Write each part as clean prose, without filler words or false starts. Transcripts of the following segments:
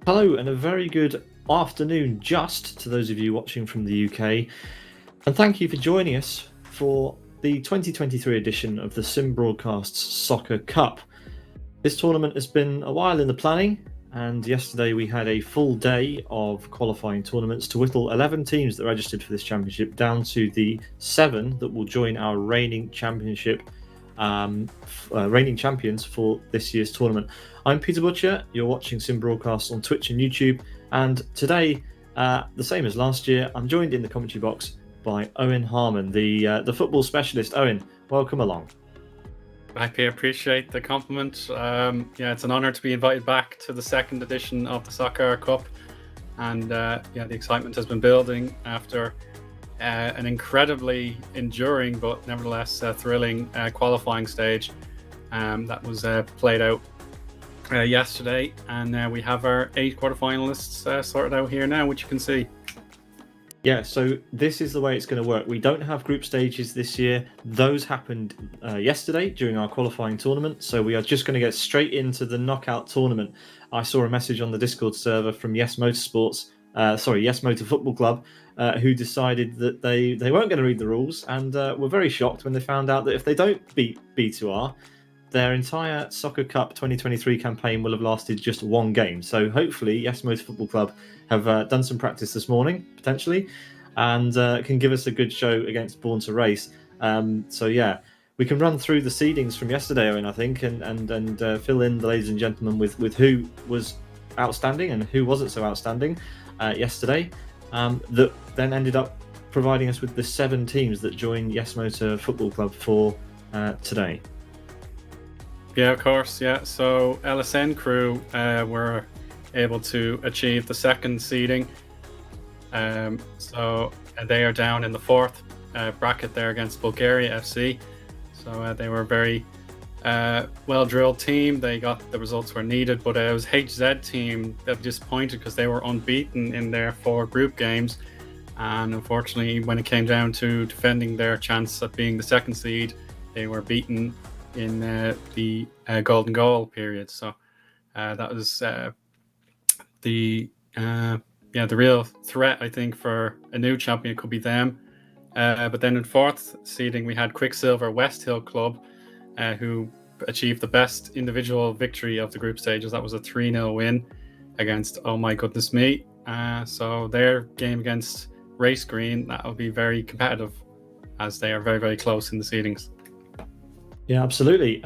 Hello, and a very good afternoon just to those of you watching from the UK. And thank you for joining us for the 2023 edition of the Sim Broadcasts Soccer Cup. This tournament has been a while in the planning, and yesterday we had a full day of qualifying tournaments to whittle 11 teams that registered for this championship down to the 7 that will join our reigning championship. Reigning champions for this year's tournament. I'm Peter Butcher. You're watching Sim Broadcasts on Twitch and YouTube, and today, the same as last year, I'm joined in the commentary box by Eoin Harmon, the football specialist. Eoin, welcome along. I appreciate the compliment. It's an honour to be invited back to the second edition of the Soccer Cup, and the excitement has been building after an incredibly enduring but nevertheless thrilling qualifying stage that was played out yesterday, and we have our 8 quarterfinalists sorted out here now, which you can see. Yeah, so this is the way it's going to work. We don't have group stages this year. Those happened yesterday during our qualifying tournament, so we are just going to get straight into the knockout tournament. I saw a message on the Discord server from Yes Motor Football Club, who decided that they weren't going to read the rules, and were very shocked when they found out that if they don't beat B2R, their entire Soccer Cup 2023 campaign will have lasted just one game. So hopefully Yes Motor Football Club have done some practice this morning, potentially, and can give us a good show against Born to Race. We can run through the seedings from yesterday, Owen, I think, and fill in the ladies and gentlemen with who was outstanding and who wasn't so outstanding yesterday. That then ended up providing us with the 7 teams that joined Yes Motor Football Club for today. Yeah, of course. Yeah, so LSN crew were able to achieve the second seeding. So they are down in the 4th bracket there against Bulgaria FC. So they were a very well-drilled team. They got the results were needed, but it was HZ team that were disappointed because they were unbeaten in their 4 group games. And unfortunately, when it came down to defending their chance of being the second seed, they were beaten in the golden goal period. So that was the real threat, I think, for a new champion could be them. But then in 4th seeding, we had Quicksilver West Hill Club, who achieved the best individual victory of the group stages. That was a 3-0 win against Oh My Goodness Me. So their game against Race Green, that will be very competitive, as they are very, very close in the seedings. Yeah, absolutely.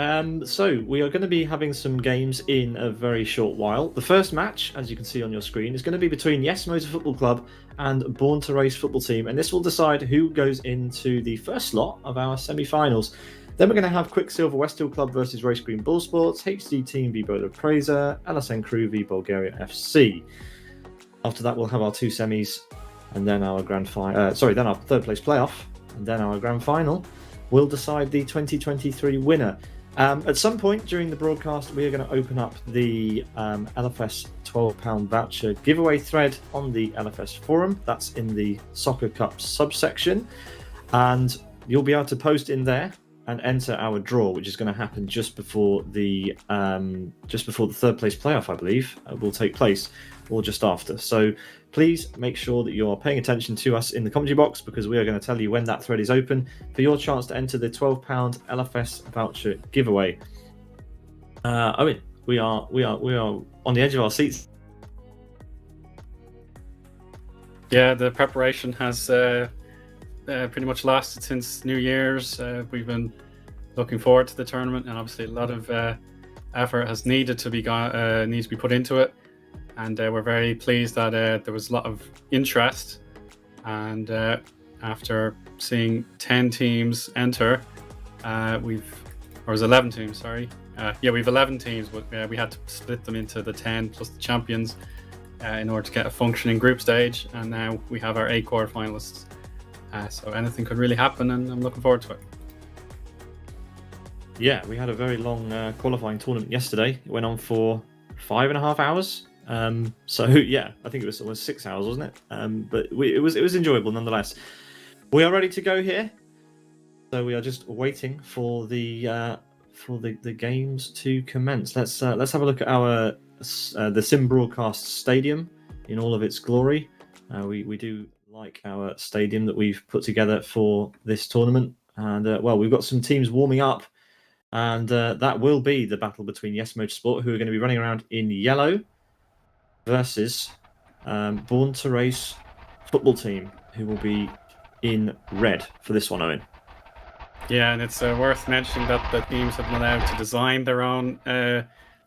So we are going to be having some games in a very short while. The first match, as you can see on your screen, is going to be between Yes Motor Football Club and Born to Race Football Team, and this will decide who goes into the first slot of our semi-finals. Then we're going to have Quicksilver West Hill Club versus Race Green Bull Sports, HD Team v Bowler Praiser, LSN Crew v Bulgaria FC. After that, we'll have our 2 semis, and then our then our third place playoff, and then our grand final will decide the 2023 winner. At some point during the broadcast, we are going to open up the LFS £12 voucher giveaway thread on the LFS forum. That's in the Soccer Cup subsection, and you'll be able to post in there and enter our draw, which is going to happen just before the third place playoff, I believe, will take place, or just after. So please make sure that you are paying attention to us in the commentary box, because we are going to tell you when that thread is open for your chance to enter the £12 LFS voucher giveaway. Owen, we are on the edge of our seats. Yeah, the preparation has pretty much lasted since New Year's. We've been looking forward to the tournament, and obviously a lot of effort has needed to be put into it. And we're very pleased that there was a lot of interest. And after seeing 10 teams enter, we've 11 teams, sorry. We've 11 teams, but we had to split them into the 10 plus the champions in order to get a functioning group stage. And now we have our 8 quarterfinalists. So anything could really happen, and I'm looking forward to it. Yeah, we had a very long qualifying tournament yesterday. It went on for 5.5 hours. I think it was almost 6 hours, wasn't it? But it was enjoyable nonetheless. We are ready to go here, so we are just waiting for the games to commence. Let's have a look at our the Sim Broadcast Stadium in all of its glory. We do like our stadium that we've put together for this tournament. And well, we've got some teams warming up, and that will be the battle between Yes Motorsport, who are going to be running around in yellow, versus Born to Race football team, who will be in red for this one, Owen. Yeah, and it's worth mentioning that the teams have been allowed to design their own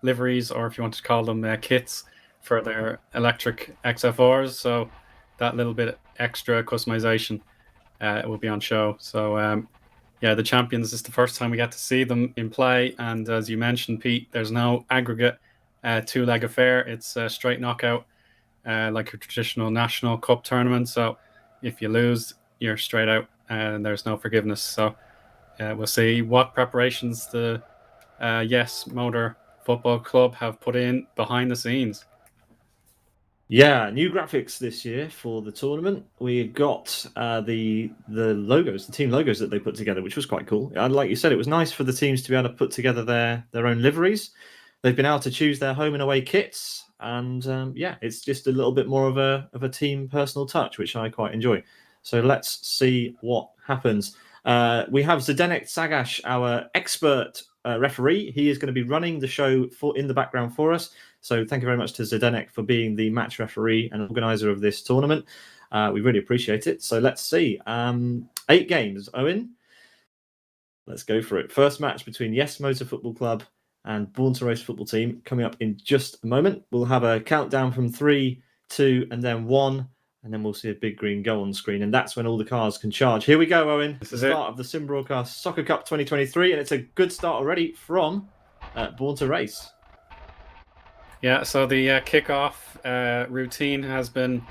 liveries, or if you want to call them kits, for their electric XFRs. So that little bit extra customization will be on show. So yeah, the champions, is the first time we get to see them in play. And as you mentioned, Pete, there's no aggregate two-leg affair. It's a straight knockout, like a traditional national cup tournament. So if you lose, you're straight out, and there's no forgiveness. So we'll see what preparations the Yes Motor Football Club have put in behind the scenes. Yeah, new graphics this year for the tournament. We got the logos, the team logos that they put together, which was quite cool. And like you said, it was nice for the teams to be able to put together their own liveries. They've been able to choose their home and away kits, and yeah, it's just a little bit more of a team personal touch, which I quite enjoy. So let's see what happens. We have Zdeněk Cagaš, our expert referee. He is going to be running the show in the background for us. So thank you very much to Zdeněk for being the match referee and organizer of this tournament. We really appreciate it. So let's see. 8 games, Owen. Let's go for it. First match between Yes Motor Football Club and Born to Race Football Team coming up in just a moment. We'll have a countdown from 3, 2, and then 1. And then we'll see a big green go on screen. And that's when all the cars can charge. Here we go, Owen. This the is start of the Sim Broadcast Soccer Cup 2023. And it's a good start already from Born to Race. Yeah, so the kickoff routine has been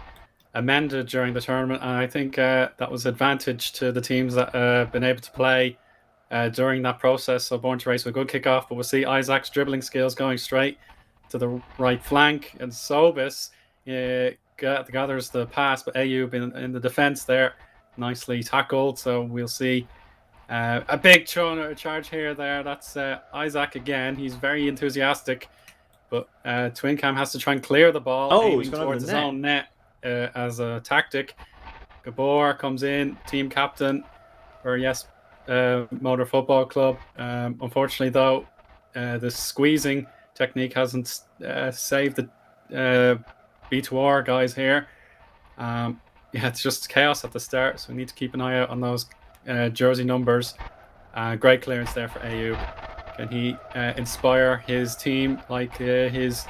amended during the tournament, and I think that was advantage to the teams that have been able to play during that process. So Born to Race with a good kickoff, but we'll see Isaac's dribbling skills going straight to the right flank, and Sobis gathers the pass, but Eoin in the defense there, nicely tackled. So we'll see a big charge here. That's Isaac again. He's very enthusiastic. But Twin Cam has to try and clear the ball, aiming towards his own net as a tactic. Gabor comes in, team captain for Yes Motor Football Club. Unfortunately, though, the squeezing technique hasn't saved the B2R guys here. Yeah, it's just chaos at the start, so we need to keep an eye out on those jersey numbers. Great clearance there for Eoin. Can he inspire his team like his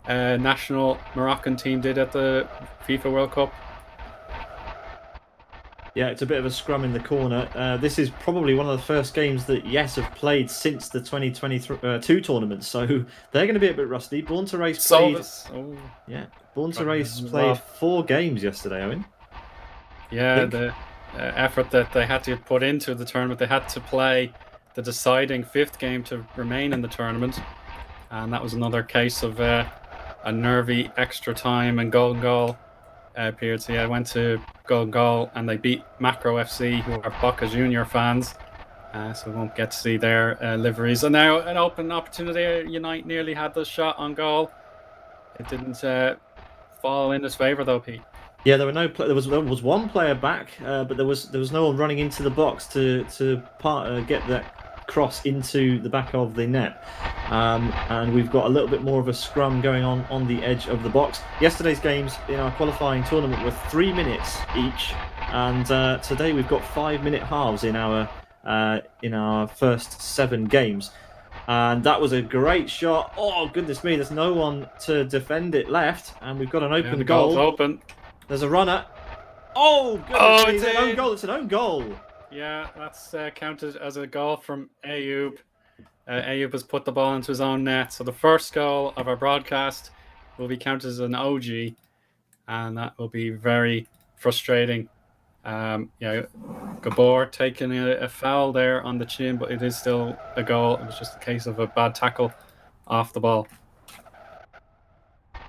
national Moroccan team did at the FIFA World Cup? Yeah, it's a bit of a scrum in the corner. This is probably one of the first games that Yes have played since the 2022 tournament, so they're going to be a bit rusty. Born to Race played. Yeah, Born to Race played 4 games yesterday, Owen. Yeah, the effort that they had to put into the tournament, they had to play the deciding 5th game to remain in the tournament, and that was another case of a nervy extra time and goal period. So yeah, I went to goal and they beat Macro FC, who are Boca Junior fans, so we won't get to see their liveries. And now an open opportunity. Unite nearly had the shot on goal. It didn't fall in his favor though, Pete. Yeah, there was one player back, but there was no one running into the box to get that cross into the back of the net, and we've got a little bit more of a scrum going on the edge of the box. Yesterday's games in our qualifying tournament were 3 minutes each, and today we've got 5-minute halves in our first 7 games. And that was a great shot. Oh goodness me! There's no one to defend it left, and we've got an open the goal. Goal's open. There's a runner. Oh goodness me! It's an own goal. It's an own goal. Yeah, that's counted as a goal from Eoin. Eoin has put the ball into his own net. So the first goal of our broadcast will be counted as an OG, and that will be very frustrating. Gabor taking a foul there on the chin, but it is still a goal. It was just a case of a bad tackle off the ball.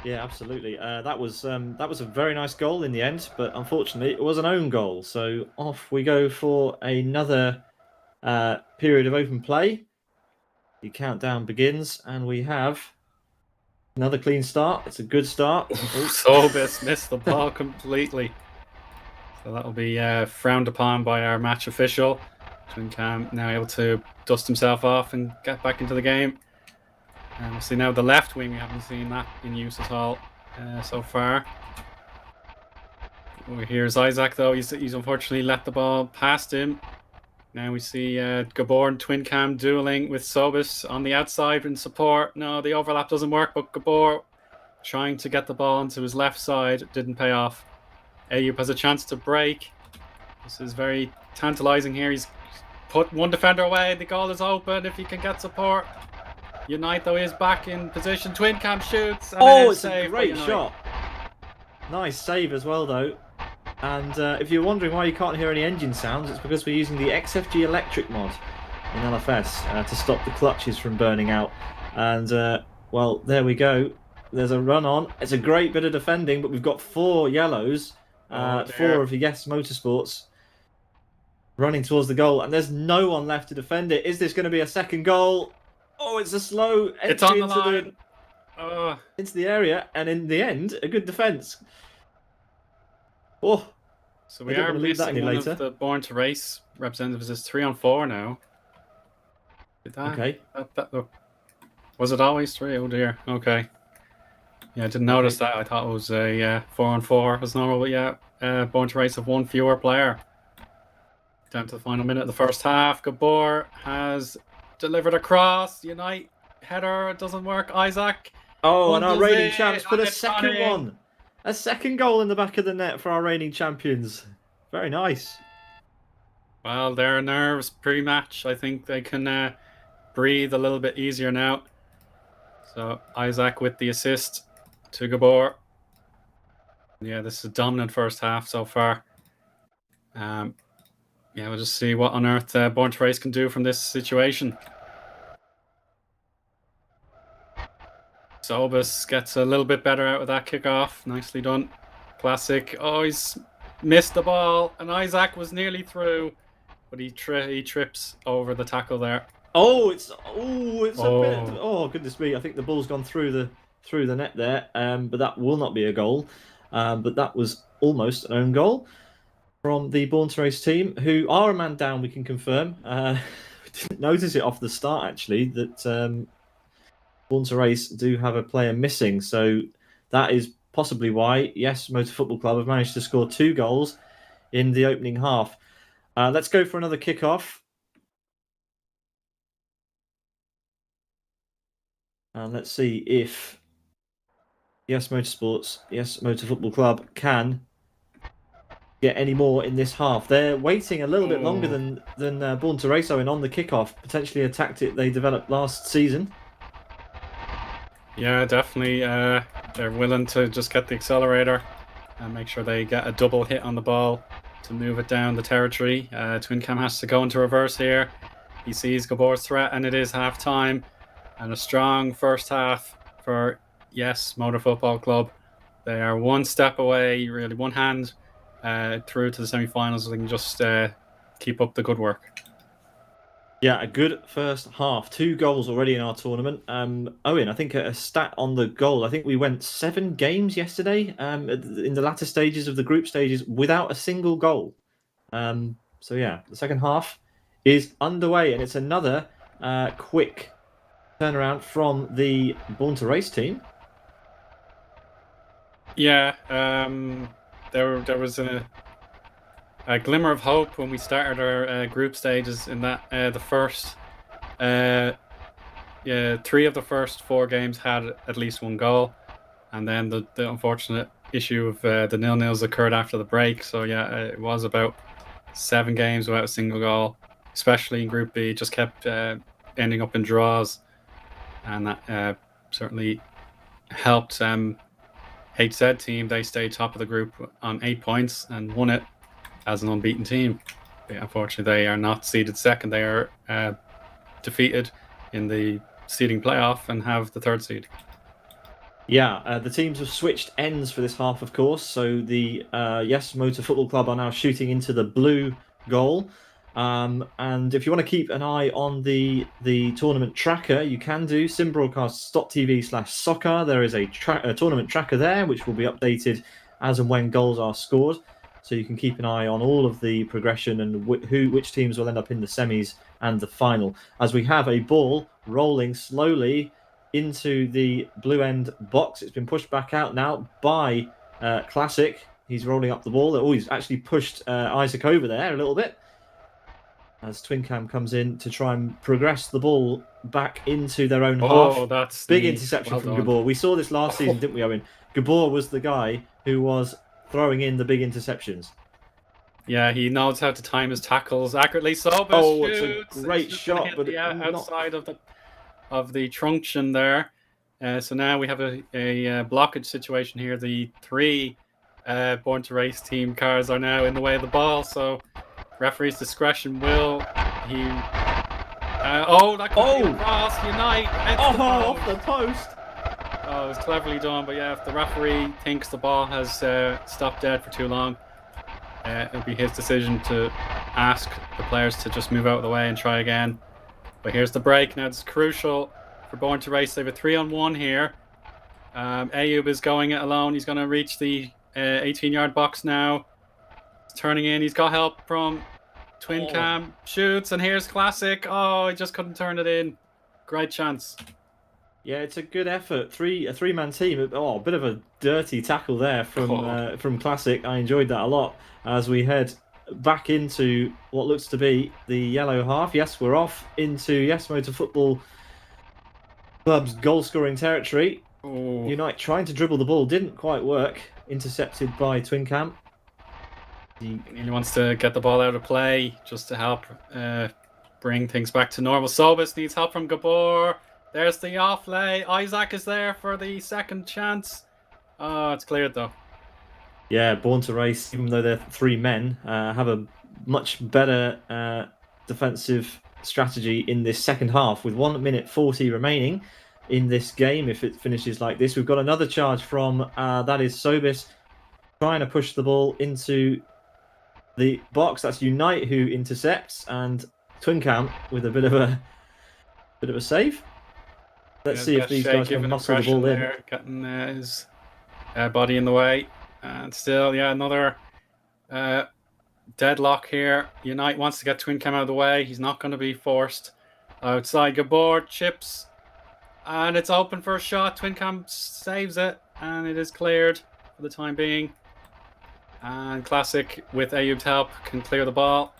Yeah, absolutely. That was a very nice goal in the end, but unfortunately it was an own goal. So off we go for another period of open play. The countdown begins, and we have Another clean start. It's a good start. Sobis missed the ball completely. So that'll be frowned upon by our match official. Twin Cam now able to dust himself off and get back into the game. And we'll see now the left wing. We haven't seen that in use at all so far. Here's Isaac though. He's unfortunately let the ball past him. Now we see Gabor and Twin Cam dueling with Sobis on the outside in support. No, the overlap doesn't work, but Gabor trying to get the ball onto his left side didn't pay off. Ayub has a chance to break. This is very tantalizing here. He's put one defender away. The goal is open if he can get support. Unite though is back in position. Twin Cam shoots. And it's a great shot. Nice save as well though. And if you're wondering why you can't hear any engine sounds, it's because we're using the XFG electric mod in LFS to stop the clutches from burning out. And well, there we go. There's a run on. It's a great bit of defending, but we've got 4 yellows. 4 of the Yes Motorsports running towards the goal, and there's no one left to defend it. Is this going to be a second goal? Oh, it's a slow entry it's on the line. Into the area, and in the end, a good defence. Oh, so we are missing one of the Born to Race representatives. It's 3-on-4 now. Okay. Was it always 3? Oh dear. Okay. Yeah, I didn't notice that. I thought it was a 4-on-4 as normal, but yeah, Born to Race of 1 fewer player. Down to the final minute of the first half. Gabor has delivered a cross. Unite header, it doesn't work. Isaac. Oh, and our reigning champs put a second one. A second goal in the back of the net for our reigning champions. Very nice. Well, their nerves pre-match. I think they can breathe a little bit easier now. So Isaac with the assist to Gabor. Yeah, this is a dominant first half so far. Yeah, we'll just see what on earth Born to Race can do from this situation. Sobis gets a little bit better out of that kickoff. Nicely done. Classic. Oh, he's missed the ball, and Isaac was nearly through, but he trips over the tackle there. It's a bit. Oh goodness me! I think the ball's gone through the net there. But that will not be a goal. But that was almost an own goal from the Born to Race team, who are a man down. We can confirm. We didn't notice it off the start actually that Born to Race do have a player missing. So that is possibly why Yes Motor Football Club have managed to score 2 goals in the opening half. Let's go for another kickoff. And let's see if Yes Motorsports, Yes Motor Football Club can get any more in this half. They're waiting a little bit longer than Born to Race on the kickoff. Potentially a tactic they developed last season. Yeah, definitely. They're willing to just get the accelerator and make sure they get a double hit on the ball to move it down the territory. Twin Cam has to go into reverse here. He sees Gabor's threat, and it is half time. And a strong first half for Yes Motor Football Club. They are one step away, really one hand through to the semi-finals. They can just keep up the good work. Yeah, a good first half. 2 goals already in our tournament. Owen, I think a stat on the goal. I think we went 7 games yesterday in the latter stages of the group stages without a single goal. So yeah, the second half is underway, and it's another quick turnaround from the Born to Race team. Yeah, there was a glimmer of hope when we started our group stages in that the first 3 of the first 4 games had at least 1 goal, and then the unfortunate issue of the 0-0s occurred after the break. So yeah, it was about 7 games without a single goal, especially in Group B. Just kept ending up in draws, and that certainly helped HZ team. They stayed top of the group on 8 points and won it as an unbeaten team. But unfortunately, they are not seeded second. They are defeated in the seeding playoff and have the 3rd seed. Yeah, the teams have switched ends for this half, of course. So the Yes Motor Football Club are now shooting into the blue goal, And if you want to keep an eye on the tournament tracker, you can do simbroadcast.tv/soccer. There is a tournament tracker there, which will be updated as and when goals are scored. So you can keep an eye on all of the progression and which teams will end up in the semis and the final. As we have a ball rolling slowly into the blue end box. It's been pushed back out now by Classic. He's rolling up the ball. Oh, he's actually pushed Isaac over there a little bit as Twincam comes in to try and progress the ball back into their own half. That's big neat. interception Well from done. Gabor. We saw this last season, didn't we, Owen? Gabor was the guy who was throwing in the big interceptions. Yeah, he knows how to time his tackles accurately. So, it's a great shot, but outside of the truncheon there. So now we have a blockage situation here. The three Born to Race team cars are now in the way of the ball. So referee's discretion will he? That could be a cross. Unite. Off the post. Oh, it was cleverly done. But yeah, if the referee thinks the ball has stopped dead for too long, it'll be his decision to ask the players to just move out of the way and try again. But here's the break. Now it's crucial for Born to Race. They have a 3-on-1 here. Ayub is going it alone. He's going to reach the 18-yard box now. He's turning in. He's got help from Twincam. Shoots, and here's Classic. Oh, he just couldn't turn it in. Great chance. Yeah, it's a good effort. A three-man team. Oh, a bit of a dirty tackle there from Classic. I enjoyed that a lot as we head back into what looks to be the yellow half. Yes, we're off into Yes Motor Football Club's goal-scoring territory. Unite trying to dribble the ball, didn't quite work. Intercepted by Twincam. He wants to get the ball out of play just to help bring things back to normal. Sobis needs help from Gabor. There's the offlay. Isaac is there for the second chance. Oh, it's cleared though. Yeah, Born to Race, even though they're three men, have a much better defensive strategy in this second half with 1 minute 40 remaining in this game. If it finishes like this, we've got another charge from that is Sobis trying to push the ball into the box. That's Unite who intercepts, and Twincam with a bit of a save. Let's see if these guys can muscle the ball in. Getting his body in the way. And still, another deadlock here. Unite wants to get Twincam out of the way. He's not going to be forced. Outside, Gabor chips. And it's open for a shot. Twincam saves it. And it is cleared for the time being. And Classic, with Ayub's help, can clear the ball.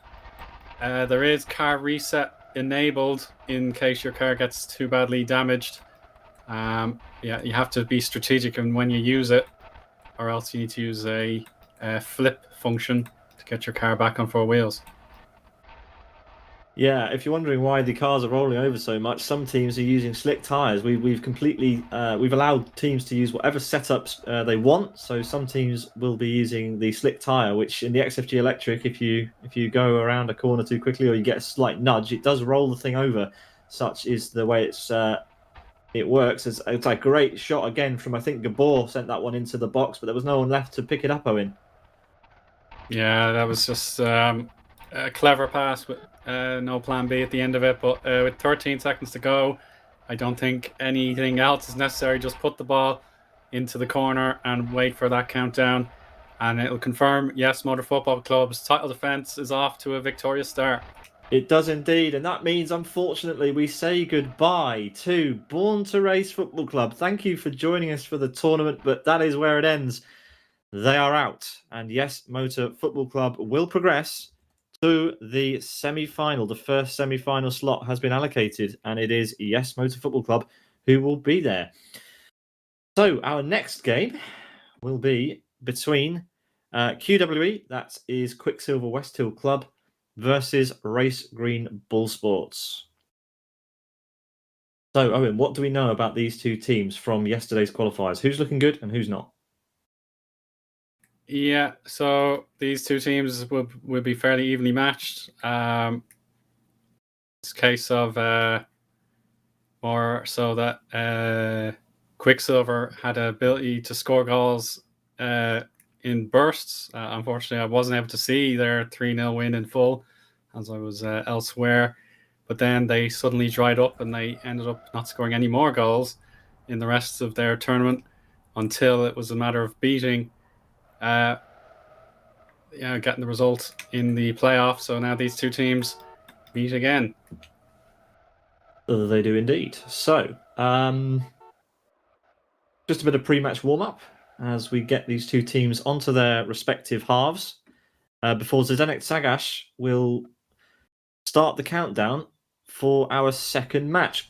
There is car reset enabled in case your car gets too badly damaged. You have to be strategic in when you use it, or else you need to use a flip function to get your car back on four wheels. Yeah, if you're wondering why the cars are rolling over so much, some teams are using slick tyres. We've completely we've allowed teams to use whatever setups they want. So some teams will be using the slick tyre, which in the XFG Electric, if you go around a corner too quickly or you get a slight nudge, it does roll the thing over. Such is the way it works. It's a great shot again from, I think Gabor sent that one into the box, but there was no one left to pick it up, Owen. Yeah, that was just a clever pass with no plan B at the end of it. But with 13 seconds to go, I don't think anything else is necessary. Just put the ball into the corner and wait for that countdown. And it'll confirm Yes Motor Football Club's title defence is off to a victorious start. It does indeed, and that means, unfortunately, we say goodbye to Born to Race Football Club. Thank you for joining us for the tournament, but that is where it ends. They are out, and Yes Motor Football Club will progress to the semi-final. The first semi-final slot has been allocated, and it is Yes Motor Football Club who will be there. So our next game will be between QWE, that is Quicksilver West Hill Club, versus Race Green Bull Sports. So, Owen, what do we know about these two teams from yesterday's qualifiers? Who's looking good and who's not? Yeah, so these two teams will be fairly evenly matched. It's a case of more so that Quicksilver had an ability to score goals in bursts. Unfortunately, I wasn't able to see their 3-0 win in full as I was elsewhere. But then they suddenly dried up and they ended up not scoring any more goals in the rest of their tournament until it was a matter of beating, getting the result in the playoff. So now these two teams meet again. They do indeed. So, just a bit of pre-match warm-up as we get these two teams onto their respective halves before Zdeněk Cagaš will start the countdown for our second match.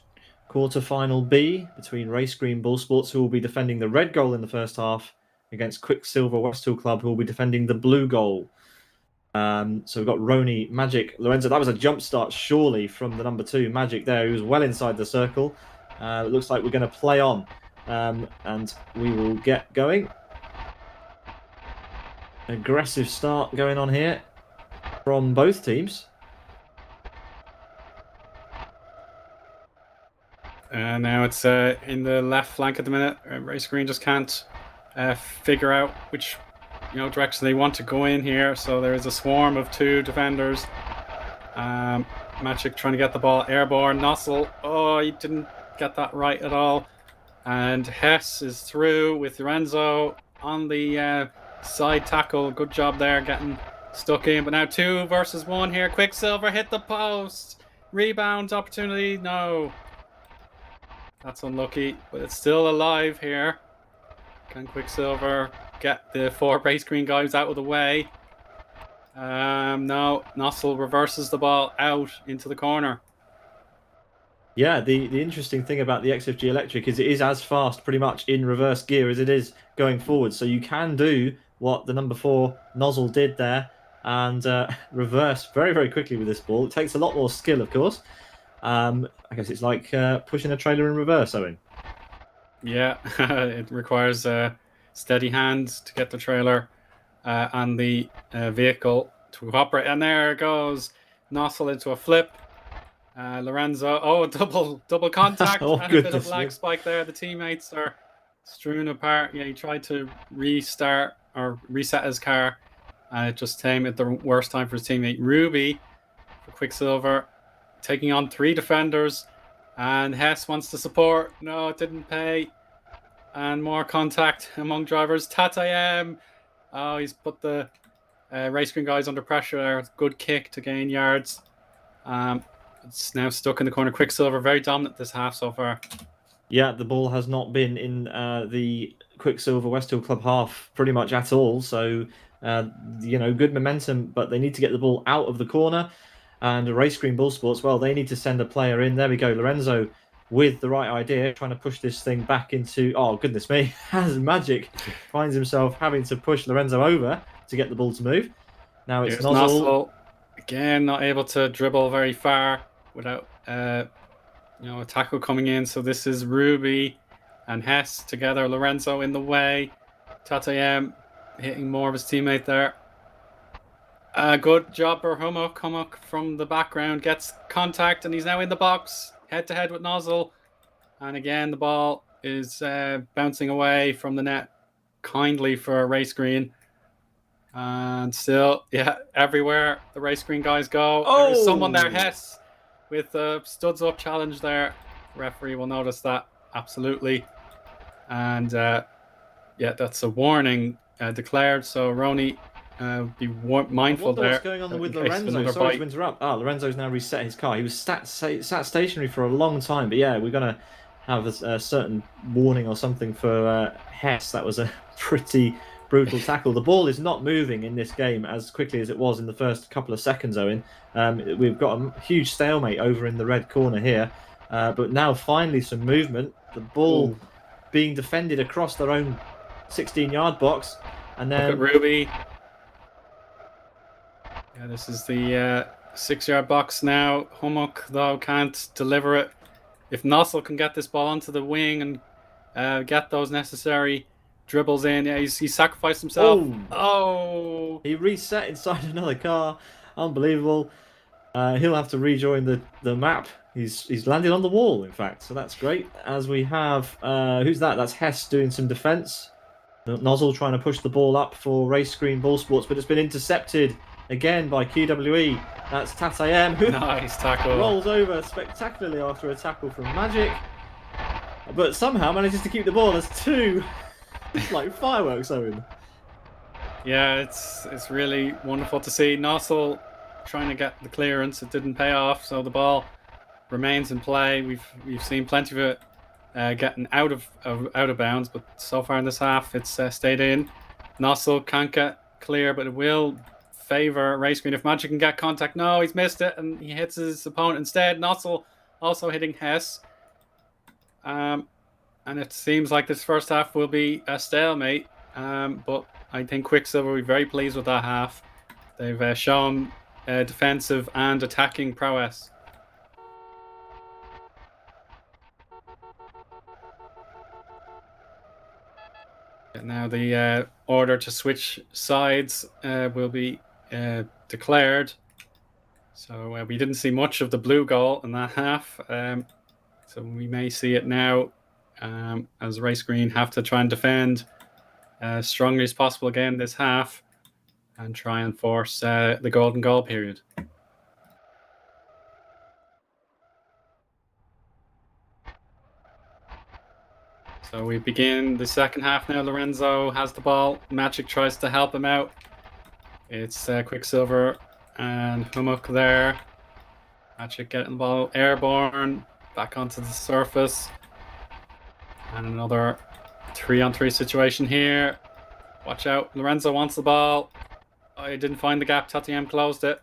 Quarter-final B between Race Green Bull Sports, who will be defending the red goal in the first half, against Quicksilver Westhill Club, who will be defending the blue goal. So we've got Roni, Magic, Lorenzo. That was a jump start, surely, from the number 2, Magic there, who's well inside the circle. It looks like we're going to play on, and we will get going. Aggressive start going on here from both teams. Now it's in the left flank at the minute. Race Green just can't figure out which direction they want to go in here. So there is a swarm of 2 defenders. Magic trying to get the ball airborne. Nossel, he didn't get that right at all. And Hess is through with Lorenzo on the side tackle. Good job there getting stuck in. But now 2 versus 1 here. Quicksilver hit the post. Rebound opportunity. No. That's unlucky, but it's still alive here. Can Quicksilver get the 4 Race Green guys out of the way? No, Nossel reverses the ball out into the corner. Yeah, the interesting thing about the XFG Electric is it is as fast pretty much in reverse gear as it is going forward. So you can do what the number 4 Nozzle did there and reverse very, very quickly with this ball. It takes a lot more skill, of course. I guess it's like pushing a trailer in reverse, Owen. Yeah, it requires steady hands to get the trailer and the vehicle to operate. And there goes Nossel into a flip. Lorenzo, double contact. Oh, and a bit of lag spike there. The teammates are strewn apart. Yeah, he tried to restart or reset his car. It just came at the worst time for his teammate. Ruby for Quicksilver taking on 3 defenders, and Hess wants to support. No, it didn't pay. And more contact among drivers. Tatayem. Oh, he's put the Race Green guys under pressure there. Good kick to gain yards. It's now stuck in the corner. Quicksilver very dominant this half so far. Yeah, the ball has not been in the Quicksilver Westhill Club half pretty much at all. So, good momentum, but they need to get the ball out of the corner. And Race Green Bull Sports, well, they need to send a player in. There we go. Lorenzo with the right idea, trying to push this thing back into... Oh, goodness me. As Magic finds himself having to push Lorenzo over to get the ball to move. Now it's Nozzle. Again, not able to dribble very far without a tackle coming in. So this is Ruby and Hess together. Lorenzo in the way. Tatayem hitting more of his teammate there. Good job for Hummock from the background. Gets contact and he's now in the box. Head-to-head with Nozzle. And again, the ball is bouncing away from the net kindly for Race Green. And still, everywhere the Race Green guys go. There's someone there, Hess, with a studs-up challenge there. Referee will notice that, absolutely. And, that's a warning declared. So, Roni... be mindful there. What's going on with Lorenzo? Sorry to interrupt. Lorenzo's now reset his car. He was sat stationary for a long time, but yeah, we're going to have a certain warning or something for Hess. That was a pretty brutal tackle. The ball is not moving in this game as quickly as it was in the first couple of seconds, Owen. We've got a huge stalemate over in the red corner here, but now finally some movement. The ball being defended across their own 16-yard box, and then... Look at Ruby. Yeah, this is the 6-yard box now. Hummock, though, can't deliver it. If Nossel can get this ball onto the wing and get those necessary dribbles in, he sacrificed himself. Oh! He reset inside another car. Unbelievable. He'll have to rejoin the map. He's landed on the wall, in fact, so that's great. As we have... who's that? That's Hess doing some defence. Nozzle trying to push the ball up for Race Green Bull Sports, but it's been intercepted again by QWE. That's Tatayem, who Nice tackle. rolls over spectacularly after a tackle from Magic, but somehow manages to keep the ball. There's two. It's like fireworks, Owen. Yeah, it's really wonderful to see. Nossel trying to get the clearance. It didn't pay off, so the ball remains in play. We've seen plenty of it getting out of bounds, but so far in this half, it's stayed in. Nossel can't get clear, but it will favor Race Green if Magic can get contact. No, he's missed it, and he hits his opponent instead. Nossel also hitting Hess. And it seems like this first half will be a stalemate. But I think Quicksilver will be very pleased with that half. They've shown defensive and attacking prowess. Now the order to switch sides will be declared. So we didn't see much of the blue goal in that half. So we may see it now as Race Green have to try and defend as strongly as possible again this half and try and force the golden goal period. So we begin the second half now. Lorenzo has the ball. Magic tries to help him out. It's Quicksilver and Hummock there. Magic getting the ball airborne back onto the surface. And another 3-on-3 situation here. Watch out. Lorenzo wants the ball. Oh, he didn't find the gap. Tatayem closed it.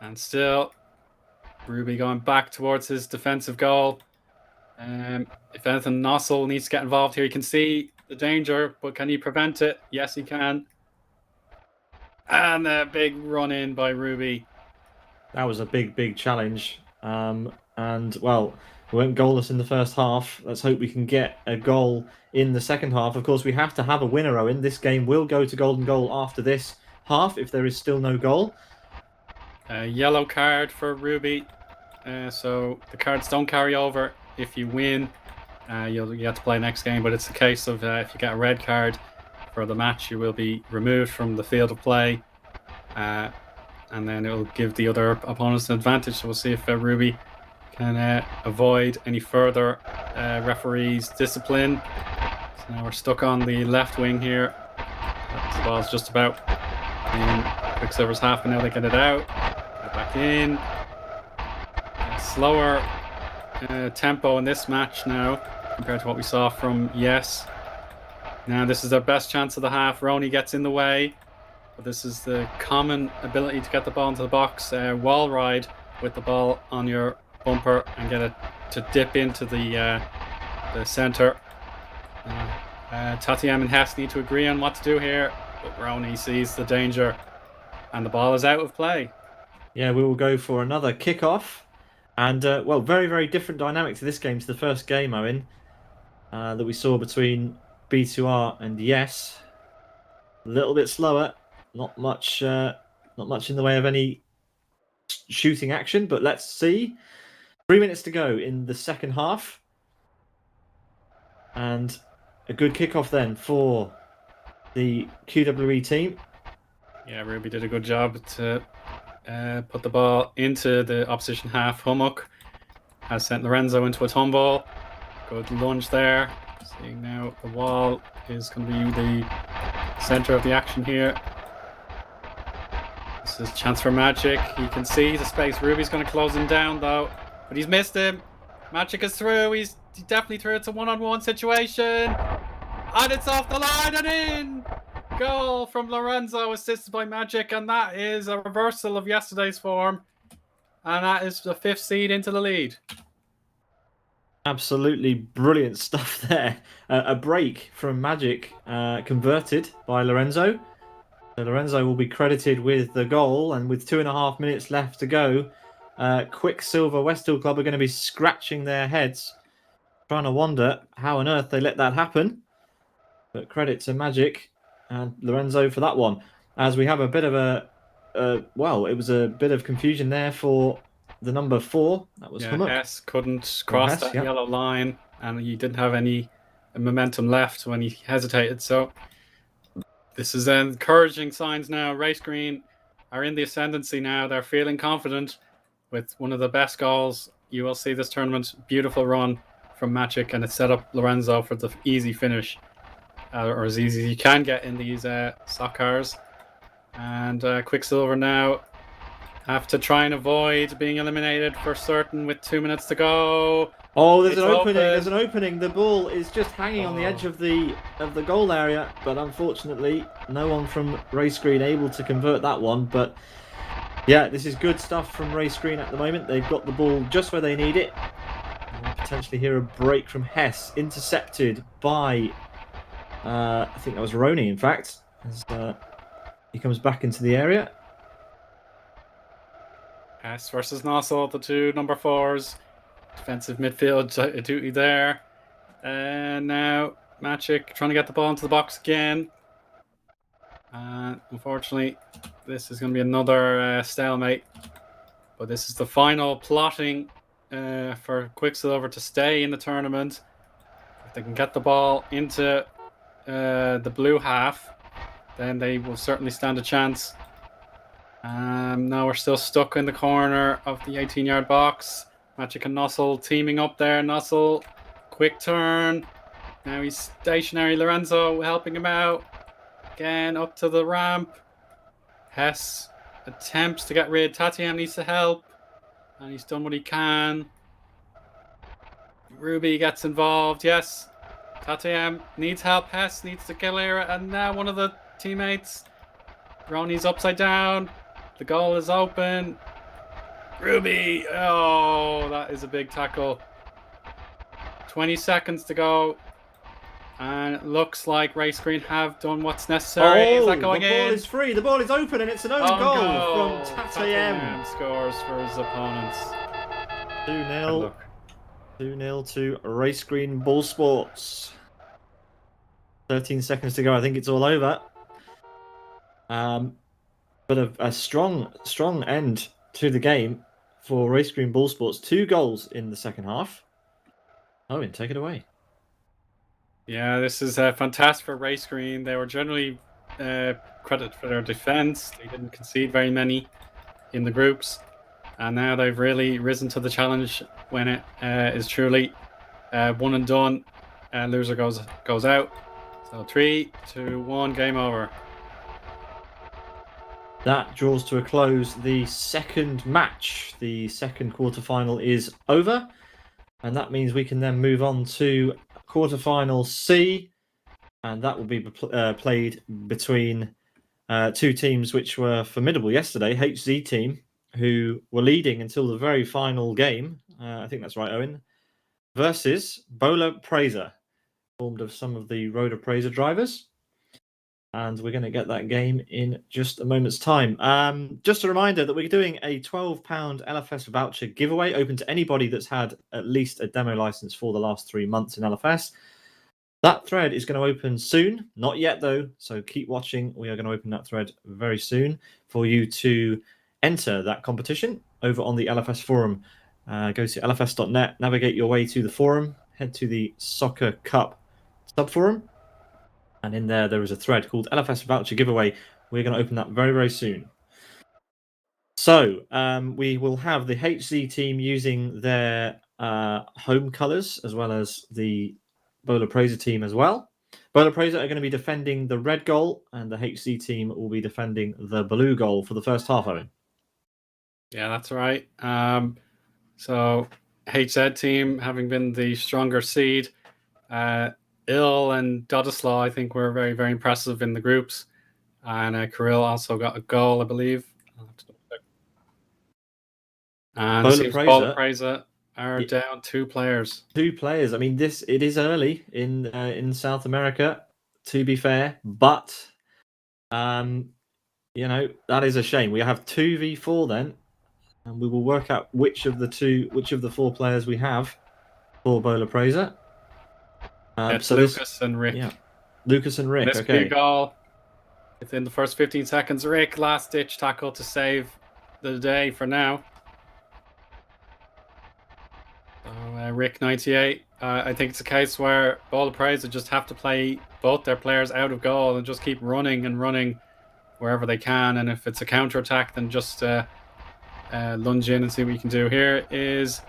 And still, Ruby going back towards his defensive goal. If anything, Nossel needs to get involved here. You can see the danger, but can he prevent it? Yes, he can. And a big run in by Ruby. That was a big challenge. And well, we went goalless in the first half. Let's hope we can get a goal in the second half. Of course, we have to have a winner, Owen. This game will go to golden goal after this half if there is still no goal. Yellow card for Ruby. So the cards don't carry over. If you win, you have to play next game. But it's a case of if you get a red card for the match, you will be removed from the field of play. And then it will give the other opponents an advantage. So we'll see if Ruby can avoid any further referees' discipline. So now we're stuck on the left wing here. The ball's just about in Quicksilver's half, and now they get it out. Get it back in. Slower tempo in this match now compared to what we saw from Yes. Now this is their best chance of the half. Roney gets in the way, but this is the common ability to get the ball into the box. Wall ride with the ball on your bumper and get it to dip into the center. Tatayem and Hess need to agree on what to do here, but Roney sees the danger and the ball is out of play. Yeah, we will go for another kickoff. And, well, very different dynamic to this game, to the first game, Owen, that we saw between B2R and Yes. A little bit slower, not much in the way of any shooting action, but let's see. 3 minutes to go in the second half. And a good kickoff then for the QWE team. Yeah, Ruby did a good job to put the ball into the opposition half. Hummock has sent Lorenzo into a tumble. Good lunge there. Seeing now the wall is going to be the center of the action here. This is a chance for Magic. He can see the space. Ruby's going to close him down though, but he's missed him. Magic is through. He's definitely through. It's a one-on-one situation. And it's off the line and in! Goal from Lorenzo, assisted by Magic, and that is a reversal of yesterday's form. And that is the 5th seed into the lead. Absolutely brilliant stuff there. A break from Magic converted by Lorenzo. So Lorenzo will be credited with the goal, and with 2.5 minutes left to go, Quicksilver Westhill Club are going to be scratching their heads, trying to wonder how on earth they let that happen. But credit to Magic and Lorenzo for that one, as we have a bit of well, it was a bit of confusion there for the number 4. That was Hummock. Hess couldn't cross that yellow line, and he didn't have any momentum left when he hesitated. So This is encouraging signs now. Race Green are in the ascendancy now. They're feeling confident with one of the best goals you will see this tournament. Beautiful run from Magic, and it set up Lorenzo for the easy finish, or as easy as you can get in these Soccars. And Quicksilver now have to try and avoid being eliminated for certain with 2 minutes to go. Oh, there's an opening. There's an opening. The ball is just hanging on the edge Oh. of the goal area, but unfortunately, no one from Race Green able to convert that one. But yeah, this is good stuff from Race Green at the moment. They've got the ball just where they need it. And we'll potentially hear a break from Hess, intercepted by I think that was Roney, in fact, as he comes back into the area. Hess versus Nossel, the two number 4s. Defensive midfield duty there. And now Magic trying to get the ball into the box again. And unfortunately, this is going to be another stalemate. But this is the final plotting for Quicksilver to stay in the tournament. If they can get the ball into the blue half, then they will certainly stand a chance. Now we're still stuck in the corner of the 18-yard box. Magic and Nossel teaming up there. Nossel, quick turn. Now he's stationary. Lorenzo helping him out. Again, up to the ramp. Hess attempts to get rid. Tatiam needs to help. And he's done what he can. Ruby gets involved. Yes. Tatiam needs help. Hess needs to clear it. And now one of the teammates. Ronnie's upside down. The goal is open. Ruby. Oh, that is a big tackle. 20 seconds to go. And it looks like Race Green have done what's necessary. Is that going in? The ball is free. The ball is open, and it's an own goal from Tatiam. Scores for his opponents. 2-0. 2-0 to Race Green Ball Sports. 13 seconds to go. I think it's all over. But a strong end to the game for Race Green Ball Sports. 2 goals in the second half. Owen, take it away. Yeah, this is fantastic for Race Green. They were generally credited for their defense. They didn't concede very many in the groups. And now they've really risen to the challenge when it is truly one and done. Loser goes out. So 3, 2, 1, game over. That draws to a close the second match. The second quarterfinal is over. And that means we can then move on to quarterfinal C. And that will be played between 2 teams which were formidable yesterday. HZ team, who were leading until the very final game. I think that's right, Owen. Versus Bowler Praiser, formed of some of the Road Appraiser drivers. And we're going to get that game in just a moment's time. Just a reminder that we're doing a £12 LFS voucher giveaway open to anybody that's had at least a demo license for the last 3 months in LFS. That thread is going to open soon. Not yet, though, so keep watching. We are going to open that thread very soon for you to enter that competition over on the LFS forum. Go to lfs.net, navigate your way to the forum, head to the Soccer Cup subforum. And in there is a thread called LFS Voucher Giveaway. We're going to open that very, very soon. So we will have the HZ team using their home colours as well as the Bowler Praiser team as well. Bowler Praiser are going to be defending the red goal, and the HZ team will be defending the blue goal for the first half, Owen. Yeah, that's right. So HZ team, having been the stronger seed, Il and Dodislaw, I think, were very, very impressive in the groups. And Kirill also got a goal, I believe. And Bowler Praiser are down 2 players. 2 players. I mean, it is early in South America, to be fair. But, that is a shame. We have 2v4 then. And we will work out which of the 4 players we have for Bowler Praiser. It's Lucas and Rick. Yeah, Lucas and Rick. This big goal within the first 15 seconds. Rick, last-ditch tackle to save the day for now. So, Rick 98. I think it's a case where Ball of Praise just have to play both their players out of goal and just keep running and running wherever they can. And if it's a counter attack, then just lunge in and see what you can do. Here is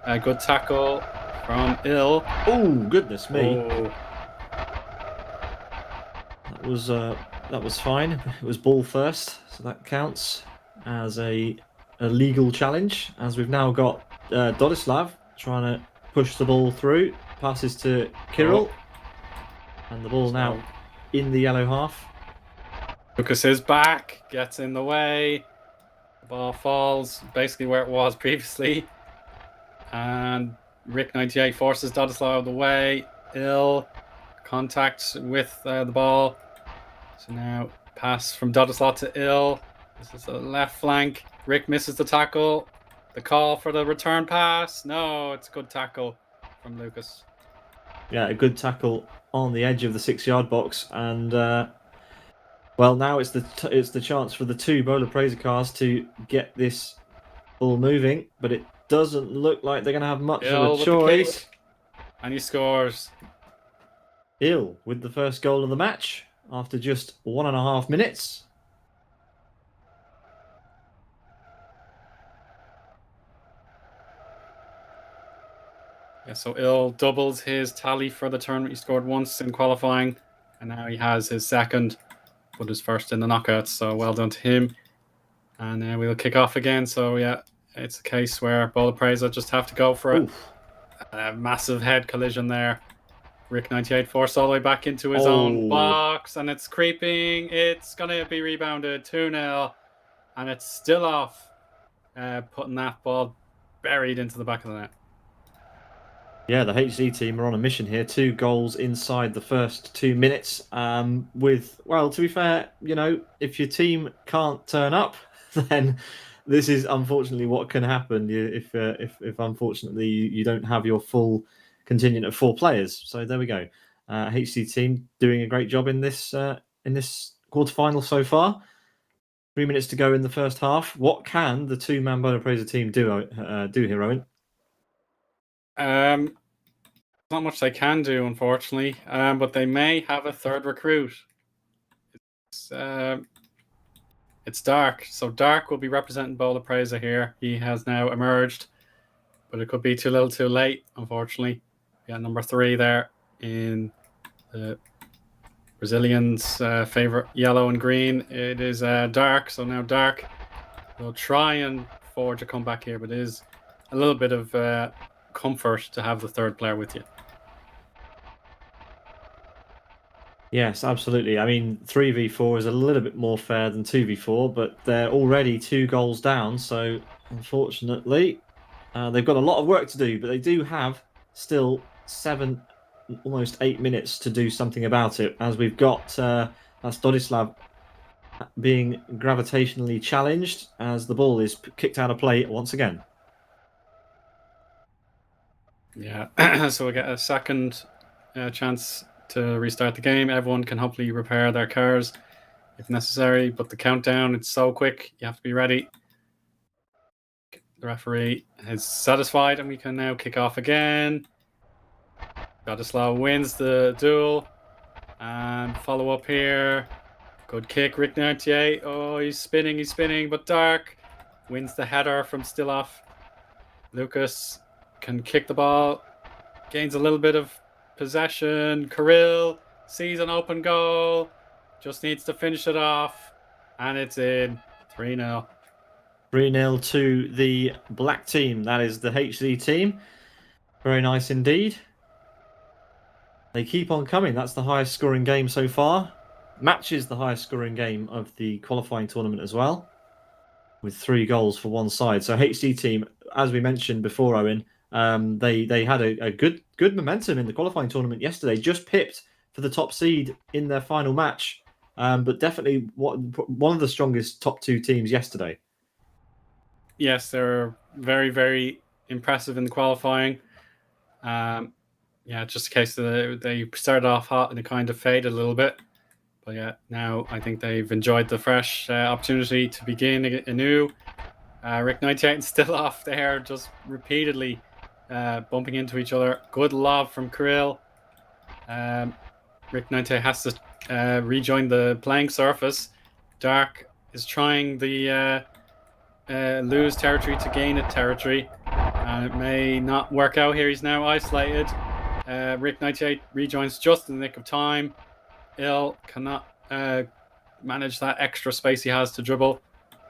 a good tackle from Ill. Oh, goodness me. Oh. That was fine. It was ball first, so that counts as a legal challenge. As we've now got Dodislav trying to push the ball through, passes to Kirill, and the ball now in the yellow half. Lucas is back, gets in the way. The ball falls basically where it was previously, and Rick98 forces Dodislav out of the way. Ill contact with the ball. So now pass from Dodislav to Ill. This is a left flank. Rick misses the tackle. The call for the return pass. No, it's a good tackle from Lucas. Yeah, a good tackle on the edge of the 6-yard box, and well, now it's the chance for the two Bowler Praiser cars to get this ball moving, but it doesn't look like they're going to have much of a choice. And he scores. Ill with the first goal of the match after just 1.5 minutes. Yeah, so Ill doubles his tally for the tournament. He scored once in qualifying, and now he has his second, but his first in the knockouts. So well done to him. And we'll kick off again. So yeah, it's a case where Bowler Praiser just have to go for it. A massive head collision there. Rick98 forced all the way back into his own box, and it's creeping. It's going to be rebounded 2-0, and it's still off, putting that ball buried into the back of the net. Yeah, the HD team are on a mission here. 2 goals inside the first 2 minutes. With, well, to be fair, you know, if your team can't turn up, then this is unfortunately what can happen if unfortunately you don't have your full contingent of 4 players. So there we go. HC team doing a great job in this quarterfinal so far. 3 minutes to go in the first half. What can the 2-man Bowler Praiser team do here, Eoin? Not much they can do, unfortunately, but they may have a third recruit. It's Dark. So Dark will be representing Bowler Praiser here. He has now emerged, but it could be too little too late, unfortunately. We got number 3 there in the Brazilians' favorite yellow and green. It is Dark. So now Dark will try and forge a comeback here, but it is a little bit of comfort to have the third player with you. Yes, absolutely. I mean, 3v4 is a little bit more fair than 2v4, but they're already 2 goals down. So, unfortunately, they've got a lot of work to do, but they do have still 7, almost 8 minutes to do something about it. As we've got that's Dodislav being gravitationally challenged as the ball is kicked out of play once again. Yeah, so we get a second chance to restart the game. Everyone can hopefully repair their cars if necessary, but the countdown, it's so quick. You have to be ready. The referee is satisfied, and we can now kick off again. Dodislav wins the duel, and follow up here. Good kick, Rick98. Oh, he's spinning, but Dark wins the header from Stiloff. Lucas can kick the ball, gains a little bit of possession. Kirill sees an open goal, just needs to finish it off, and it's in. 3-0. 3-0 to the black team. That is the HZ team. Very nice indeed. They keep on coming. That's the highest scoring game so far. Matches the highest scoring game of the qualifying tournament as well, with 3 goals for one side. So HZ team, as we mentioned before, Owen, they had a good momentum in the qualifying tournament yesterday. Just pipped for the top seed in their final match, but definitely one of the strongest top 2 teams yesterday. Yes, they're very, very impressive in the qualifying. Yeah, just in case they started off hot and it kind of faded a little bit. But yeah, now I think they've enjoyed the fresh opportunity to begin anew. Rick98 still off there, just repeatedly bumping into each other. Good lob from Kirill. Rick 98 has to rejoin the playing surface. Dark is trying the lose territory to gain it territory. And it may not work out here. He's now isolated. Rick 98 rejoins just in the nick of time. Ill cannot manage that extra space he has to dribble.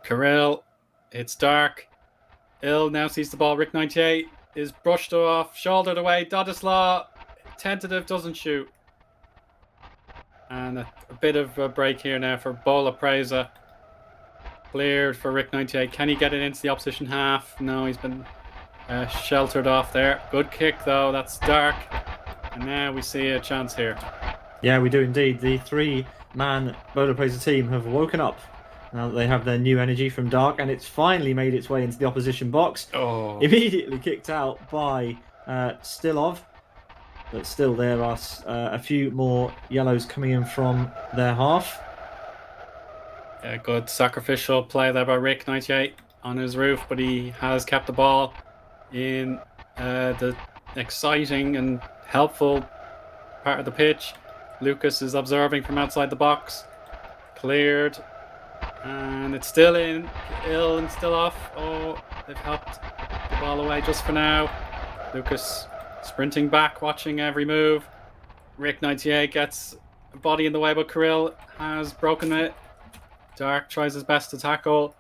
Kirill, it's Dark. Ill now sees the ball. Rick 98 is brushed off, shouldered away. Dodislaw, tentative, doesn't shoot. And a bit of a break here now for Bola Preza. Cleared for Rick 98. Can he get it into the opposition half? No, he's been sheltered off there. Good kick though, that's Dark. And now we see a chance here. Yeah, we do indeed. The three-man Bola Preza team have woken up. Now that they have their new energy from Dark, and it's finally made its way into the opposition box. Oh. Immediately kicked out by Stilov. But still, there are a few more yellows coming in from their half. Yeah, good sacrificial play there by Rick 98 on his roof, but he has kept the ball in the exciting and helpful part of the pitch. Lucas is observing from outside the box. Cleared. And it's still in. Ill and still off. Oh, they've helped the ball away just for now. Lucas sprinting back, watching every move. Rick 98 gets a body in the way, but Kirill has broken it. Dark tries his best to tackle.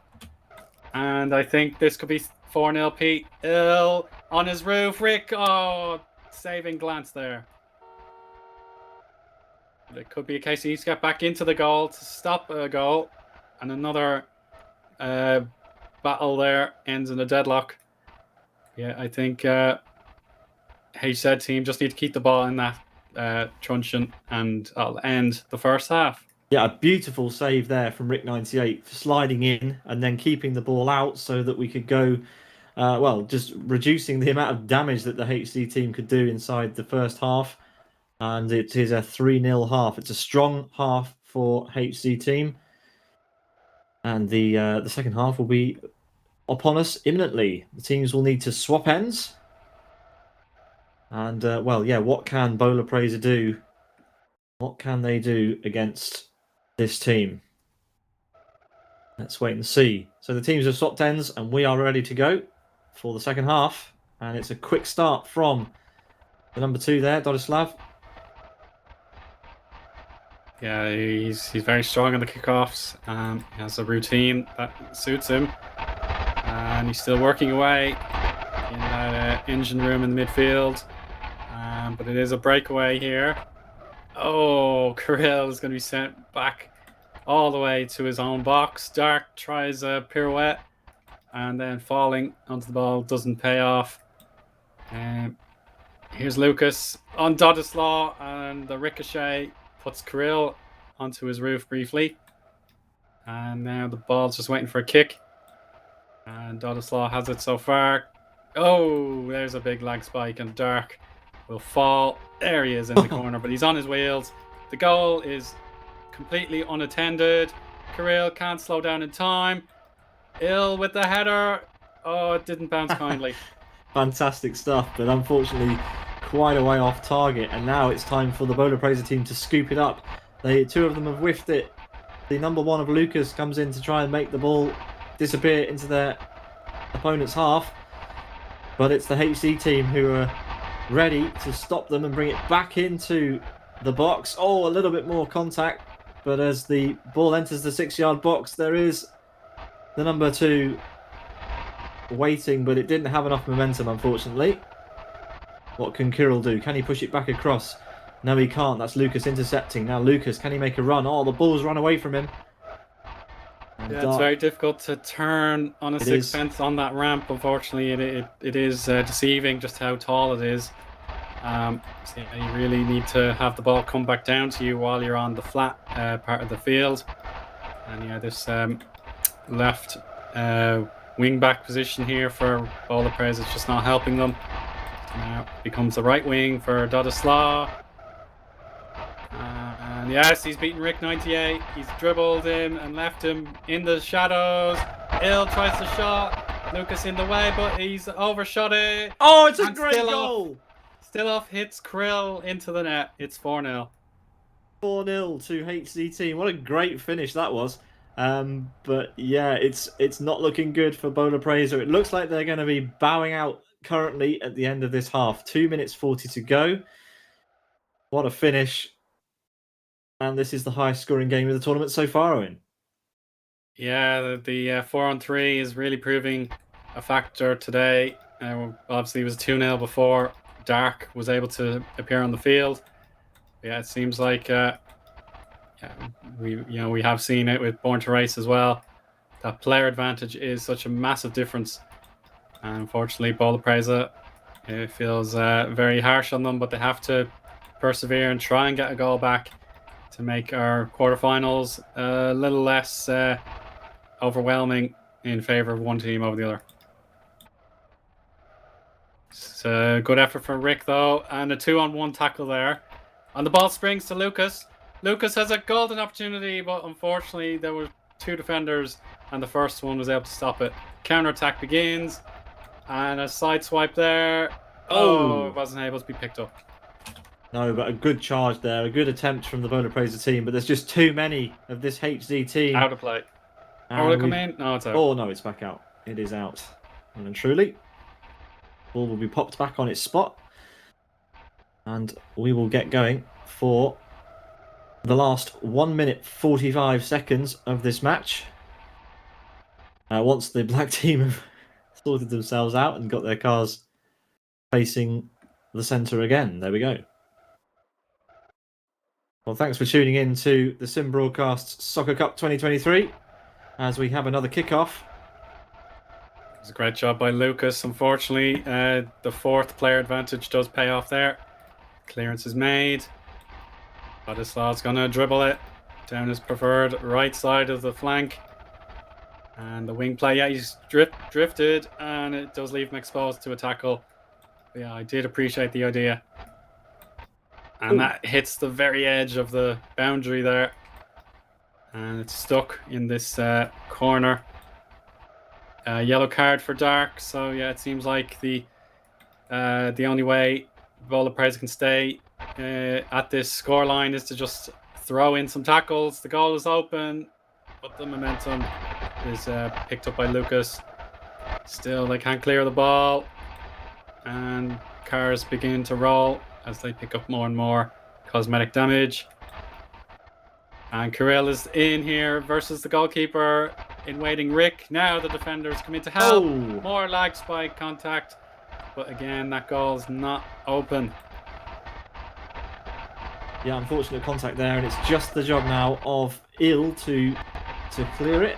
And I think this could be 4-0 Pete. Ill on his roof. Rick, oh, saving glance there. It could be a case he needs to get back into the goal to stop a goal. And another battle there ends in a deadlock. Yeah, I think HZ team just need to keep the ball in that truncheon, and I'll end the first half. Yeah, a beautiful save there from Rick 98, sliding in and then keeping the ball out so that we could go, just reducing the amount of damage that the HC team could do inside the first half. And it is a 3-0 half. It's a strong half for HC team. And the second half will be upon us imminently. The teams will need to swap ends. And, what can Bola Preza do? What can they do against this team? Let's wait and see. So the teams have swapped ends, and we are ready to go for the second half. And it's a quick start from the number 2 there, Dodislav. Yeah, he's very strong in the kickoffs. He has a routine that suits him. And he's still working away in that engine room in the midfield. But it is a breakaway here. Oh, Kirill is going to be sent back all the way to his own box. Dark tries a pirouette and then falling onto the ball doesn't pay off. Here's Lucas on Dodislaw, and the ricochet puts Kirill onto his roof briefly. And now the ball's just waiting for a kick. And Dodislaw has it so far. Oh, there's a big lag spike, and Dark will fall. There he is in the corner, but he's on his wheels. The goal is completely unattended. Kirill can't slow down in time. Ill with the header. Oh, it didn't bounce kindly. Fantastic stuff, but unfortunately quite a way off target. And now it's time for the Bola Preza team to scoop it up. Two of them have whiffed it. The number 1 of Lucas comes in to try and make the ball disappear into their opponent's half. But it's the HC team who are ready to stop them and bring it back into the box. Oh, a little bit more contact. But as the ball enters the 6-yard box, there is the number 2 waiting, but it didn't have enough momentum, unfortunately. What can Kirill do? Can he push it back across? No, he can't. That's Lucas intercepting. Now Lucas, can he make a run? Oh, the ball's run away from him. And yeah, it's very difficult to turn on a sixpence on that ramp. Unfortunately, it is deceiving just how tall it is. So you really need to have the ball come back down to you while you're on the flat part of the field. And yeah, this left wing back position here for Bola Preza is just not helping them. Now becomes the right wing for Dodislaw. And yes, he's beaten Rick 98. He's dribbled him and left him in the shadows. Ill tries the shot. Lucas in the way, but he's overshot it. Oh, it's a And great still goal! Still off hits Krill into the net. It's 4-0. 4-0 to HC team. What a great finish that was. But yeah, it's not looking good for Bola Praiser. It looks like they're going to be bowing out currently at the end of this half. 2 minutes 40 to go. What a finish. And this is the highest scoring game of the tournament so far, Owen. Yeah, the 4-on-3 is really proving a factor today. Obviously, it was 2-0 before Dark was able to appear on the field. Yeah, it seems like we have seen it with Born to Race as well. That player advantage is such a massive difference. And unfortunately, Bola Presa, it feels very harsh on them, but they have to persevere and try and get a goal back to make our quarterfinals a little less overwhelming in favor of one team over the other. It's a good effort from Rick, though, and a 2-on-1 tackle there. And the ball springs to Lucas. Lucas has a golden opportunity, but unfortunately there were two defenders, and the first one was able to stop it. Counter-attack begins, and a side swipe there. Oh, it wasn't able to be picked up. No, but a good charge there, a good attempt from the Bola Praiser team, but there's just too many of this HZ team. Out of play. Will it come in? No, it's out. Oh, no, it's back out. It is out. And truly, ball will be popped back on its spot. And we will get going for the last 1 minute 45 seconds of this match. Once the black team have sorted themselves out and got their cars facing the centre again. There we go. Well, thanks for tuning in to the Sim Broadcast's Soccer Cup 2023 as we have another kickoff. It was a great job by Lucas. Unfortunately, the fourth player advantage does pay off there. Clearance is made. Ladislav's going to dribble it down his preferred right side of the flank. And the wing play, yeah, he's drifted, and it does leave him exposed to a tackle. But yeah, I did appreciate the idea. And that hits the very edge of the boundary there. And it's stuck in this corner. Yellow card for Dark. So yeah, it seems like the only way Bola Praiser can stay at this scoreline is to just throw in some tackles. The goal is open, but the momentum is picked up by Lucas. Still, they can't clear the ball. And cars begin to roll as they pick up more and more cosmetic damage. And Kirill is in here versus the goalkeeper in waiting Rick. Now the defenders come in to help. Oh. More lag spike contact. But again, that goal is not open. Yeah, unfortunate contact there, and it's just the job now of Il to clear it.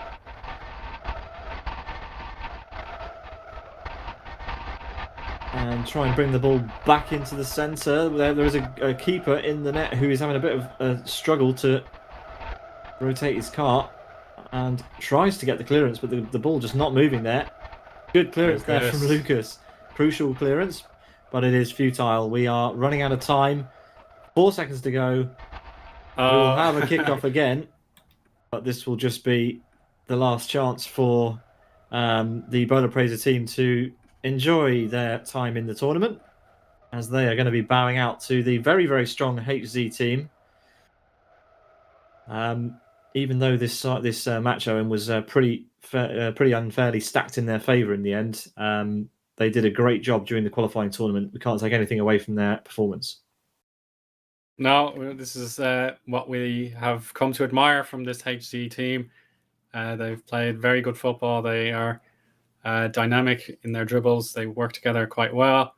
And try and bring the ball back into the centre. There is a keeper in the net who is having a bit of a struggle to rotate his cart and tries to get the clearance, but the ball just not moving there. Good clearance there from Lucas. Crucial clearance, but it is futile. We are running out of time. 4 seconds to go. We will have a kickoff again, but this will just be the last chance for the Bola Praiser team to enjoy their time in the tournament, as they are going to be bowing out to the very, very strong HZ team. Even though this match, Owen, was pretty unfairly stacked in their favour in the end, they did a great job during the qualifying tournament. We can't take anything away from their performance. No, this is what we have come to admire from this HZ team. They've played very good football. They are dynamic in their dribbles. They work together quite well,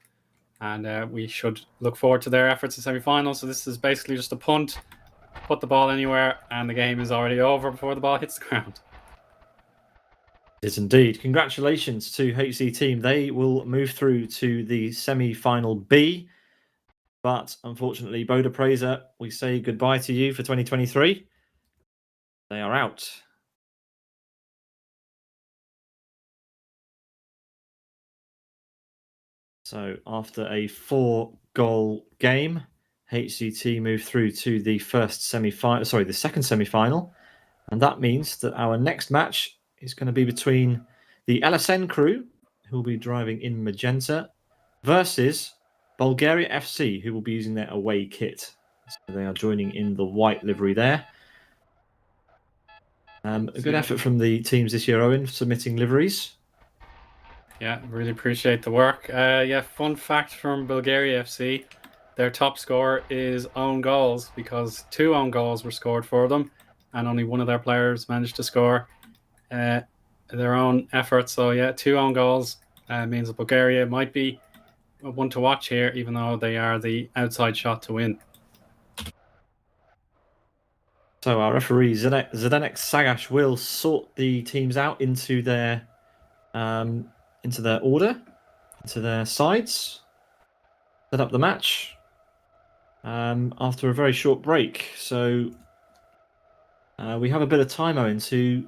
and we should look forward to their efforts in semi-finals. So this is basically just a punt, put the ball anywhere, and the game is already over before the ball hits the ground. It is indeed. Congratulations to HC team. They will move through to the semi-final B. But unfortunately, Bola Praiser, we say goodbye to you for 2023. They are out. So after a 4-goal game, HCT moved through to the second semi-final. And that means that our next match is going to be between the LSN crew, who will be driving in magenta, versus Bulgaria FC, who will be using their away kit. So they are joining in the white livery there. A good effort from the teams this year, Owen, submitting liveries. Yeah, really appreciate the work. Fun fact from Bulgaria FC, their top score is own goals because 2 own goals were scored for them and only one of their players managed to score their own effort. So yeah, 2 own goals means that Bulgaria might be one to watch here, even though they are the outside shot to win. So our referee Zdeněk Cagaš will sort the teams out into their order, into their sides, set up the match after a very short break. So we have a bit of time, Owen, to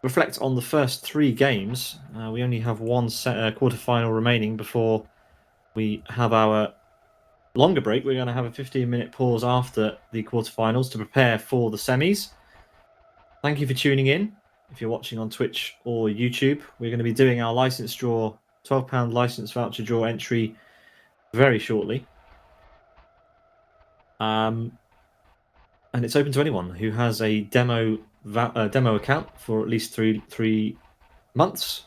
reflect on the first 3 games. We only have one quarter-final remaining before we have our longer break. We're going to have a 15-minute pause after the quarterfinals to prepare for the semis. Thank you for tuning in. If you're watching on Twitch or YouTube, we're going to be doing our license draw, £12 license voucher draw entry very shortly. And it's open to anyone who has a demo account for at least three months,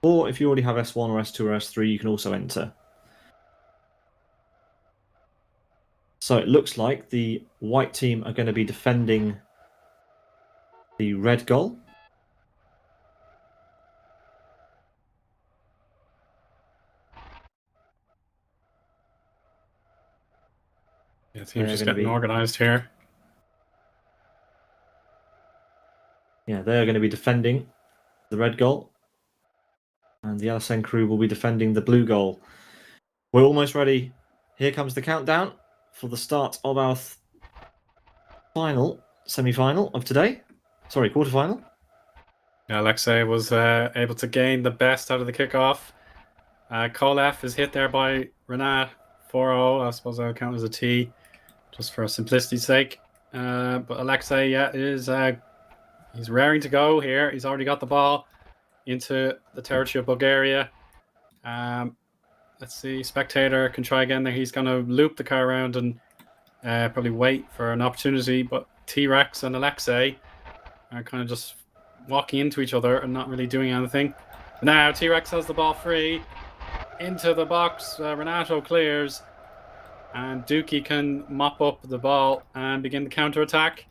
or if you already have S1 or S2 or S3, you can also enter. So it looks like the white team are going to be defending the red goal. Yeah, the team's just getting organised here. Yeah, they're going to be defending the red goal. And the LSN crew will be defending the blue goal. We're almost ready. Here comes the countdown for the start of our semi-final of today. Sorry, quarterfinal. Yeah, Alexei was able to gain the best out of the kickoff. Kolev is hit there by Renat 4-0. I suppose I'll count as a T, just for simplicity's sake. But Alexei, he's raring to go here. He's already got the ball into the territory of Bulgaria. Let's see, Spectator can try again there. He's going to loop the car around and probably wait for an opportunity. But T-Rex and Alexei are kind of just walking into each other and not really doing anything. Now T-Rex has the ball free into the box. Renato clears, and Dookie can mop up the ball and begin the counter-attack.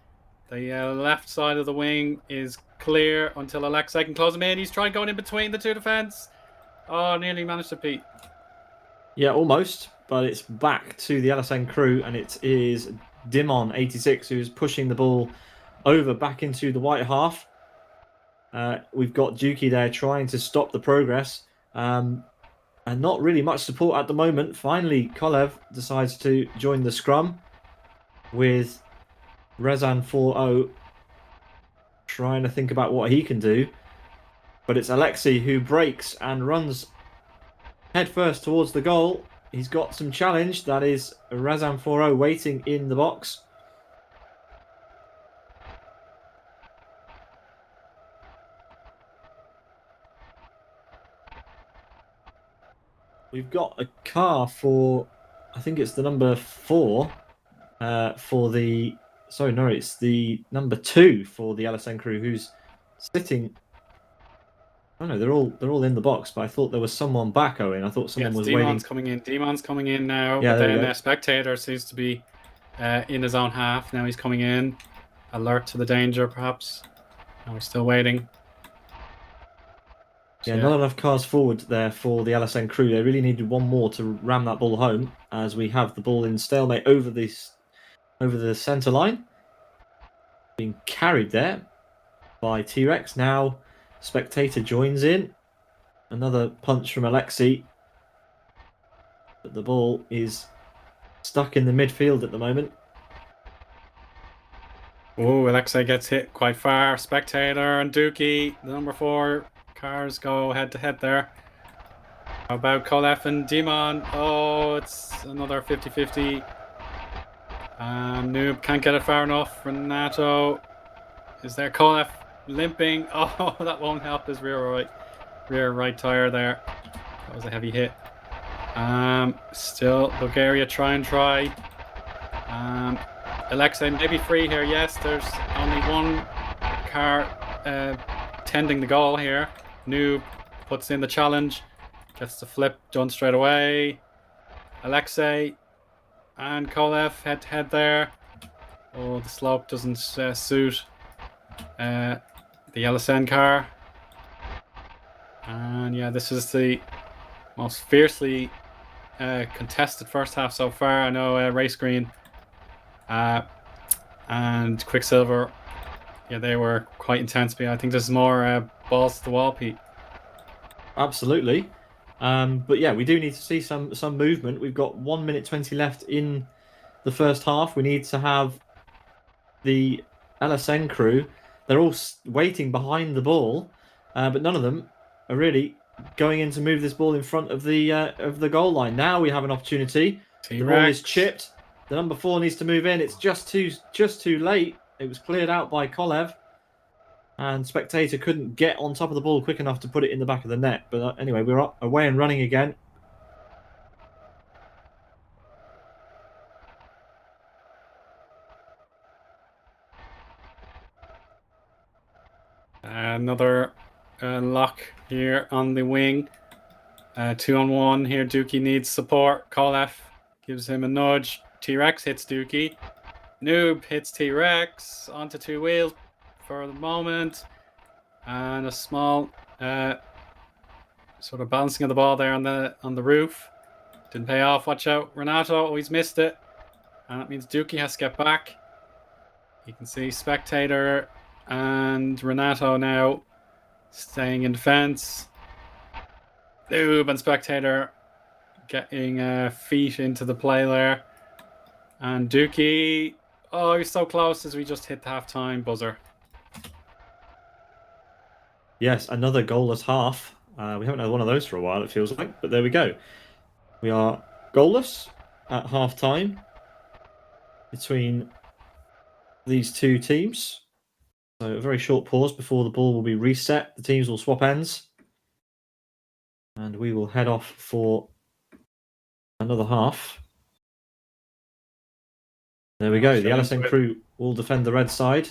The left side of the wing is clear until Alexei can close him in. He's trying going in between the 2 defence. Oh, nearly managed to beat. Yeah, almost, but it's back to the LSN crew, and it is Dimon86 who's pushing the ball over back into the white half. We've got Dookie there trying to stop the progress, and not really much support at the moment. Finally, Kolev decides to join the scrum with Rezan 4-0 trying to think about what he can do. But it's Alexei who breaks and runs headfirst towards the goal. He's got some challenge. That is Rezan 4-0 waiting in the box. We've got a car for, I think it's the number 4 for the... Sorry, no, it's the number 2 for the LSN crew who's sitting... Oh no, they're all in the box, but I thought there was someone back, Owen. I thought someone was waiting. Demon's coming in now, yeah, but then Spectator seems to be in his own half. Now he's coming in, alert to the danger, perhaps. And we're still waiting. Yeah, not enough cars forward there for the LSN crew. They really needed one more to ram that ball home, as we have the ball in stalemate over the centre line. Being carried there by T-Rex. Now Spectator joins in. Another punch from Alexei. But the ball is stuck in the midfield at the moment. Oh, Alexei gets hit quite far. Spectator and Dookie, the number 4 cars go head to head there. How about Kolev and Demon? Oh, it's another 50-50. Noob can't get it far enough. Renato is there. Kolev limping. Oh, that won't help his rear right. rear right tire there. That was a heavy hit. Still Bulgaria try. Alexei may be free here. Yes, there's only one car tending the goal here. Noob puts in the challenge, gets the flip done straight away. Alexei and Kolev head to head there. Oh, the slope doesn't suit the LSN car. And yeah, this is the most fiercely contested first half so far. I know Race Green and Quicksilver, yeah, they were quite intense, but I think there's more balls to the wall, Pete. Absolutely. But yeah, we do need to see some movement. We've got 1 minute 20 left in the first half. We need to have the LSN crew. They're all waiting behind the ball, but none of them are really going in to move this ball in front of the goal line. Now we have an opportunity. T-Rex. The ball is chipped. The number 4 needs to move in. It's just too late. It was cleared out by Kolev. And Spectator couldn't get on top of the ball quick enough to put it in the back of the net. But anyway, we're away and running again. Another lock here on the wing. 2-on-1 here. Dookie needs support. Kolev gives him a nudge. T-Rex hits Dookie. Noob hits T-Rex onto 2 wheels for the moment. And a small sort of bouncing of the ball there on the roof. Didn't pay off. Watch out. Renato, he's missed it. And that means Dookie has to get back. You can see Spectator and Renato now staying in defense. Noob and Spectator getting feet into the play there. And Dookie, oh, he's so close as we just hit the half-time buzzer. Yes, another goalless half. We haven't had one of those for a while, it feels like. But there we go. We are goalless at half-time between these two teams. So a very short pause before the ball will be reset. The teams will swap ends. And we will head off for another half. There we go. The LSN crew will defend the red side.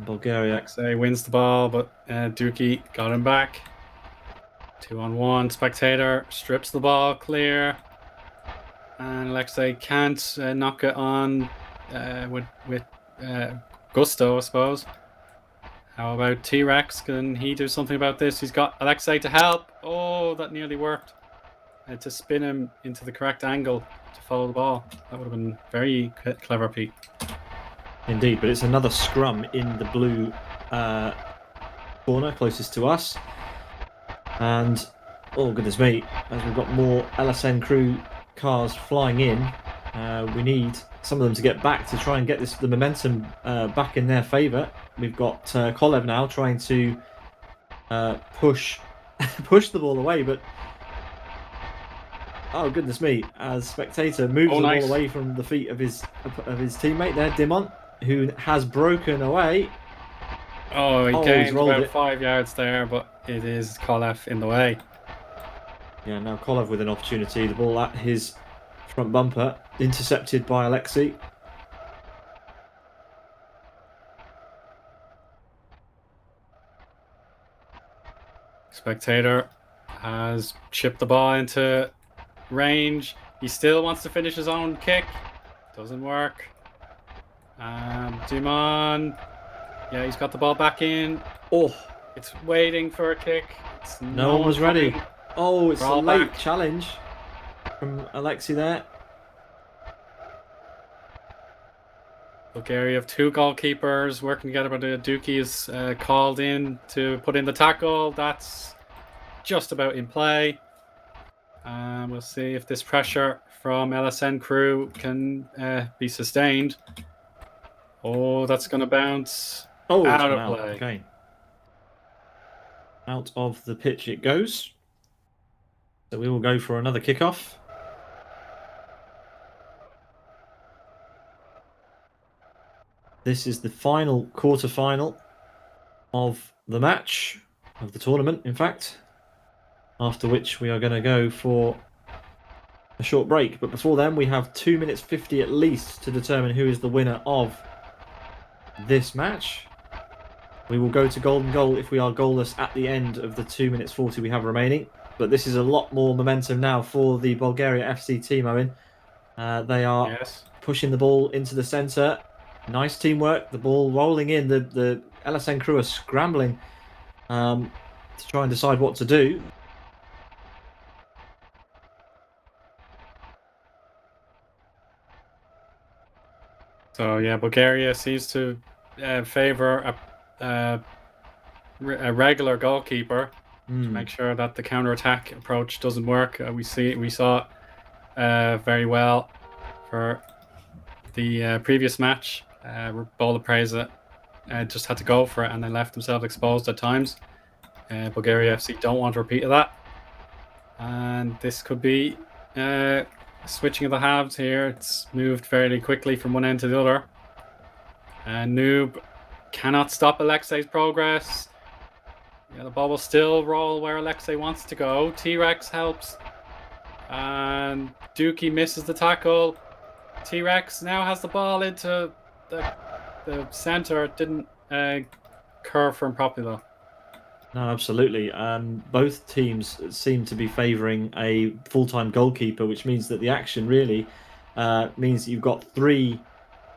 Bulgaria. Alexei wins the ball, but Dookie got him back. 2-on-1. Spectator strips the ball clear. And Alexei can't knock it on with gusto, I suppose. How about T-Rex? Can he do something about this? He's got Alexei to help. Oh, that nearly worked. To spin him into the correct angle to follow the ball. That would have been very clever, Pete. Indeed, but it's another scrum in the blue corner closest to us. And, oh goodness me, as we've got more LSN crew cars flying in, we need some of them to get back to try and get the momentum back in their favour. We've got Kolev now trying to push the ball away, but oh goodness me! As Spectator moves the ball away from the feet of his teammate there, Dimon, who has broken away. Oh, he gained about 5 yards there, but it is Kolev in the way. Yeah, now Kolev with an opportunity. The ball at his front bumper, intercepted by Alexei. Spectator has chipped the ball into range. He still wants to finish his own kick. Doesn't work. Dimon. Yeah, he's got the ball back in. Oh, it's waiting for a kick. No one was ready. Oh, it's a late challenge from Alexei there. Bulgaria have 2 goalkeepers working together, but Dookie is called in to put in the tackle. That's just about in play. We'll see if this pressure from LSN crew can be sustained. Oh, that's going to bounce out of play. Okay. Out of the pitch it goes. So we will go for another kickoff. This is the final quarter-final of the match. of the tournament, in fact. After which we are going to go for a short break. But before then, we have 2 minutes 50 at least to determine who is the winner of this match. We will go to golden goal if we are goalless at the end of the 2 minutes 40 we have remaining. But this is a lot more momentum now for the Bulgaria FC team, Owen. They are pushing the ball into the centre. Nice teamwork. The ball rolling in. The LSN crew are scrambling to try and decide what to do. So yeah, Bulgaria seems to favour a regular goalkeeper to make sure that the counter-attack approach doesn't work. We saw it very well for the previous match. Bola Preza just had to go for it, and they left themselves exposed at times. Bulgaria FC don't want a repeat of that, and this could be switching of the halves here. It's moved fairly quickly from one end to the other. Noob cannot stop Alexei's progress. Yeah, the ball will still roll where Alexei wants to go. T-Rex helps, and Dookie misses the tackle. T-Rex now has the ball into the centre. It didn't curve from properly though. No, absolutely. Both teams seem to be favouring a full-time goalkeeper, which means that the action really means that you've got 3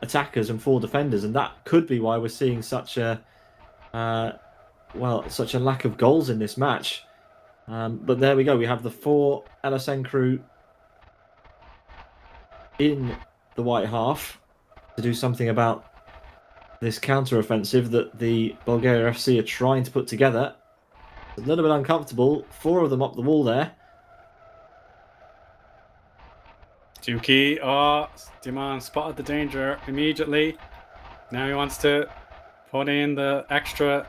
attackers and 4 defenders, and that could be why we're seeing such a such a lack of goals in this match. But there we go. We have the 4 LSN crew in the white half to do something about this counter-offensive that the Bulgaria FC are trying to put together. A little bit uncomfortable. 4 of them up the wall there. Dookie, Diman spotted the danger immediately. Now he wants to put in the extra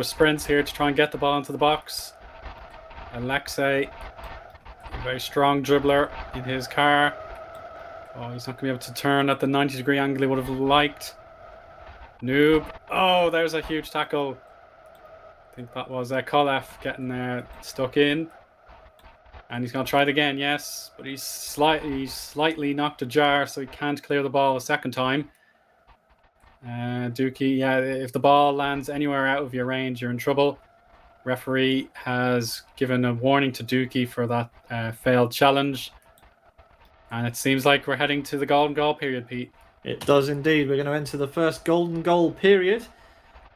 sprints here to try and get the ball into the box. Alexei, a very strong dribbler in his car. Oh, he's not going to be able to turn at the 90-degree angle he would have liked. Noob. Oh, there's a huge tackle. I think that was Kolev getting stuck in. And he's going to try it again, yes. But he's slightly knocked ajar, so he can't clear the ball a second time. Dookie, yeah, if the ball lands anywhere out of your range, you're in trouble. Referee has given a warning to Dookie for that failed challenge. And it seems like we're heading to the golden goal period, Pete. It does indeed. We're going to enter the first golden goal period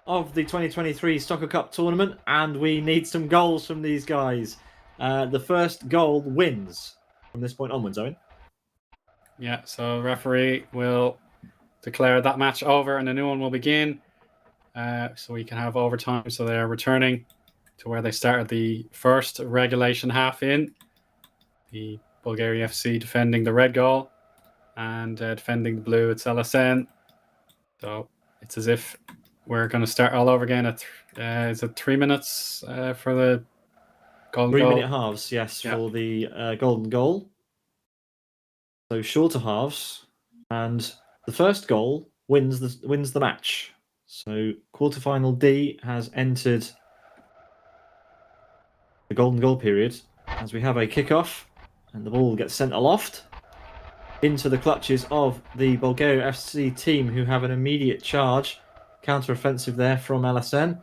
of the 2023 Soccer Cup tournament, and we need some goals from these guys. The first goal wins from this point onwards, Owen. Yeah, so the referee will declare that match over and a new one will begin. So we can have overtime. So they're returning to where they started the first regulation half in. The Bulgaria FC defending the red goal and defending the blue. It's LSN. So it's as if we're going to start all over again. Is it 3 minutes for the golden goal? 3-minute halves, yes, yeah. For the golden goal. So shorter halves, and the first goal wins the match. So quarterfinal D has entered the golden goal period as we have a kickoff, and the ball gets sent aloft into the clutches of the Bulgaria FC team, who have an immediate charge. Counter-offensive there from LSN.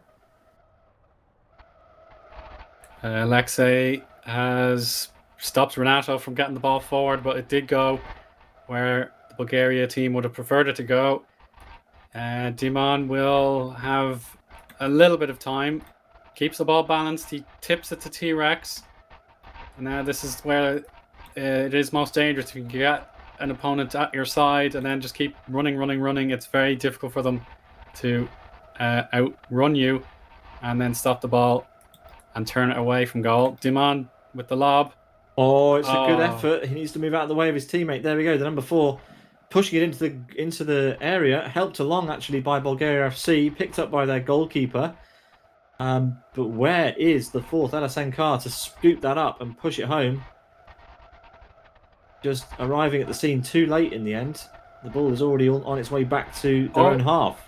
Alexei has stopped Renato from getting the ball forward, but it did go where the Bulgaria team would have preferred it to go. Dimon will have a little bit of time. Keeps the ball balanced. He tips it to T-Rex. And now this is where it is most dangerous. If you can get an opponent at your side and then just keep running, it's very difficult for them to outrun you and then stop the ball and turn it away from goal. Dimon with the lob. Oh, it's a good effort. He needs to move out of the way of his teammate. There we go. The number 4 pushing it into the area, helped along actually by Bulgaria FC, picked up by their goalkeeper. But where is the 4th LSN car to scoop that up and push it home? Just arriving at the scene too late in the end. The ball is already on its way back to their own half.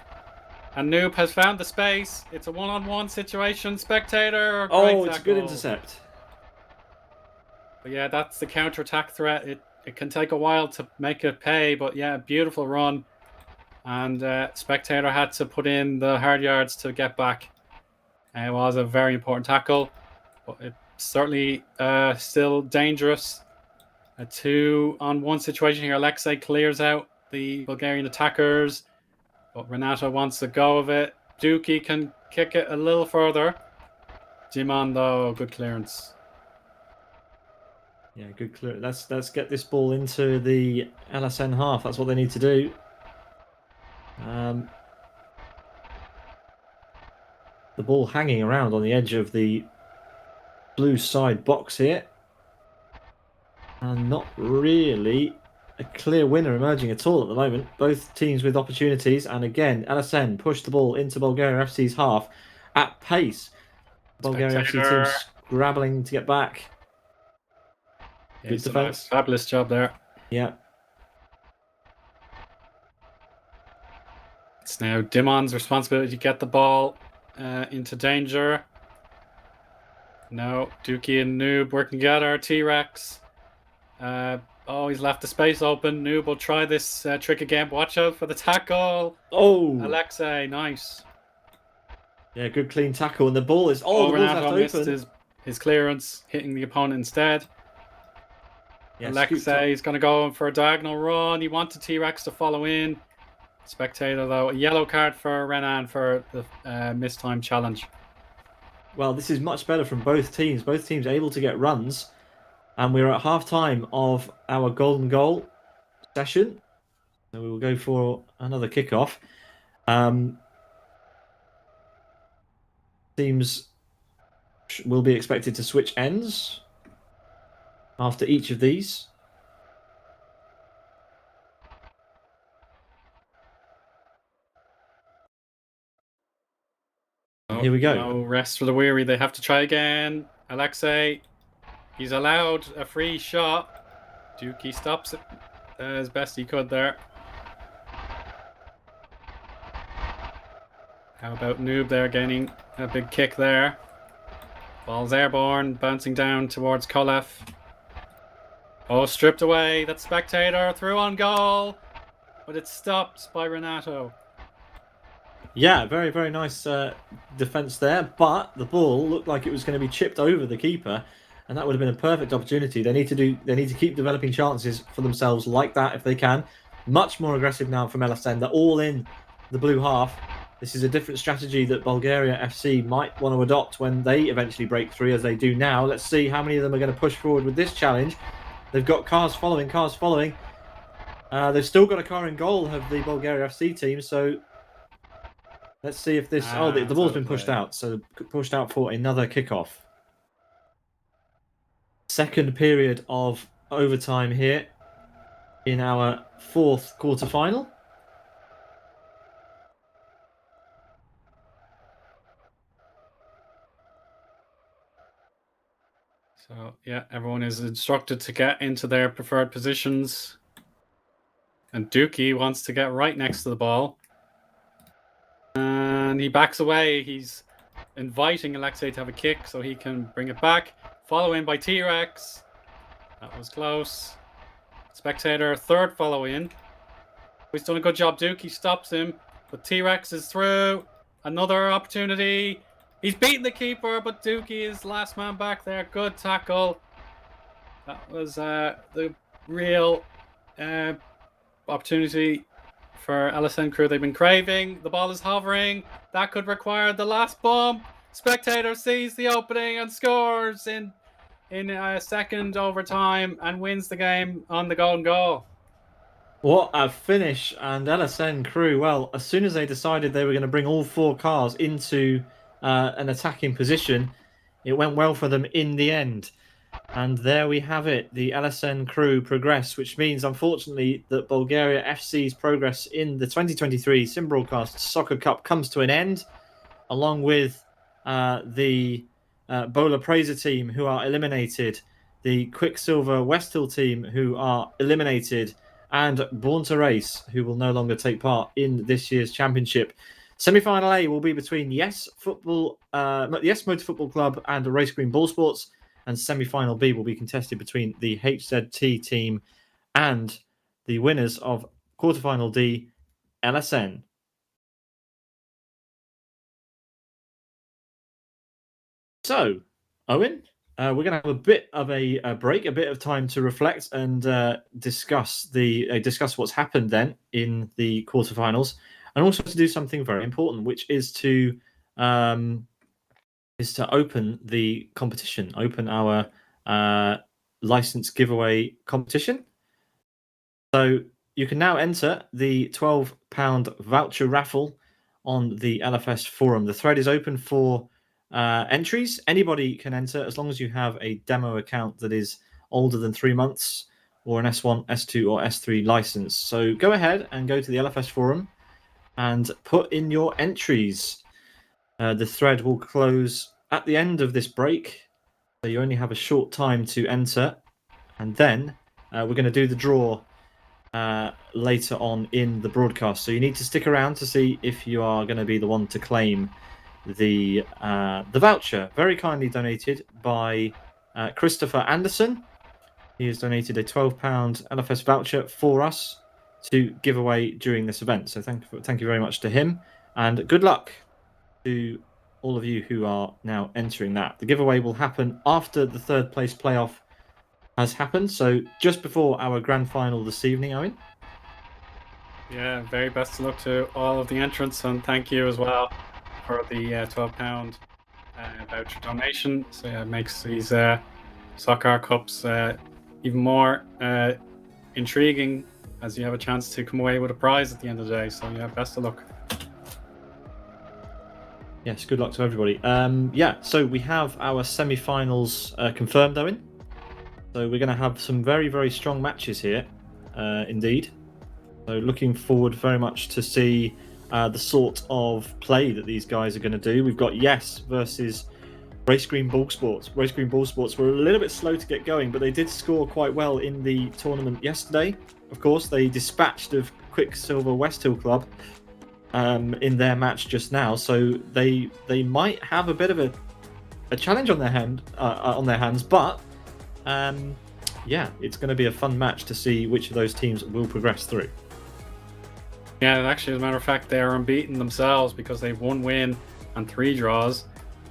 And Noob has found the space. It's a one-on-one situation. Spectator. Oh, it's a good intercept. But yeah, that's the counter-attack threat. It can take a while to make it pay, but yeah, beautiful run. And Spectator had to put in the hard yards to get back. It was a very important tackle, but it's certainly still dangerous. A 2-on-1 situation here. Alexei clears out the Bulgarian attackers, but Renato wants a go of it. Dookie can kick it a little further. Jimon, though, good clearance. Yeah, good clear. Let's get this ball into the LSN half. That's what they need to do. The ball hanging around on the edge of the blue side box here. And not really a clear winner emerging at all at the moment. Both teams with opportunities. And again, LSN pushed the ball into Bulgaria FC's half at pace. Bulgaria FC team scrabbling to get back. Good defense. Fabulous job there. Yeah. It's now Dimon's responsibility to get the ball into danger. No, Dookie and Noob working together. T-Rex. He's left the space open. Noob will try this trick again. Watch out for the tackle. Oh, Alexei, nice. Yeah, good clean tackle. And the ball is... the ball's left missed his clearance, hitting the opponent instead. Yeah, Alexei is going to go for a diagonal run. He wanted T-Rex to follow in. Spectator, though. A yellow card for Renan for the missed time challenge. Well, this is much better from both teams. Both teams able to get runs. And we're at half-time of our golden goal session. So we will go for another kickoff. Teams will be expected to switch ends after each of these. Here we go. No rest for the weary. They have to try again. Alexei, he's allowed a free shot. Dookie stops it as best he could there. How about Noob there gaining a big kick there. Ball's airborne, bouncing down towards Kolev. Oh, stripped away. That's Spectator through on goal. But it's stopped by Renato. Yeah, very, very nice defence there. But the ball looked like it was going to be chipped over the keeper. And that would have been a perfect opportunity. They need to keep developing chances for themselves like that if they can. Much more aggressive now from LSN. They're all in the blue half. This is a different strategy that Bulgaria FC might want to adopt when they eventually break through, as they do now. Let's see how many of them are going to push forward with this challenge. They've got cars following. They've still got a car in goal of the Bulgaria FC team, so let's see if this... the ball's been pushed out, so pushed out for another kickoff. Second period of overtime here in our fourth quarter-final. So, yeah, everyone is instructed to get into their preferred positions. And Dookie wants to get right next to the ball. And he backs away. He's inviting Alexei to have a kick so he can bring it back. Follow in by T-Rex. That was close. Spectator, third follow in. He's done a good job. Dookie stops him. But T-Rex is through. Another opportunity. He's beaten the keeper, but Dookie is last man back there. Good tackle. That was the real opportunity for LSN crew they've been craving. The ball is hovering. That could require the last bump. Spectator sees the opening and scores in a second overtime and wins the game on the golden goal. What a finish. And LSN crew, well, as soon as they decided they were going to bring all four cars into an attacking position, it went well for them in the end. And there we have it. The LSN crew progress, which means, unfortunately, that Bulgaria FC's progress in the 2023 Sim Broadcast Soccer Cup comes to an end, along with the Bola Praiser team, who are eliminated, the Quicksilver Westhill team, who are eliminated, and Born to Race, who will no longer take part in this year's championship. Semi-final A will be between Yes Motor Football Club and Race Green Ball Sports, and semi-final B will be contested between the HZT team and the winners of quarterfinal D, LSN. So, Owen, we're going to have a bit of a break, a bit of time to reflect and discuss what's happened then in the quarterfinals, and also to do something very important, which is to open the competition, open our license giveaway competition. So you can now enter the £12 voucher raffle on the LFS forum. The thread is open for entries. Anybody can enter as long as you have a demo account that is older than 3 months, or an S1, S2, or S3 license. So go ahead and go to the LFS forum and put in your entries. The thread will close at the end of this break, so you only have a short time to enter, and then we're going to do the draw later on in the broadcast. So you need to stick around to see if you are going to be the one to claim the voucher, very kindly donated by Christopher Anderson. He has donated a £12 LFS voucher for us to give away during this event. So thank you very much to him, and good luck to all of you who are now entering that. The giveaway will happen after the third place playoff has happened, so just before our grand final this evening, Owen. Yeah, very best of luck to all of the entrants, and thank you as well for the £12 voucher donation. So yeah, it makes these Soccar Cups even more intriguing, as you have a chance to come away with a prize at the end of the day. So yeah, best of luck. Yes, good luck to everybody. So we have our semi-finals confirmed, Owen. So we're going to have some very, very strong matches here, indeed. So looking forward very much to see the sort of play that these guys are going to do. We've got Yes versus Race Green Ball Sports. Race Green Ball Sports were a little bit slow to get going, but they did score quite well in the tournament yesterday. Of course, they dispatched of Quicksilver Westhill Club in their match just now, so they might have a bit of a challenge on their hands, but it's going to be a fun match to see which of those teams will progress through. Yeah, and actually, as a matter of fact, they are unbeaten themselves because they've 1 win and 3 draws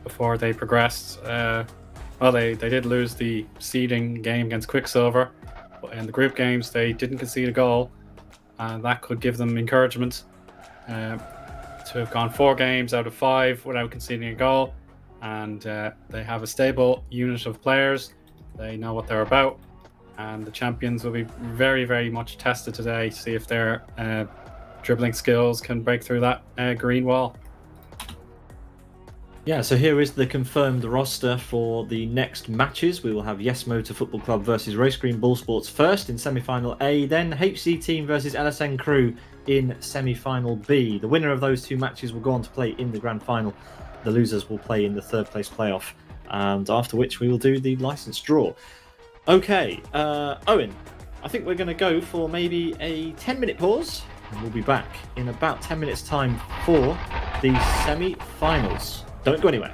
before they progressed. They did lose the seeding game against Quicksilver, but in the group games they didn't concede a goal, and that could give them encouragement to have gone 4 games out of 5 without conceding a goal. And they have a stable unit of players. They know what they're about, and the champions will be very, very much tested today to see if their dribbling skills can break through that green wall. Yeah, so here is the confirmed roster for the next matches. We will have Yes Motor Football Club versus Race Green Ball Sports first in semi-final A, then HC Team versus LSN Crew in semi-final B. The winner of those 2 matches will go on to play in the grand final. The losers will play in the third place playoff, and after which we will do the license draw. Okay, Owen, I think we're going to go for maybe a 10-minute pause, and we'll be back in about 10 minutes' time for the semi-finals. Don't go anywhere.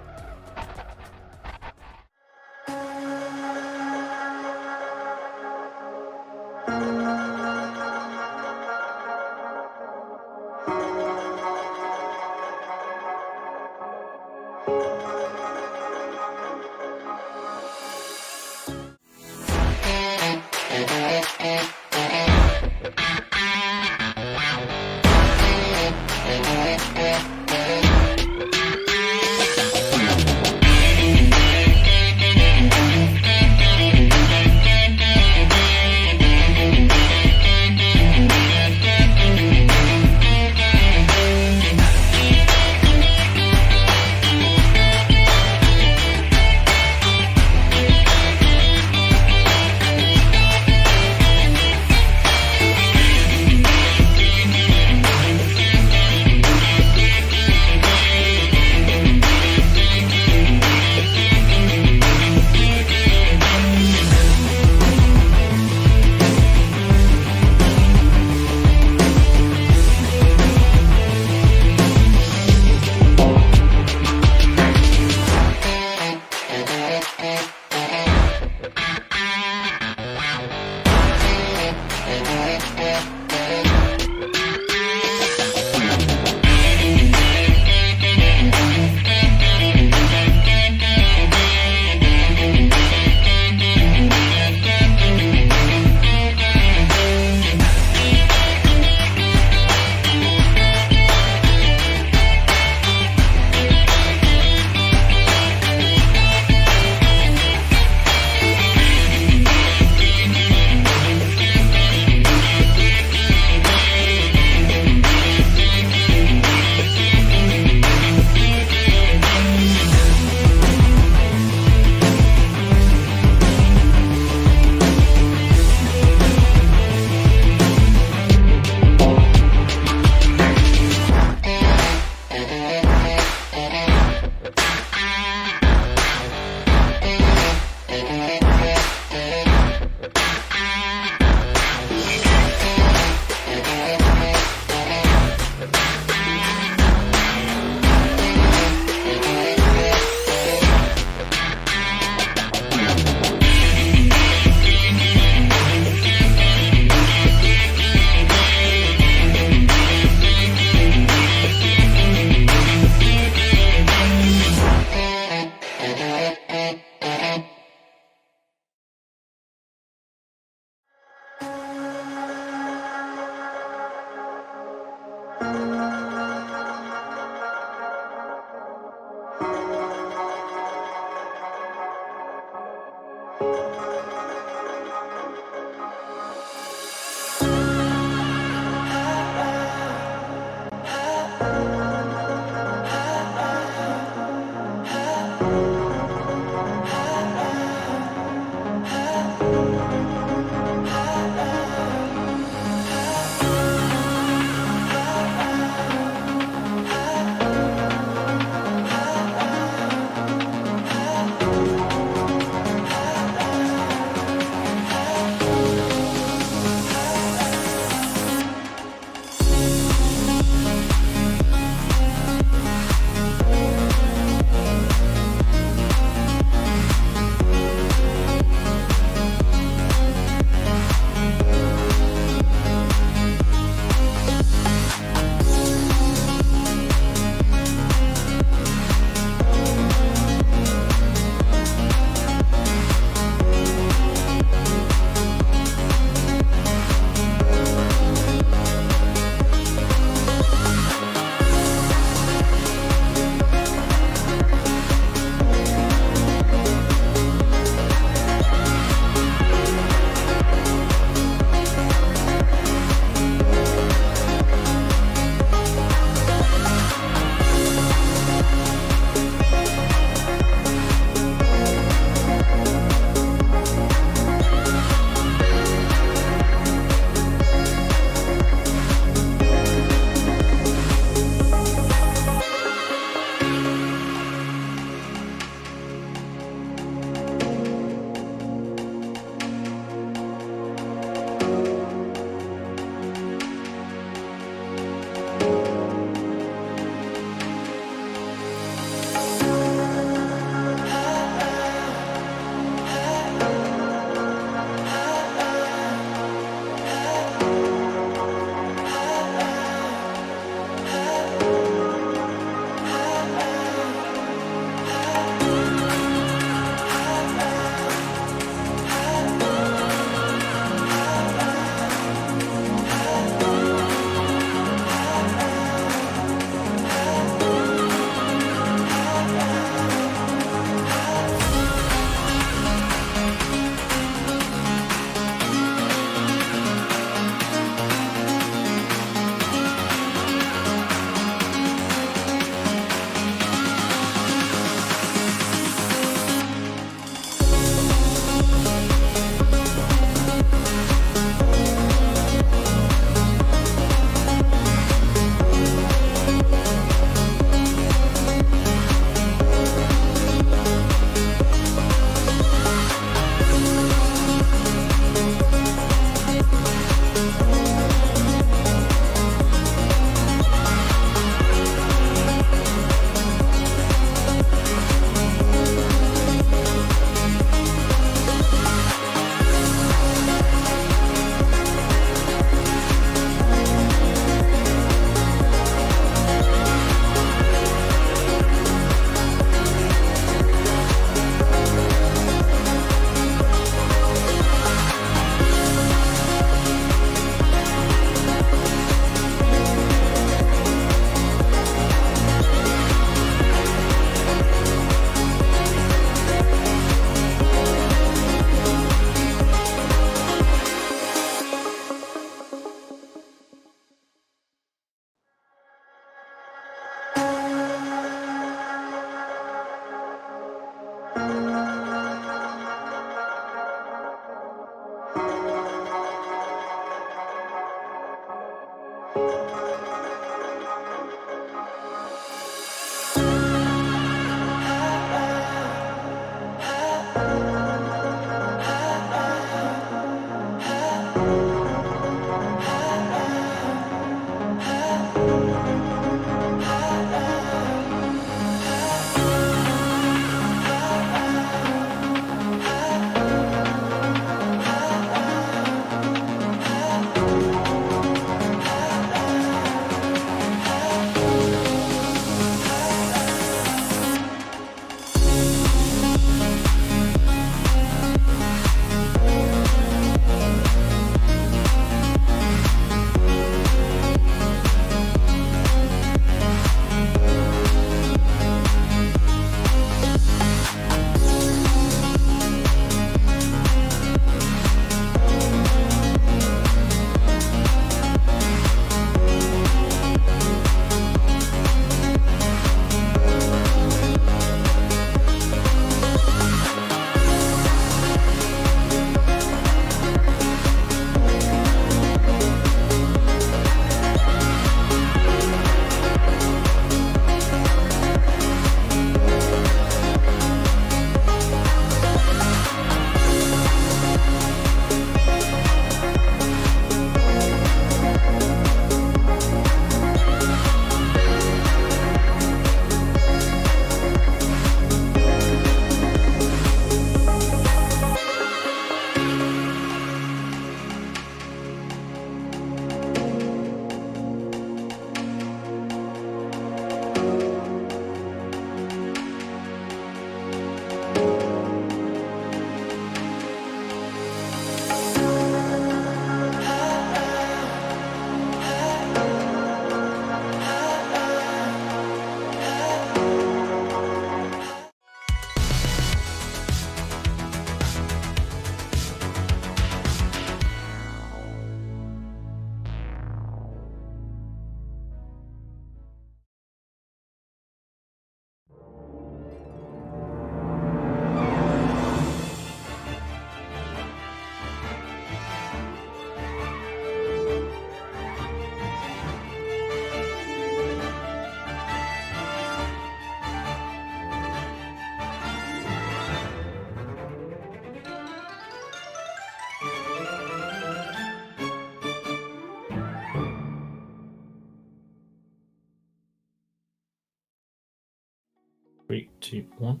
3, 2, 1.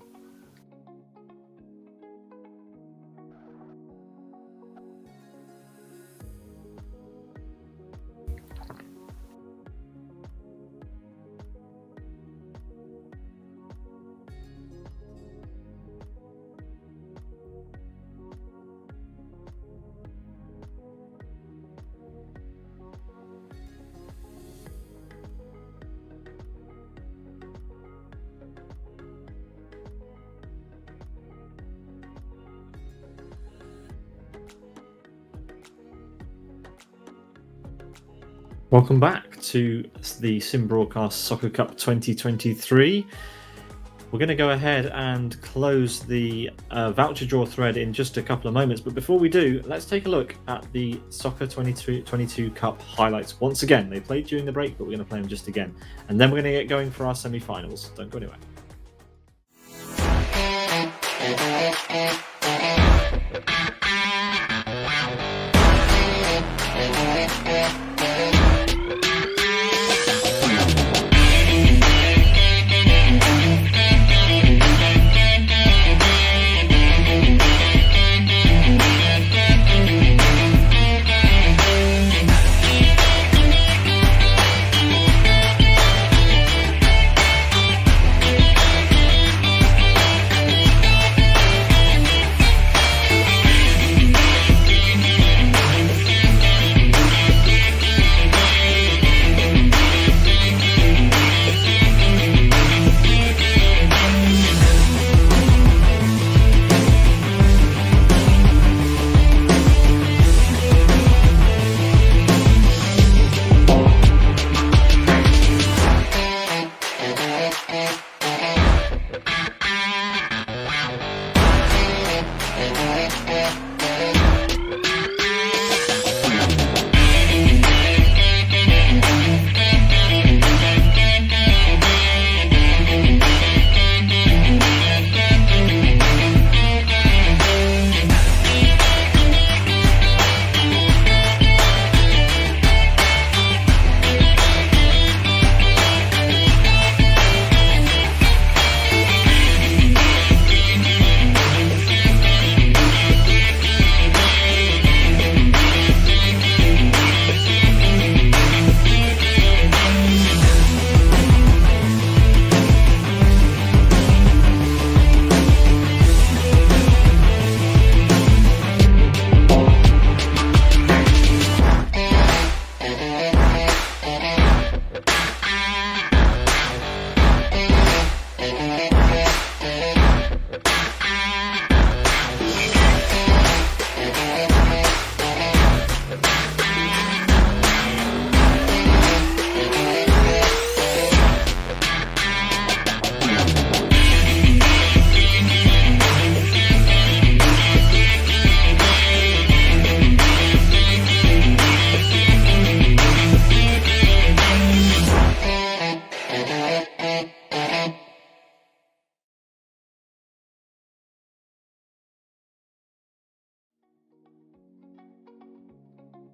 Welcome back to the Sim Broadcast Soccer Cup 2023. We're going to go ahead and close the voucher draw thread in just a couple of moments. But before we do, let's take a look at the Soccer 2022 Cup highlights. Once again, they played during the break, but we're going to play them just again. And then we're going to get going for our semi-finals. Don't go anywhere.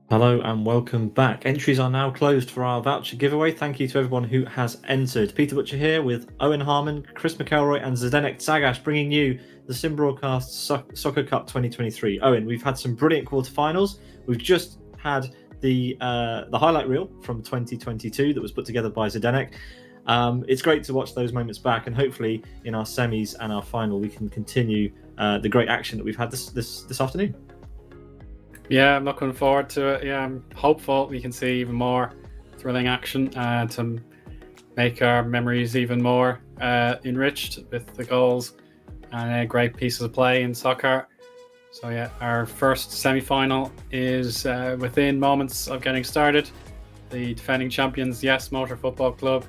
Hello and welcome back. Entries are now closed for our voucher giveaway. Thank you to everyone who has entered. Peter Butcher here with Eoin Harmon, Chris McElroy and Zdeněk Cagaš, bringing you the Sim Broadcast Soccer Cup 2023. Eoin, we've had some brilliant quarterfinals. We've just had the highlight reel from 2022 that was put together by Zdeněk. It's great to watch those moments back, and hopefully in our semis and our final we can continue the great action that we've had this afternoon. Yeah, I'm looking forward to it. Yeah, I'm hopeful we can see even more thrilling action to make our memories even more enriched with the goals and great pieces of play in Soccar. So yeah, our first semi-final is within moments of getting started. The defending champions, Yes Motor Football Club,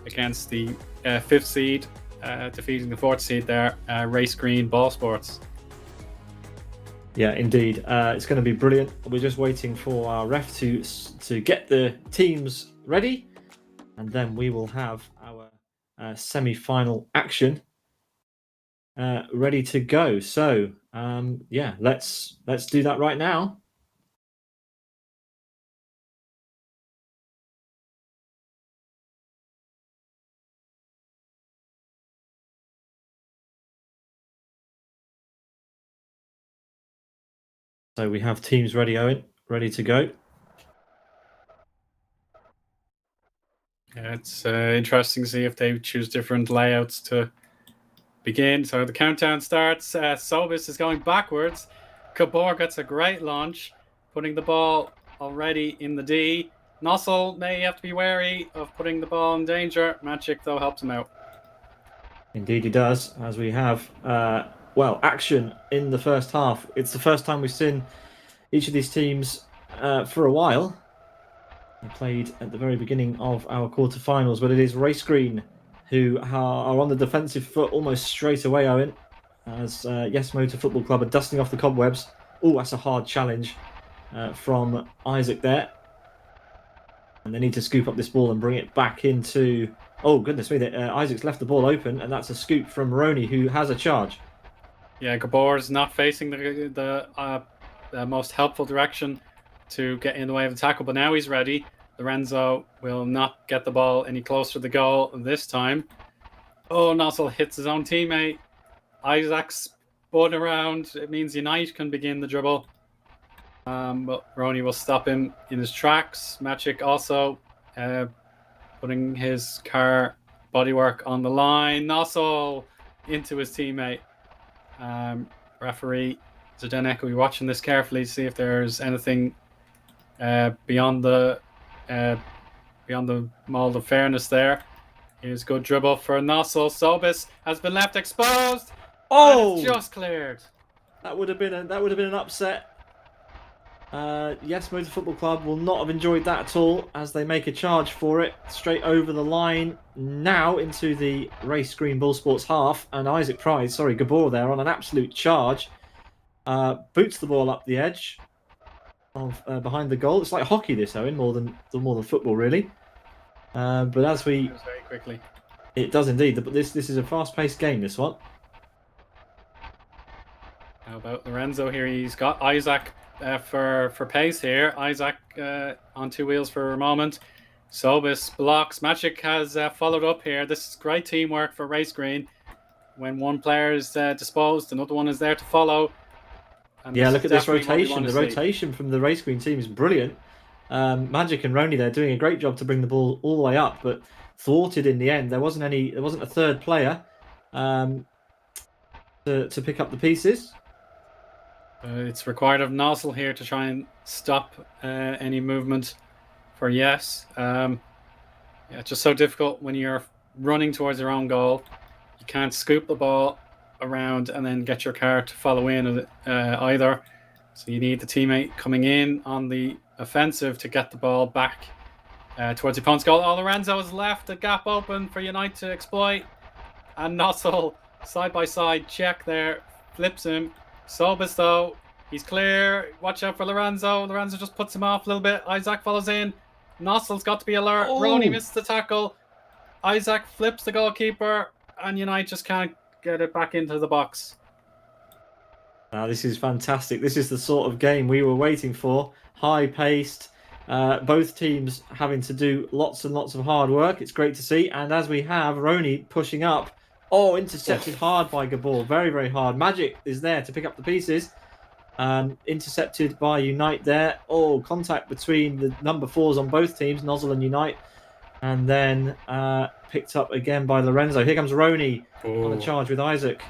against the 5th seed, defeating the 4th seed there, Race Green Ball Sports. Yeah, indeed. It's going to be brilliant. We're just waiting for our ref to get the teams ready, and then we will have our semi-final action ready to go. So, yeah, let's do that right now. So we have teams ready, Owen, ready to go. Yeah, it's interesting to see if they choose different layouts to begin. So the countdown starts. Sobis is going backwards. Kabor gets a great launch, putting the ball already in the D. Nossel may have to be wary of putting the ball in danger. Magic, though, helps him out. Indeed he does, as we have, action in the first half. It's the first time we've seen each of these teams for a while. They played at the very beginning of our quarterfinals, but it is Race Green who are on the defensive foot almost straight away, Owen, as Yes Motor Football Club are dusting off the cobwebs. Oh, that's a hard challenge from Isaac there. And they need to scoop up this ball and bring it back into... Oh, goodness me, Isaac's left the ball open, and that's a scoop from Roni, who has a charge. Yeah, Gabor's not facing the most helpful direction to get in the way of the tackle, but now he's ready. Lorenzo will not get the ball any closer to the goal this time. Oh, Nossel hits his own teammate. Isaac's spun around. It means Unite can begin the dribble. But Roni will stop him in his tracks. Magic also putting his car bodywork on the line. Nossel into his teammate. Referee Zdeněk will be watching this carefully to see if there's anything beyond the mold of fairness there. Here's good dribble for Nossel. Sobis has been left exposed. Oh, it's just cleared. That would have been an upset. Yes, Motor Football Club will not have enjoyed that at all, as they make a charge for it straight over the line now into the Race Green Bull Sports half, and Gabor there on an absolute charge, boots the ball up the edge of behind the goal. It's like hockey, this, Owen, more than football, really. But as we very quickly, it does indeed. But this is a fast-paced game. This one. How about Lorenzo here? He's got Isaac for pace here. Isaac on two wheels for a moment. Sobis blocks. Magic has followed up here. This is great teamwork for Race Green. When one player is disposed, another one is there to follow. Yeah, look at this rotation. The rotation from the Race Green team is brilliant. Magic and Roni there doing a great job to bring the ball all the way up, but thwarted in the end. There wasn't a third player to pick up the pieces. It's required of Nossel here to try and stop any movement for Yes. It's just so difficult when you're running towards your own goal. You can't scoop the ball around and then get your car to follow in either. So you need the teammate coming in on the offensive to get the ball back towards the opponent's goal. Oh, Lorenzo has left a gap open for Unite to exploit. And Nossel, side by side, check there, flips him. Sobis, though, he's clear. Watch out for Lorenzo. Lorenzo just puts him off a little bit. Isaac follows in. Nossel's got to be alert. Oh. Roni misses the tackle. Isaac flips the goalkeeper, and Unite just can't get it back into the box. Now, this is fantastic. This is the sort of game we were waiting for. High-paced. Both teams having to do lots and lots of hard work. It's great to see. And as we have Roni pushing up. Oh, intercepted hard by Gabor. Very, very hard. Magic is there to pick up the pieces. Intercepted by Unite there. Oh, contact between the number 4s on both teams, Nozzle and Unite. And then picked up again by Lorenzo. Here comes Roni on a charge with Isaac.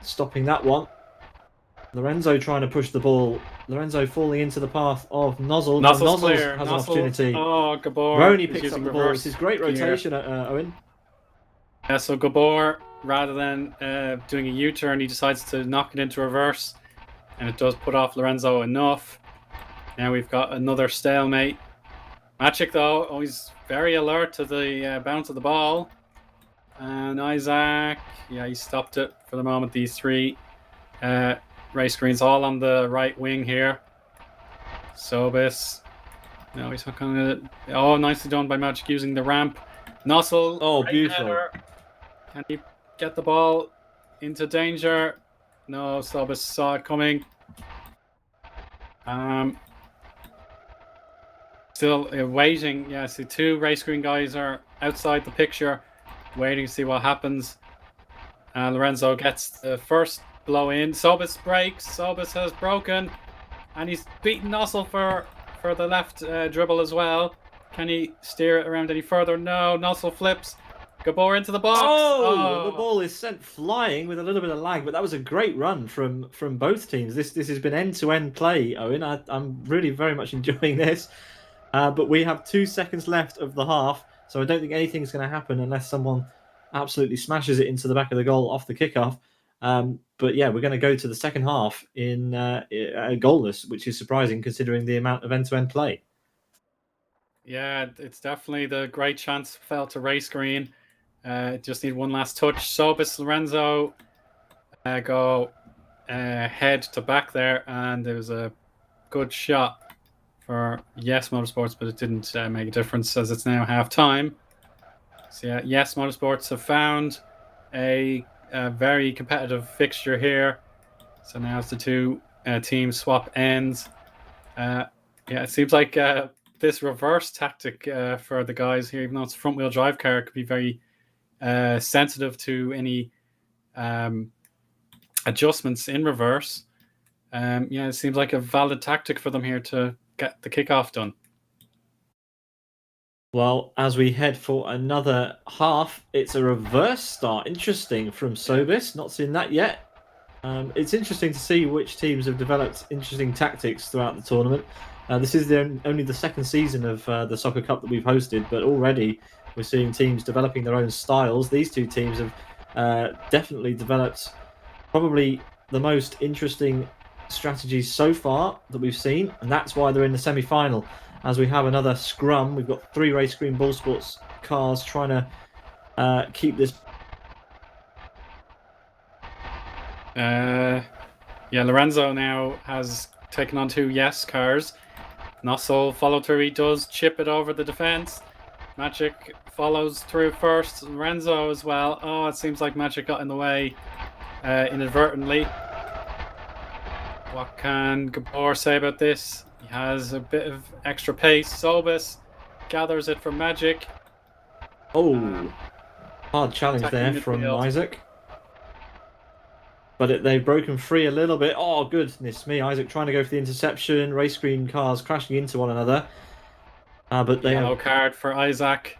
Stopping that one. Lorenzo trying to push the ball. Lorenzo falling into the path of Nozzle. Nozzle's clear. Has an opportunity. Oh, Gabor. Roni picks up the ball. This is great rotation, Owen. Yeah, so Gabor, rather than doing a U-turn, he decides to knock it into reverse. And it does put off Lorenzo enough. Now we've got another stalemate. Magic, though, always very alert to the bounce of the ball. And Isaac, yeah, he stopped it for the moment. These three Race Greens all on the right wing here. Sobis. No, he's not going to... Oh, nicely done by Magic using the ramp. Nossel. Oh, beautiful. Header. Can he get the ball into danger? No, Sobis saw it coming. Still waiting. Yeah, see, two Race Green guys are outside the picture, waiting to see what happens. Lorenzo gets the first blow in. Sobis breaks. Sobis has broken. And he's beaten Nossel for the left dribble as well. Can he steer it around any further? No. Nossel flips. Gabor into the box. Oh, the ball is sent flying with a little bit of lag, but that was a great run from both teams. This has been end-to-end play, Owen. I'm really very much enjoying this. But we have 2 seconds left of the half, so I don't think anything's going to happen unless someone absolutely smashes it into the back of the goal off the kickoff. But yeah, we're going to go to the second half in goalless, which is surprising considering the amount of end-to-end play. Yeah, it's definitely the great chance fell to Race Green. Just need one last touch. Sobis, Lorenzo go head to back there, and it was a good shot for Yes Motorsports, but it didn't make a difference as it's now half time. So yeah, Yes Motorsports have found a very competitive fixture here. So now as the two teams swap ends, yeah, it seems like this reverse tactic for the guys here, even though it's a front-wheel drive car, could be very sensitive to any adjustments in reverse. Yeah, it seems like a valid tactic for them here to get the kickoff done. Well, as we head for another half, it's a reverse start. Interesting from Sobis. Not seen that yet. It's interesting to see which teams have developed interesting tactics throughout the tournament. This is only the second season of the Soccer Cup that we've hosted, but already we're seeing teams developing their own styles. These two teams have definitely developed probably the most interesting strategies so far that we've seen, and that's why they're in the semi-final. As we have another scrum, we've got 3 Race Green Ball Sports cars trying to keep this. Yeah, Lorenzo now has taken on 2 Yes cars. Nossel follow through. He does chip it over the defense. Magic follows through first. Lorenzo as well. Oh, it seems like Magic got in the way inadvertently. What can Gabor say about this? He has a bit of extra pace. Sobis gathers it from Magic. Oh, hard challenge there from Isaac. But they've broken free a little bit. Oh, goodness me. Isaac trying to go for the interception. Race Green cars crashing into one another. But they yellow card for Isaac.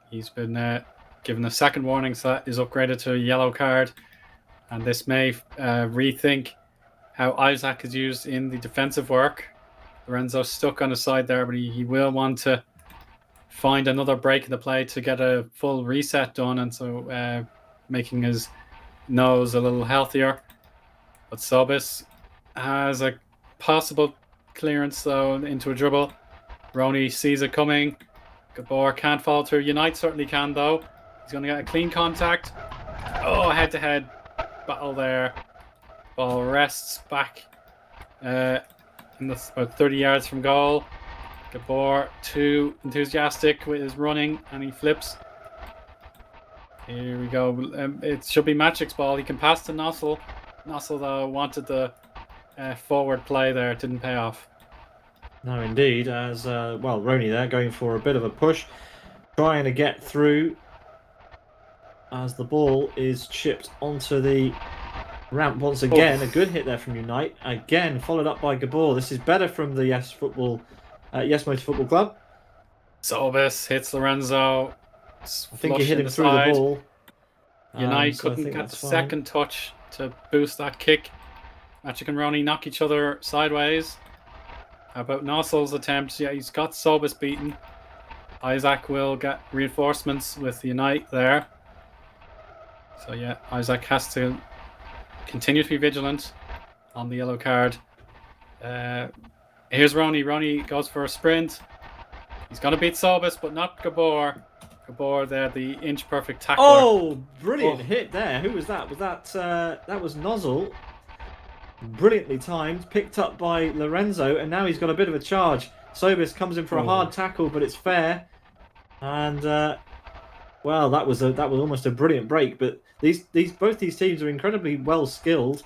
He's been given a second warning, so that is upgraded to a yellow card. And this may rethink how Isaac is used in the defensive work. Lorenzo's stuck on the side there, but he will want to find another break in the play to get a full reset done, and so making his nose a little healthier. But Sobis has a possible clearance though into a dribble. Roney sees it coming. Gabor can't follow through. Unite certainly can though. He's going to get a clean contact. Oh, head-to-head battle there. Ball rests back in about 30 yards from goal. Gabor too enthusiastic with his running, and he flips. Here we go. It should be Magic's ball. He can pass to Nossel. Nossel, though, wanted the forward play there. It didn't pay off. No, indeed. As well, Roney there going for a bit of a push, trying to get through as the ball is chipped onto the ramp once again. A good hit there from Unite. Again, followed up by Gabor. This is better from the Yes Motor Football Club. Sobis hits Lorenzo. I think he hit him through the ball. Unite couldn't get the second touch to boost that kick. Magic and Roney knock each other sideways. How about Nossel's attempt? Yeah, he's got Sobis beaten. Isaac will get reinforcements with Unite there. So yeah, Isaac has to continue to be vigilant on the yellow card. Here's Roney. Roney goes for a sprint. He's going to beat Sobis, but not Gabor. Gabor there, the inch-perfect tackler. Oh, brilliant hit there. Who was that? Was that was Nozzle. Brilliantly timed, picked up by Lorenzo, and now he's got a bit of a charge. Sobis comes in for a hard tackle, but it's fair. And well, that was almost a brilliant break. But both these teams are incredibly well skilled,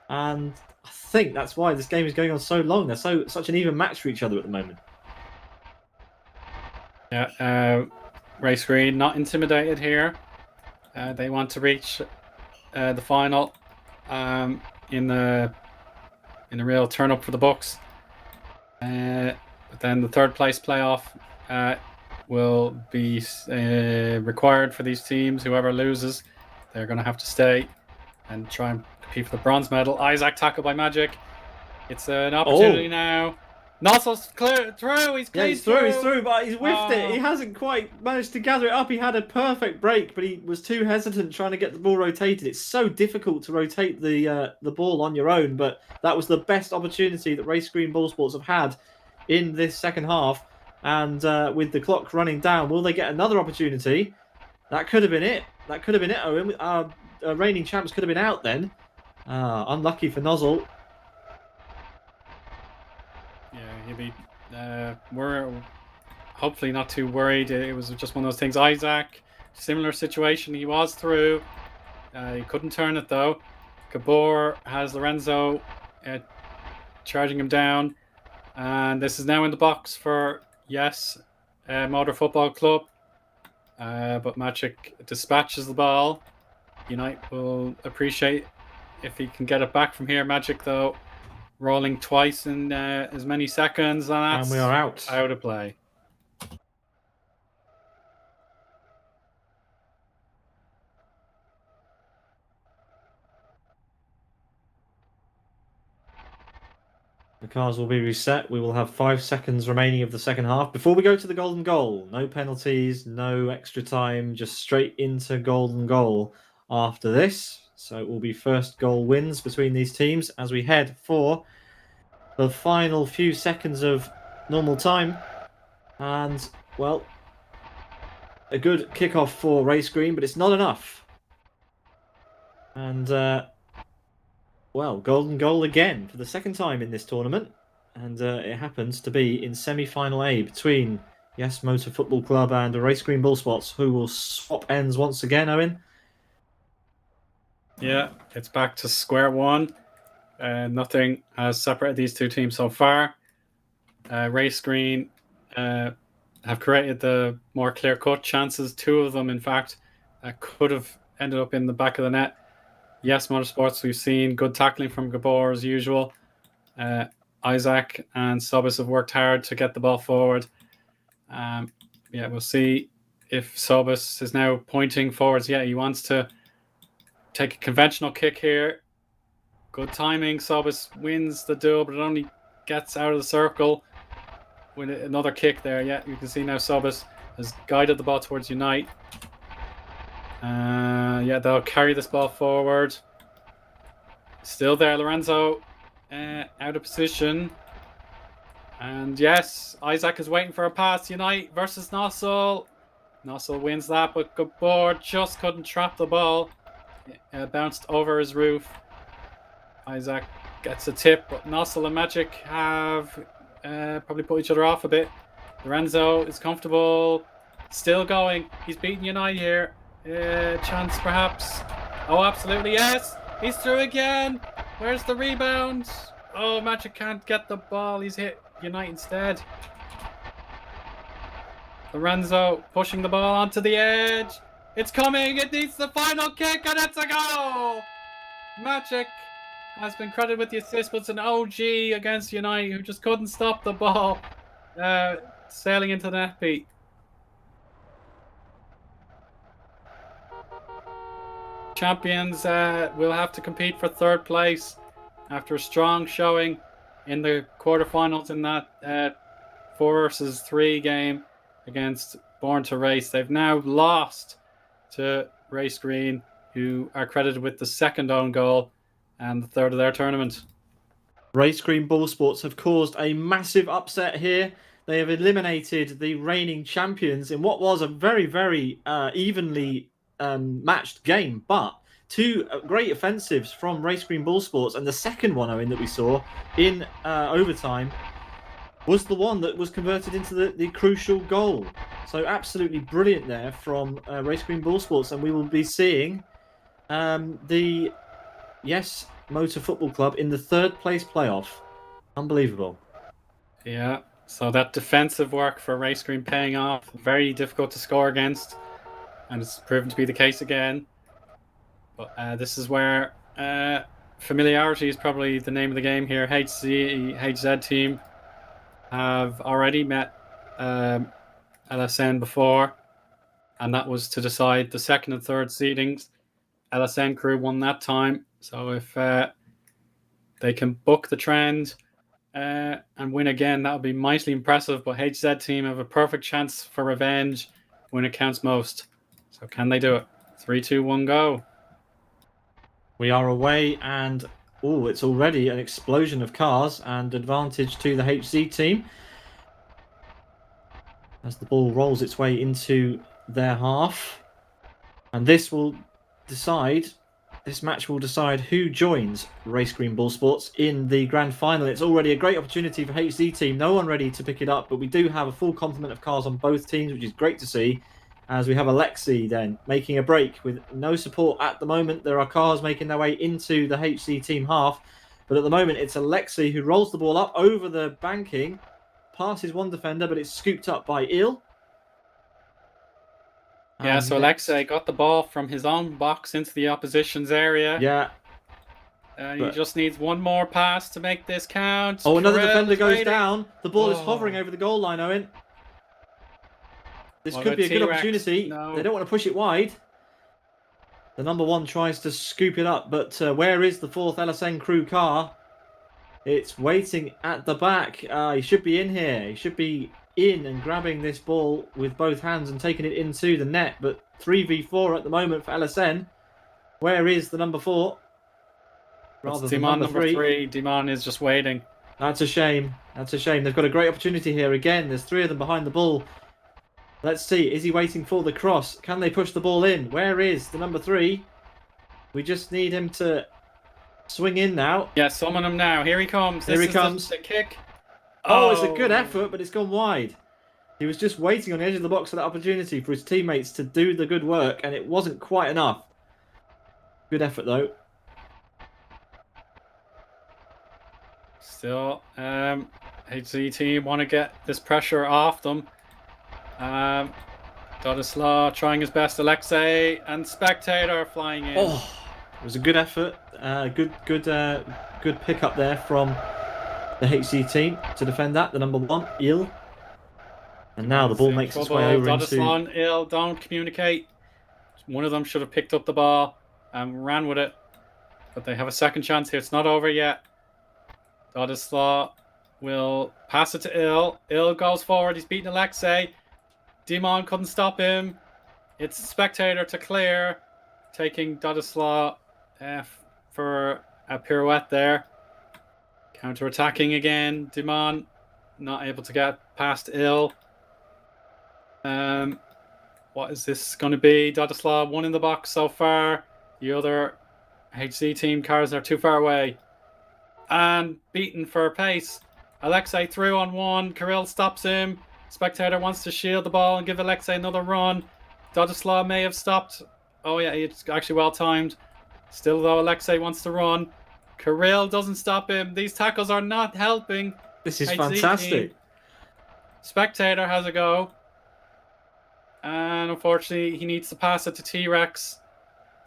and I think that's why this game is going on so long. They're such an even match for each other at the moment. Yeah, Race Green not intimidated here. They want to reach the final. in a real turn up for the Bucks. But then the third place playoff will be required for these teams. Whoever loses, they're going to have to stay and try and compete for the bronze medal. Isaac tackled by Magic. It's an opportunity now. Nossel's clear through. He's clean he's through, but he's whiffed it. He hasn't quite managed to gather it up. He had a perfect break, but he was too hesitant trying to get the ball rotated. It's so difficult to rotate the ball on your own, but that was the best opportunity that Race Green Ball Sports have had in this second half. And with the clock running down, will they get another opportunity? That could have been it. That could have been it, Owen. Our reigning champs could have been out then. Unlucky for Nozzle. Yeah, he'll be. We're hopefully not too worried. It was just one of those things. Isaac, similar situation. He was through. He couldn't turn it though. Gabor has Lorenzo charging him down, and this is now in the box for Motor Football Club. But Magic dispatches the ball. Unite will appreciate if he can get it back from here. Magic though, rolling twice in as many seconds, and we are out of play. The cars will be reset. We will have 5 seconds remaining of the second half before we go to the golden goal. No penalties, no extra time, just straight into golden goal after this. So it will be first goal wins between these teams as we head for the final few seconds of normal time. And, well, a good kickoff for Race Green, but it's not enough. And, well, golden goal again for the second time in this tournament. And it happens to be in semi-final A between Motor Football Club and Race Green Ball Sports, who will swap ends once again, Owen. Yeah, it's back to square one. Nothing has separated these two teams so far. Race Green have created the more clear-cut chances. 2 of them, in fact, could have ended up in the back of the net. Motorsports, we've seen good tackling from Gabor as usual. Isaac and Sobis have worked hard to get the ball forward. We'll see if Sobis is now pointing forwards. Yeah, he wants to take a conventional kick here. Good timing. Sobis wins the duel, but it only gets out of the circle with another kick there. Yeah, you can see now Sobis has guided the ball towards Unite. They'll carry this ball forward. Still there, Lorenzo out of position. And yes, Isaac is waiting for a pass. Unite versus Nossel. Nossel wins that, but Gabor just couldn't trap the ball. It bounced over his roof. Isaac gets a tip, but Nossel and Magic have probably put each other off a bit. Lorenzo is comfortable. Still going. He's beating Unite here. Chance perhaps. Oh, absolutely, yes. He's through again. Where's the rebound? Oh, Magic can't get the ball. He's hit Unite instead. Lorenzo pushing the ball onto the edge. It's coming. It needs the final kick, and it's a goal. Magic has been credited with the assist, but it's an OG against Unite who just couldn't stop the ball sailing into the net beat. Champions will have to compete for third place after a strong showing in the quarterfinals in that 4 versus 3 game against Born to Race. They've now lost to Race Green, who are credited with the second own goal and the third of their tournament. Race Green Ball Sports have caused a massive upset here. They have eliminated the reigning champions in what was a very, very evenly matched game, but 2 great offensives from Race Green Ball Sports, and the second one, Owen, that we saw in overtime was the one that was converted into the crucial goal. So absolutely brilliant there from Race Green Ball Sports, and we will be seeing the Motor Football Club in the 3rd place playoff. Unbelievable. Yeah, so that defensive work for Race Green paying off. Very difficult to score against, and it's proven to be the case again. But this is where familiarity is probably the name of the game here. HZ team have already met LSN before, and that was to decide the second and third seedings. LSN crew won that time, so if they can book the trend and win again, that would be mightily impressive. But HZ team have a perfect chance for revenge when it counts most. So can they do it? 3, 2, 1, go. We are away, and it's already an explosion of cars and advantage to the HZ team as the ball rolls its way into their half. And this match will decide who joins Race Green Ball Sports in the grand final. It's already a great opportunity for HZ team. No one ready to pick it up, but we do have a full complement of cars on both teams, which is great to see. As we have Alexei then making a break with no support at the moment. There are cars making their way into the HC team half, but at the moment it's Alexei who rolls the ball up over the banking, passes one defender, but it's scooped up by Il. Yeah, so Alexei got the ball from his own box into the opposition's area. Yeah. He just needs one more pass to make this count. Oh, another defender goes down. The ball is hovering over the goal line, Eoin. This could be a good opportunity. No. They don't want to push it wide. The number 1 tries to scoop it up, but where is the 4th LSN crew car? It's waiting at the back. He should be in here. He should be in and grabbing this ball with both hands and taking it into the net. But 3v4 at the moment for LSN. Where is the number 4? Rather than number 3. Dimon is just waiting. That's a shame. That's a shame. They've got a great opportunity here again. There's 3 of them behind the ball. Let's see. Is he waiting for the cross? Can they push the ball in? Where is the number 3? We just need him to swing in now. Yeah, summon him now. Here he comes. Here he comes. The kick. Oh, it's a good effort, but it's gone wide. He was just waiting on the edge of the box for that opportunity for his teammates to do the good work, and it wasn't quite enough. Good effort, though. Still, HZ team want to get this pressure off them. Dodislaw trying his best. Alexei and Spectator flying in. Oh, it was a good effort. Good pick up there from the HC team to defend that. The number 1, Il. And now the ball makes its way over Dodislaw and Il don't communicate. One of them should have picked up the ball and ran with it. But they have a second chance here. It's not over yet. Dodislaw will pass it to Il. Il goes forward. He's beating Alexei. Dimon couldn't stop him. It's Spectator to clear, taking Dodislaw for a pirouette there. Counter-attacking again. Dimon not able to get past Il. What is this going to be? Dodislaw 1 in the box so far. The other HC team cars are too far away. And beaten for pace. Alexei through on 1. Kirill stops him. Spectator wants to shield the ball and give Alexei another run. Dodislaw may have stopped. Oh yeah, it's actually well timed. Still though, Alexei wants to run. Kirill doesn't stop him. These tackles are not helping. This is fantastic. Team. Spectator has a go. And unfortunately, he needs to pass it to T-Rex.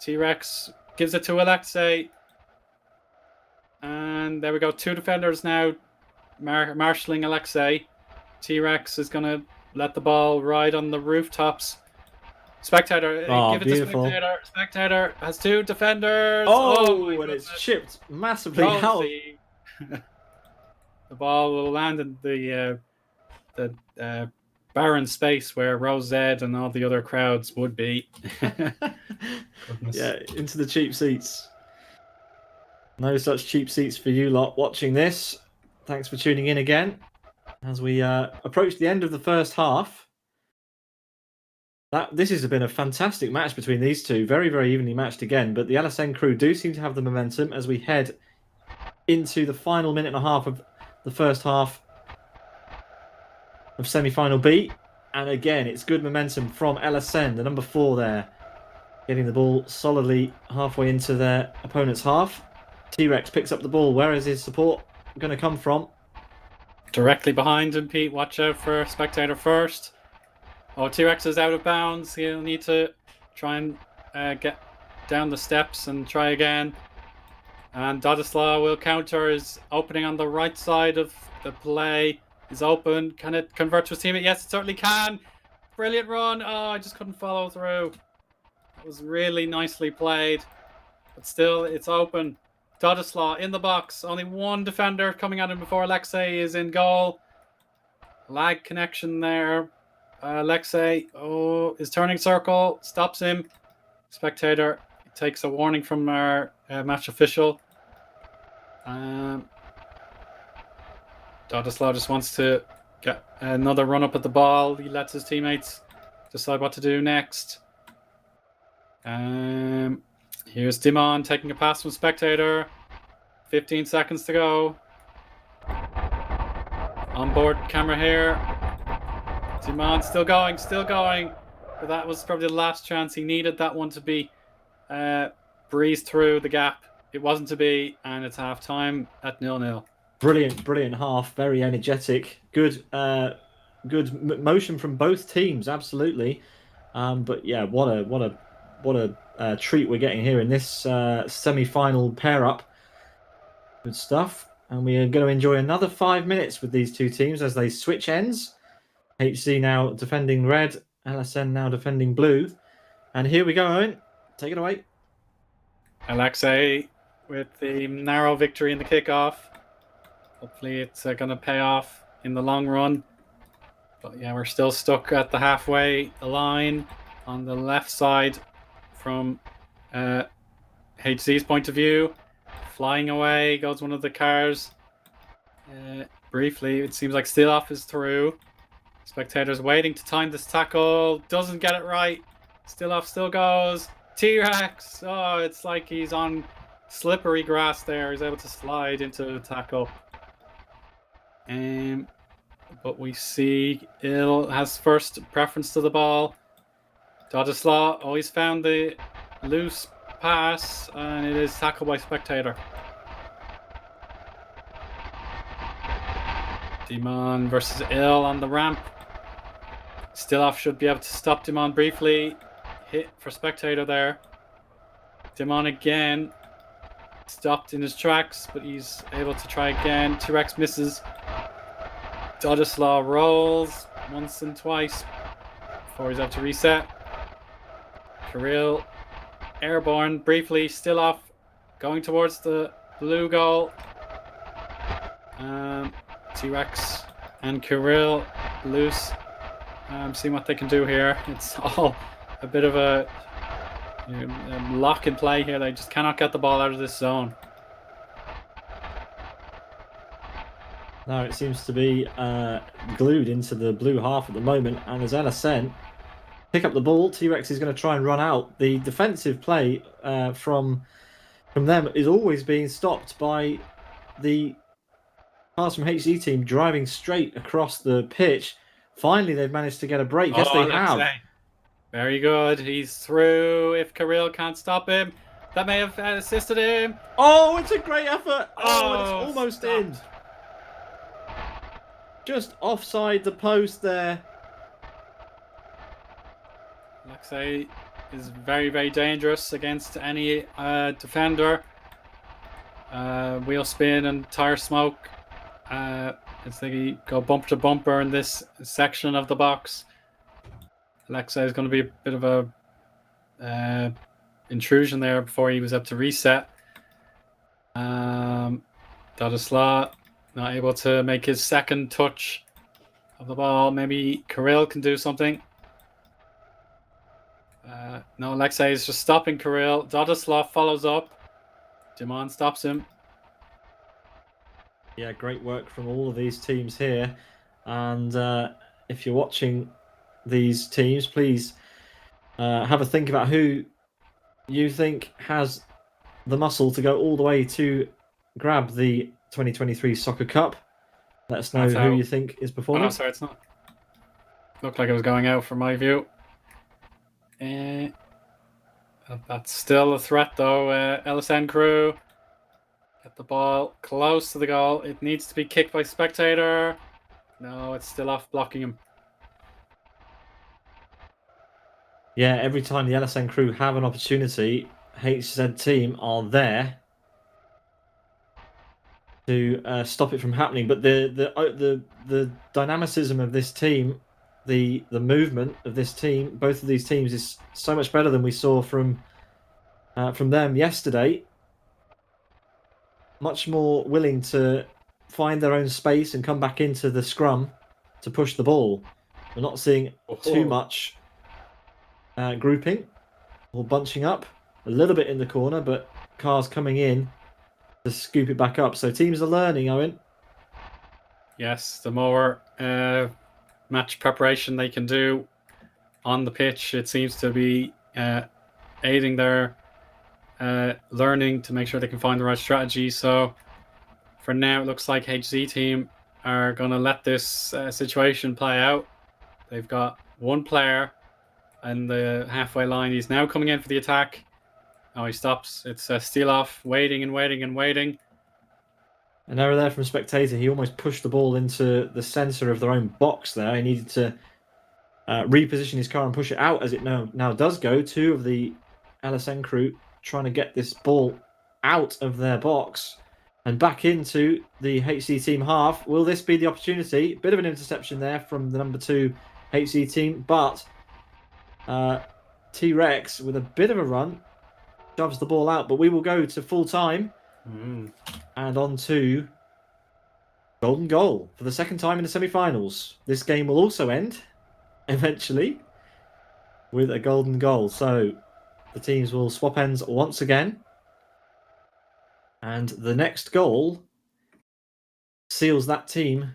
T-Rex gives it to Alexei. And there we go. 2 defenders now marshalling Alexei. T-Rex is going to let the ball ride on the rooftops. Spectator, give it beautiful. to Spectator. Spectator has 2 defenders. And it's chipped massively out. The ball will land in the barren space where Rose Zed and all the other crowds would be. Yeah, into the cheap seats. No such cheap seats for you lot watching this. Thanks for tuning in again. As we approach the end of the first half. This has been a fantastic match between these two. Very, very evenly matched again. But the LSN crew do seem to have the momentum as we head into the final minute and a half of the first half of semi-final B. And again, it's good momentum from LSN, the number 4 there. Getting the ball solidly halfway into their opponent's half. T-Rex picks up the ball. Where is his support going to come from? Directly behind him, Pete. Watch out for Spectator first. Oh, T-Rex is out of bounds. He'll need to try and get down the steps and try again. And Dadislaw will counter. Is opening on the right side of the play. Is open. Can it convert to his teammate? Yes, it certainly can. Brilliant run. Oh, I just couldn't follow through. It was really nicely played. But still, it's open. Dadislaw in the box. Only one defender coming at him before Alexei is in goal. Lag connection there. Alexei, is turning circle. Stops him. Spectator takes a warning from our match official. Dadislaw just wants to get another run up at the ball. He lets his teammates decide what to do next. Here's Dimon taking a pass from Spectator. 15 seconds to go. Onboard camera here. Dimon still going. But that was probably the last chance. He needed that one to be breezed through the gap. It wasn't to be, and it's half time at 0-0. Brilliant half. Very energetic. Good motion from both teams. Absolutely. But yeah, what a treat we're getting here in this semi-final pair-up. Good stuff. And we are going to enjoy another 5 minutes with these two teams as they switch ends. HC now defending red, LSN now defending blue. And here we go, Eoin. Take it away. Alexei with the narrow victory in the kickoff. Hopefully it's going to pay off in the long run. But yeah, we're still stuck at the halfway line on the left side from HC's point of view. Flying away goes one of the cars. Briefly, it seems like Stiloff is through. Spectator's waiting to time this tackle. Doesn't get it right. Stiloff still goes. T-Rex. Oh, it's like he's on slippery grass there. He's able to slide into the tackle. But we see Il has first preference to the ball. Dadislaw always found the loose pass, and it is tackled by Spectator. Dimon versus Il on the ramp. Stiloff should be able to stop Dimon briefly. Hit for Spectator there. Dimon again. Stopped in his tracks, but he's able to try again. T-Rex misses. Dadislaw rolls once and twice before he's able to reset. Kirill airborne briefly, still off, going towards the blue goal. T-Rex and Kirill loose. Seeing what they can do here. It's all a bit of a lock and play here. They just cannot get the ball out of this zone. No, it seems to be glued into the blue half at the moment. And as LSN pick up the ball, T-Rex is going to try and run out. The defensive play from them is always being stopped by the pass from HC team driving straight across the pitch. Finally, they've managed to get a break. Yes, they have. Very good. He's through. If Kirill can't stop him, that may have assisted him. Oh, it's a great effort. Oh, and it's almost stopped. in. Just offside the post there. Alexei is very, very dangerous against any defender. Wheel spin and tire smoke. As they go bumper to bumper in this section of the box. Alexei is going to be a bit of a intrusion there before he was able to reset. Dadislaw not able to make his second touch of the ball. Maybe Kirill can do something. No, Alexei is just stopping Kirill. Dadislaw follows up. Dimon stops him. Yeah, great work from all of these teams here. And if you're watching these teams, please have a think about who you think has the muscle to go all the way to grab the 2023 Soccer Cup. Let us know who you think is performing. Oh, no, sorry, it's not. Looked like it was going out from my view. That's still a threat, though. LSN crew. Get the ball close to the goal. It needs to be kicked by Spectator. No, it's still off blocking him. Yeah, every time the LSN crew have an opportunity, HZ team are there to stop it from happening. But the dynamicism of this team, the movement of this team, both of these teams is so much better than we saw from them yesterday. Much more willing to find their own space and come back into the scrum to push the ball. We're not seeing too much grouping or bunching up. A little bit in the corner, but cars coming in to scoop it back up. So teams are learning, Owen. Yes, the more match preparation they can do on the pitch, it seems to be aiding their learning to make sure they can find the right strategy. So for now, it looks like HZ team are going to let this situation play out. They've got one player and the halfway line. He's now coming in for the attack. Oh, he stops. It's steal off, waiting and waiting and waiting. An error there from Spectator. He almost pushed the ball into the centre of their own box there. He needed to reposition his car and push it out as it now does go. Two of the LSN crew trying to get this ball out of their box and back into the HC team half. Will this be the opportunity? Bit of an interception there from the number 2 HC team, but T-Rex with a bit of a run shoves the ball out, but we will go to full time and on to golden goal for the second time in the semi-finals. This game will also end eventually with a golden goal. So the teams will swap ends once again. And the next goal seals that team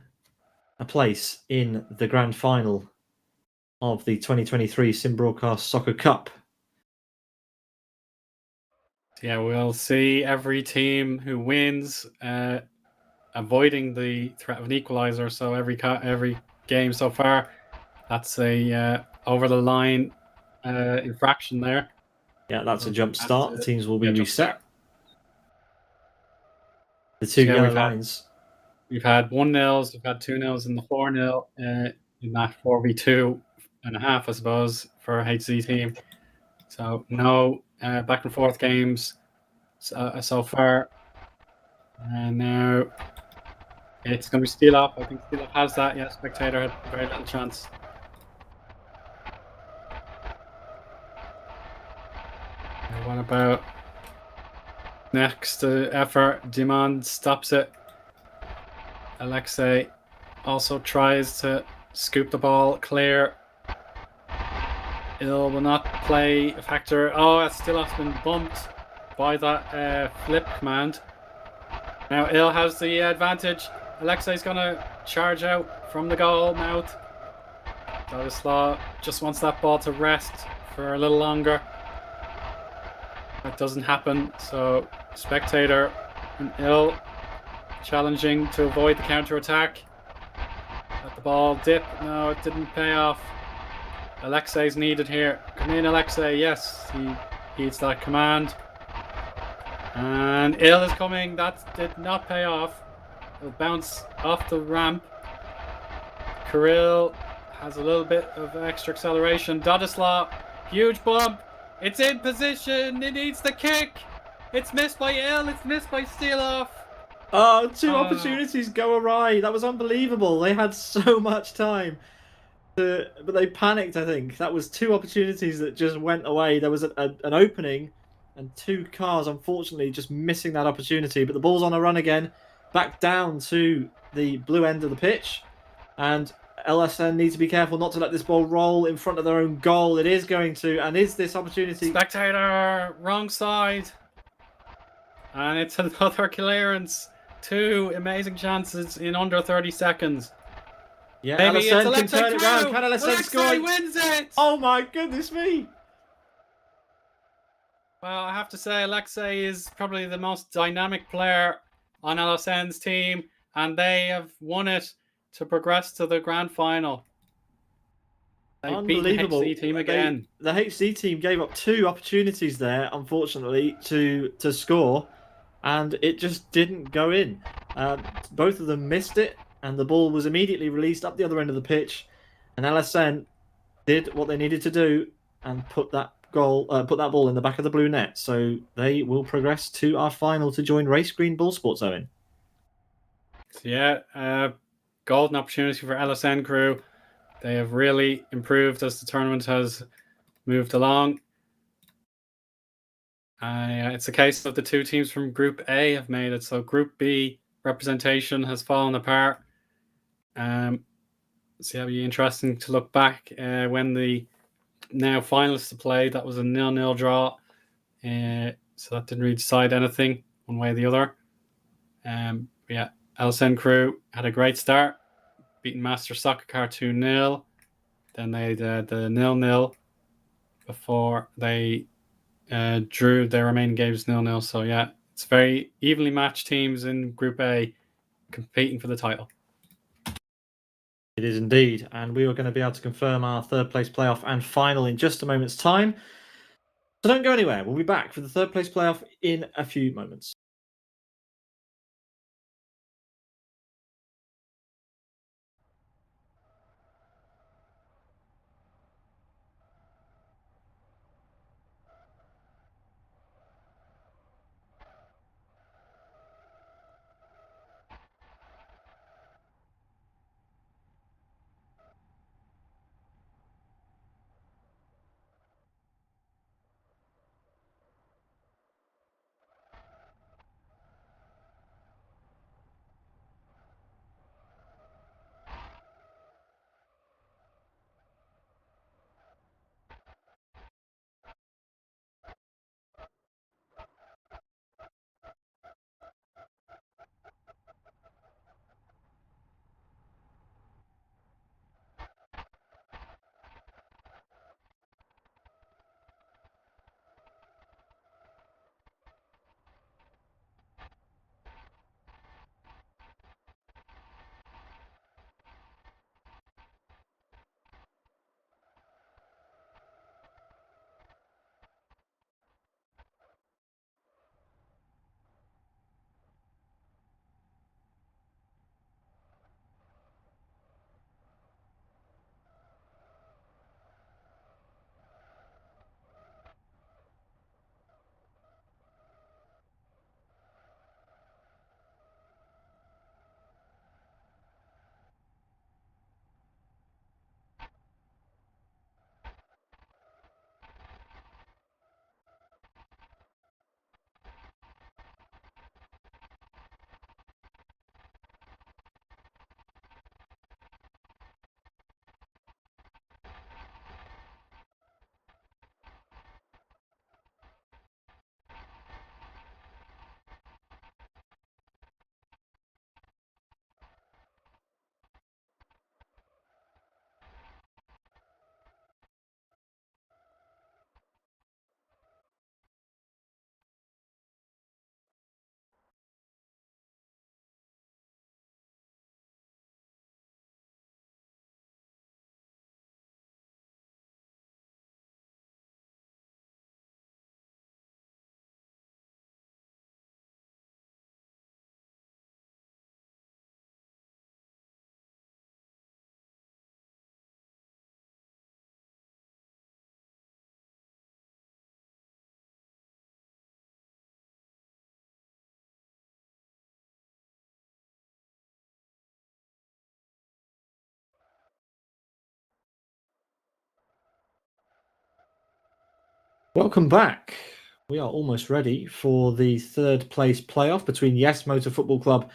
a place in the grand final of the 2023 Sim Broadcast Soccer Cup. Yeah, we'll see every team who wins avoiding the threat of an equalizer. So every game so far, that's a over the line infraction there. Yeah, that's a jump start. The teams will be reset. The two Yeah, yellow lines. We've had 1-0s, we've had 2-0s, and the 4-0 in that 4v2 and a half, I suppose, for a HZ team. So no back and forth games so far. And now it's going to be steal off. I think steal off has that. Yeah, Spectator had very little chance. And what about next effort? Demand stops it. Alexei also tries to scoop the ball clear. Il will not play a factor. Oh, it's still has been bumped by that flip command. Now Il has the advantage. Alexei's going to charge out from the goal mouth. Dadislaw just wants that ball to rest for a little longer. That doesn't happen, so Spectator and Il challenging to avoid the counter-attack. Let the ball dip. No, it didn't pay off. Alexei's needed here. Come in, Alexei. Yes, he heeds that command. And Il is coming. That did not pay off. It'll bounce off the ramp. Kirill has a little bit of extra acceleration. Dadislaw, huge bump. It's in position. It needs the kick. It's missed by Il. It's missed by Steeloff. Oh, two opportunities go awry. That was unbelievable. They had so much time. But they panicked, I think. That was two opportunities that just went away. There was an opening and two cars, unfortunately, just missing that opportunity. But the ball's on a run again. Back down to the blue end of the pitch. And LSN needs to be careful not to let this ball roll in front of their own goal. It is going to. And is this opportunity... Spectator, wrong side. And it's another clearance. Two amazing chances in under 30 seconds. Yeah, Maybe LSN can turn it around. Can LSN score? Alexei wins it! Oh my goodness me! Well, I have to say, Alexei is probably the most dynamic player on LSN's team, and they have won it to progress to the grand final. They beat the HC team again. The HC team gave up two opportunities there, unfortunately, to score, and it just didn't go in. Both of them missed it, and the ball was immediately released up the other end of the pitch, and LSN did what they needed to do and put that ball in the back of the blue net. So they will progress to our final to join Race Green Ball Sports, Owen. So yeah, golden opportunity for LSN crew. They have really improved as the tournament has moved along. It's a case of the two teams from Group A have made it. So Group B representation has fallen apart. So it'll be interesting to look back when the now finalists to play. That was a 0-0 draw. So that didn't really decide anything one way or the other. Yeah, LSN crew had a great start, beating Master Soccar 2-0. Then they did the 0-0 before they drew their remaining games 0-0. So yeah, it's very evenly matched teams in Group A competing for the title. It is indeed, and we are going to be able to confirm our third place playoff and final in just a moment's time. So don't go anywhere. We'll be back for the third place playoff in a few moments. Welcome back. We are almost ready for the third place playoff between Yes Motor Football Club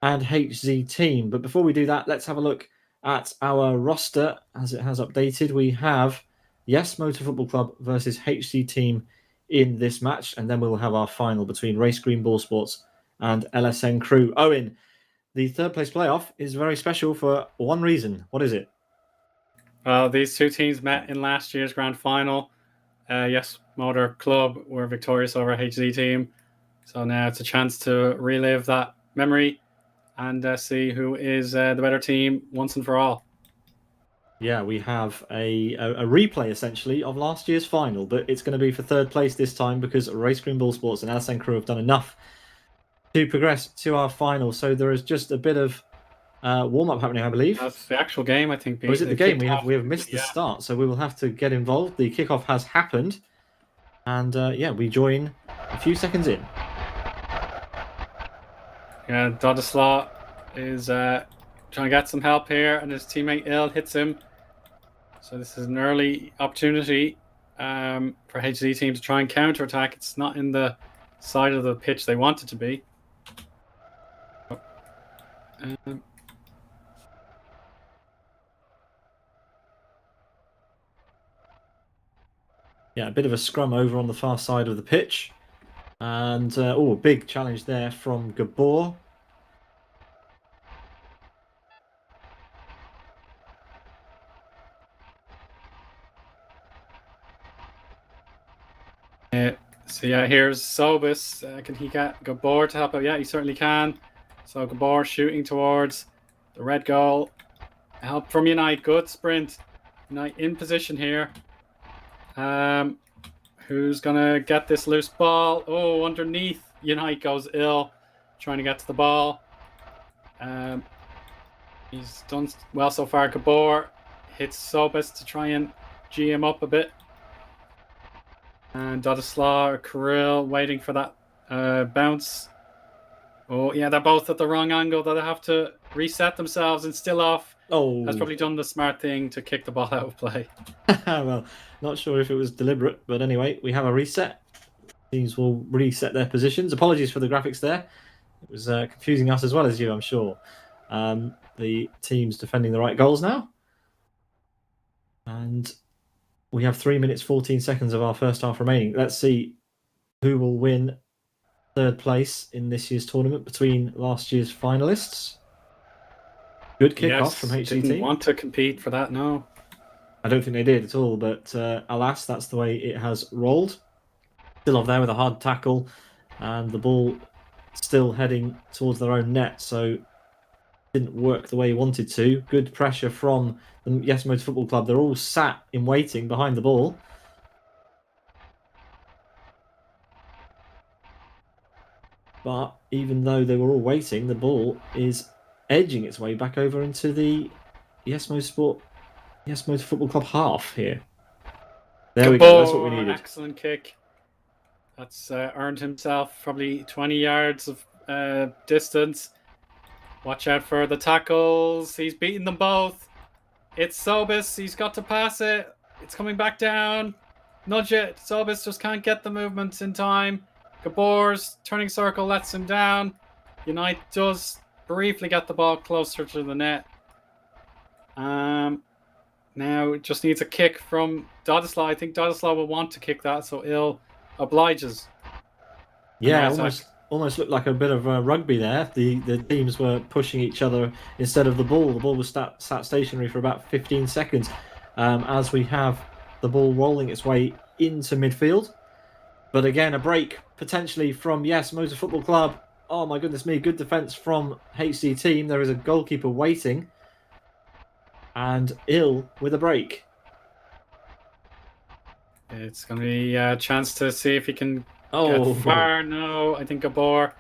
and HZ Team. But before we do that, let's have a look at our roster as it has updated. We have Yes Motor Football Club versus HZ Team in this match, and then we'll have our final between Race Green Ball Sports and LSN Crew. Eoin, the third place playoff is very special for one reason. What is it? These two teams met in last year's grand final. Yes Motor Club were victorious over HZ Team. So now it's a chance to relive that memory and see who is the better team once and for all. Yeah, we have a replay essentially of last year's final, but it's going to be for third place this time because Race Green Ball Sports and LSN Crew have done enough to progress to our final. So there is just a bit of warm-up happening, I believe. That's the actual game, I think. Or is it the game? We have missed the start, so we will have to get involved. The kickoff has happened, and yeah, we join a few seconds in. Yeah, Dodislaw is trying to get some help here, and his teammate Il hits him. So this is an early opportunity for HD team to try and counter-attack. It's not in the side of the pitch they want it to be. Yeah, a bit of a scrum over on the far side of the pitch. And, a big challenge there from Gabor. So yeah, here's Sobis. Can he get Gabor to help out? Yeah, he certainly can. So Gabor shooting towards the red goal. Help from Unite. Good sprint. Unite in position here. Who's gonna get this loose ball? Oh, underneath. Unite goes ill, trying to get to the ball. He's done well so far. Gabor hits Sobis to try and G him up a bit. And Dodislaw or Kirill waiting for that bounce. Oh, yeah, they're both at the wrong angle. They'll have to reset themselves and still off. Oh, has probably done the smart thing to kick the ball out of play. Well, not sure if it was deliberate, but anyway, we have a reset. Teams will reset their positions. Apologies for the graphics there. It was confusing us as well as you, I'm sure. The team's defending the right goals now. And we have 3 minutes, 14 seconds of our first half remaining. Let's see who will win third place in this year's tournament between last year's finalists. Good kickoff from HCT. Didn't want to compete for that, no. I don't think they did at all, but alas, that's the way it has rolled. Still off there with a hard tackle, and the ball still heading towards their own net, so didn't work the way he wanted to. Good pressure from the Yes Motor Football Club. They're all sat in waiting behind the ball. But even though they were all waiting, the ball is edging its way back over into the Yes Motor Football Club half here. There we go. That's what we needed. Excellent kick. That's earned himself probably 20 yards of distance. Watch out for the tackles. He's beaten them both. It's Sobis. He's got to pass it. It's coming back down. Nudge it. Sobis just can't get the movement in time. Gabor's turning circle lets him down. Unite does briefly get the ball closer to the net. Now it just needs a kick from Dodislaw. I think Dodislaw will want to kick that, so Il obliges. Yeah, almost looked like a bit of rugby there. The teams were pushing each other instead of the ball. The ball was sat stationary for about 15 seconds as we have the ball rolling its way into midfield. But again, a break potentially from Yes Motor Football Club. Oh my goodness me, good defence from HC team. There is a goalkeeper waiting. And Il with a break. It's going to be a chance to see if he can get far. No, I think Gabor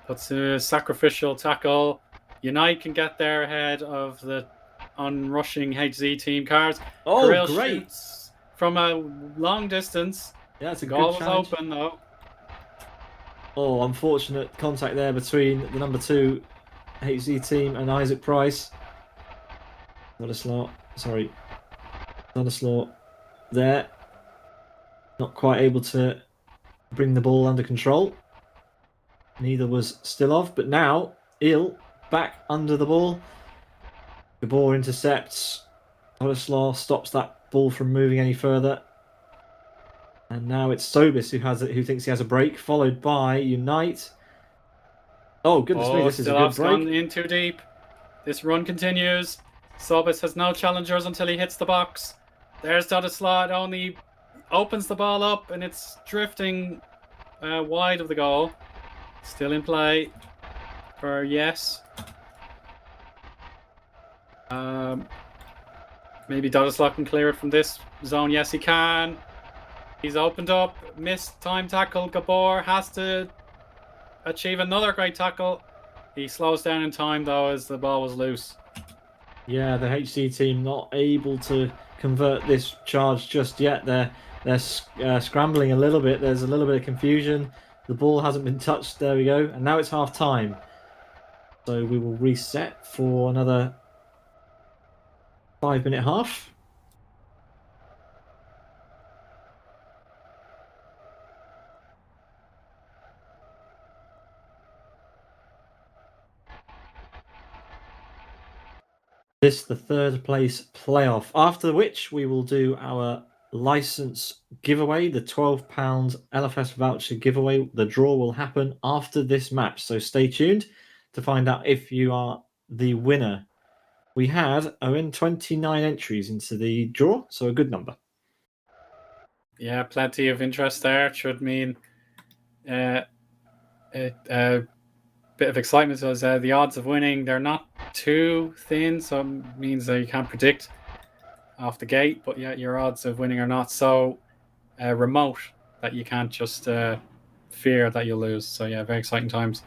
puts a sacrificial tackle. Unite can get there ahead of the onrushing HZ team cars. Oh, Kirill great. Shoots from a long distance. Yeah, it's a goal good was challenge. open though. Oh, unfortunate contact there between the number 2 HZ team and Isaac Price. Dodislaw there. Not quite able to bring the ball under control. Neither was Stilov, but now Il back under the ball. Gabor intercepts. Dodislaw stops that ball from moving any further. And now it's Sobis who thinks he has a break, followed by Unite. Oh, goodness me, this is a good break. Gone in too deep. This run continues. Sobis has no challengers until he hits the box. There's Dodislaw. It only opens the ball up and it's drifting wide of the goal. Still in play for Yes. Maybe Dodislaw can clear it from this zone. Yes, he can. He's opened up. Missed time tackle. Gabor has to achieve another great tackle. He slows down in time though as the ball was loose. Yeah, the HC team not able to convert this charge just yet. They're scrambling a little bit. There's a little bit of confusion. The ball hasn't been touched. There we go. And now it's half time. So we will reset for another 5-minute half. This the third place playoff, after which we will do our license giveaway, the £12 LFS voucher giveaway. The draw will happen after this match, so stay tuned to find out if you are the winner. We had, Owen, 29 entries into the draw, so a good number. Yeah, plenty of interest there. Should mean a bit of excitement. So the odds of winning, they're not too thin, so it means that you can't predict off the gate, but yeah, your odds of winning are not so remote that you can't just fear that you'll lose. So yeah, very exciting times.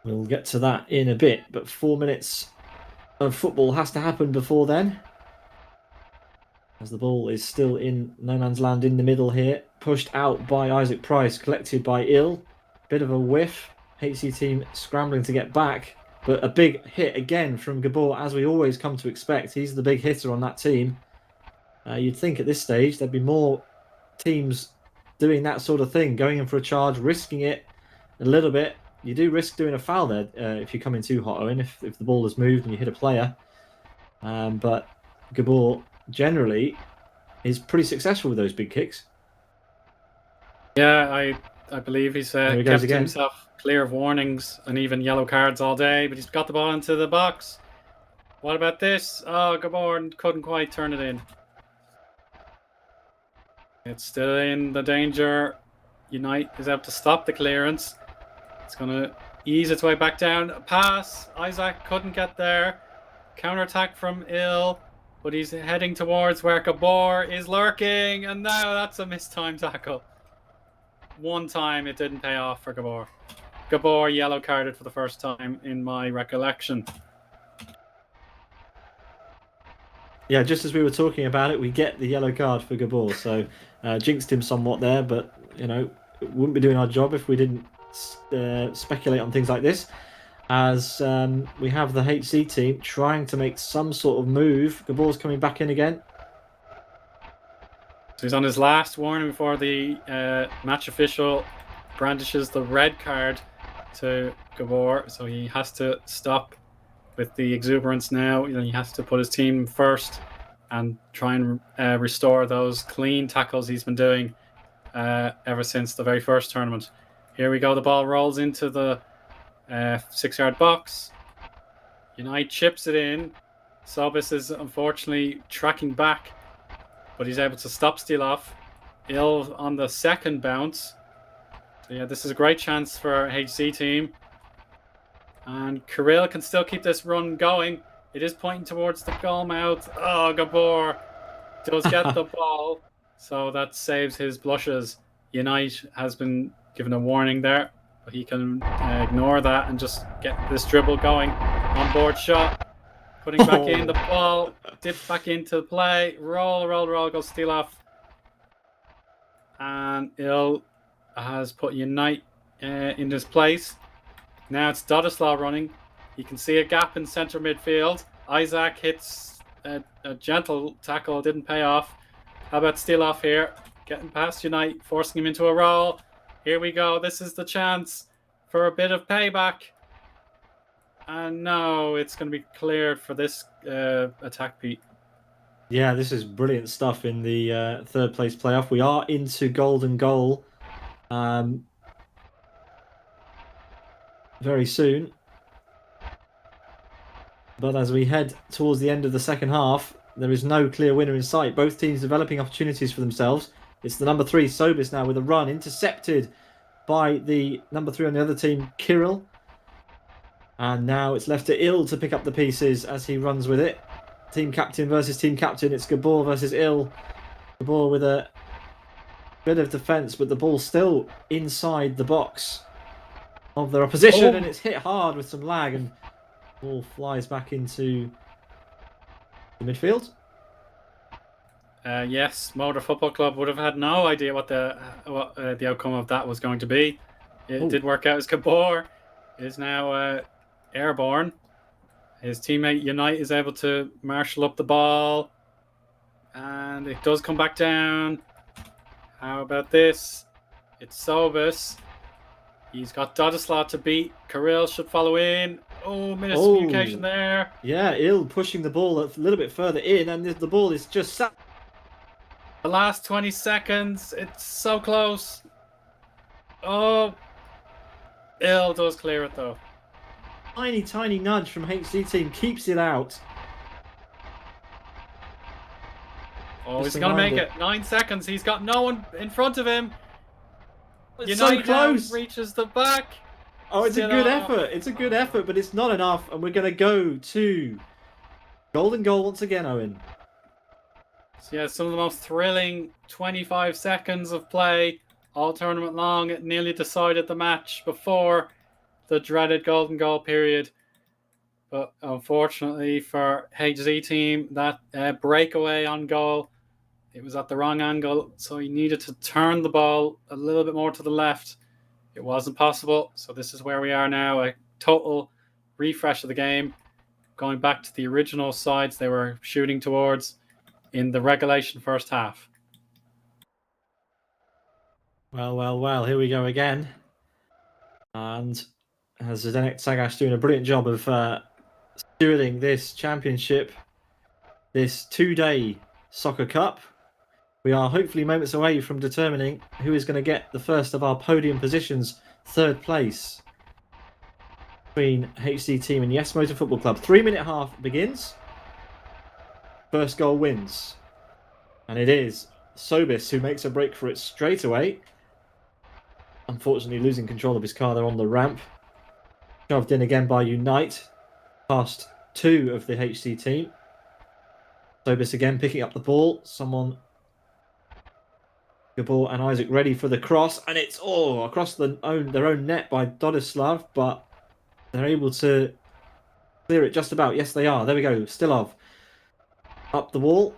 We'll get to that in a bit, but 4 minutes of football has to happen before then, as the ball is still in no man's land in the middle here, pushed out by Isaac Price, collected by Ill. Bit of a whiff. HC team scrambling to get back, but a big hit again from Gabor, as we always come to expect. He's the big hitter on that team. You'd think at this stage there'd be more teams doing that sort of thing, going in for a charge, risking it a little bit. You do risk doing a foul there if you come in too hot, Owen, if the ball has moved and you hit a player. But Gabor generally is pretty successful with those big kicks. Yeah, I believe he's kept himself clear of warnings and even yellow cards all day, but he's got the ball into the box. What about this? Oh, Gabor couldn't quite turn it in. It's still in the danger. Unite is able to stop the clearance. It's going to ease its way back down. Pass. Isaac couldn't get there. Counter-attack from Ill, but he's heading towards where Gabor is lurking, and now that's a mistimed tackle. One time it didn't pay off for Gabor. Gabor yellow carded for the first time in my recollection. Yeah, just as we were talking about it, we get the yellow card for Gabor, so jinxed him somewhat there, but you know, wouldn't be doing our job if we didn't speculate on things like this, as we have the HC team trying to make some sort of move. Gabor's coming back in again. So he's on his last warning before the match official brandishes the red card to Gabor, so he has to stop with the exuberance now. You know, he has to put his team first and try and restore those clean tackles he's been doing ever since the very first tournament. Here we go. The ball rolls into the 6-yard box. Unite chips it in. Sobis is unfortunately tracking back, but he's able to stop steal off. Ill on the second bounce. So yeah, this is a great chance for our HC team. And Kirill can still keep this run going. It is pointing towards the goal mouth. Oh, Gabor does get the ball. So that saves his blushes. Unite has been given a warning there, but he can ignore that and just get this dribble going. On board shot. Putting back in the ball. Dips back into play. Roll, goes steal off. And Ill has put Unite in his place. Now it's Dodislaw running. You can see a gap in centre midfield. Isaac hits a gentle tackle, didn't pay off. How about steal off here? Getting past Unite, forcing him into a roll. Here we go. This is the chance for a bit of payback. And no, it's going to be cleared for this attack, Pete. Yeah, this is brilliant stuff in the third place playoff. We are into golden goal very soon. But as we head towards the end of the second half, there is no clear winner in sight. Both teams developing opportunities for themselves. It's the number 3, Sobis, now with a run, intercepted by the number 3 on the other team, Kirill. And now it's left to Ill to pick up the pieces as he runs with it. Team captain versus team captain. It's Gabor versus Ill. Gabor with a bit of defence, but the ball's still inside the box of their opposition, and it's hit hard with some lag, and the ball flies back into the midfield. Yes, Motor Football Club would have had no idea what the outcome of that was going to be. It did work out as Gabor is now airborne. His teammate Unite is able to marshal up the ball. And it does come back down. How about this? It's Sobis. He's got Dodislav to beat. Kirill should follow in. Oh, miscommunication there. Yeah, Ill pushing the ball a little bit further in, and the ball is just sat. The last 20 seconds. It's so close. Oh. Ill does clear it, though. Tiny nudge from HC team keeps it out. Oh, he's going to make it. 9 seconds. He's got no one in front of him. It's so close. Reaches the back. Oh, it's a good effort. It's a good effort, but it's not enough. And we're going to go to golden goal once again, Owen. So yeah, some of the most thrilling 25 seconds of play all tournament long. It nearly decided the match before the dreaded golden goal period. But unfortunately for HZ team, that breakaway on goal, it was at the wrong angle. So he needed to turn the ball a little bit more to the left. It wasn't possible. So this is where we are now. A total refresh of the game. Going back to the original sides they were shooting towards in the regulation first half. Well, here we go again. And Zdeněk Cagaš doing a brilliant job of stewarding this championship, this 2-day Soccer Cup. We are hopefully moments away from determining who is going to get the first of our podium positions, third place, between HC team and Yes Motor Football Club. 3-minute half begins. First goal wins. And it is Sobis who makes a break for it straight away. Unfortunately losing control of his car there on the ramp. Shoved in again by Unite. Past 2 of the HC team. Sobis again picking up the ball. Gabor and Isaac ready for the cross. And it's across their own net by Dodislav. But they're able to clear it just about. Yes, they are. There we go. Stilov. Up the wall.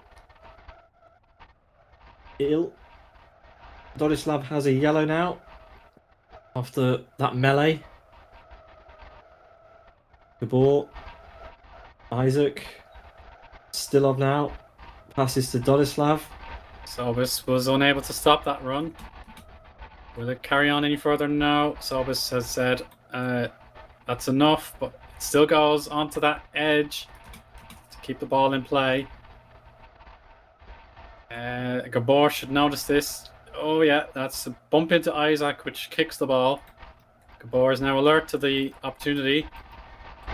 Dodislav has a yellow now. After that melee. Gabor. Isaac. Stilov now. Passes to Dodislav. Sobis was unable to stop that run. Will it carry on any further? No. Sobis has said that's enough, but it still goes onto that edge to keep the ball in play. Gabor should notice this. Oh yeah, that's a bump into Isaac, which kicks the ball. Gabor is now alert to the opportunity.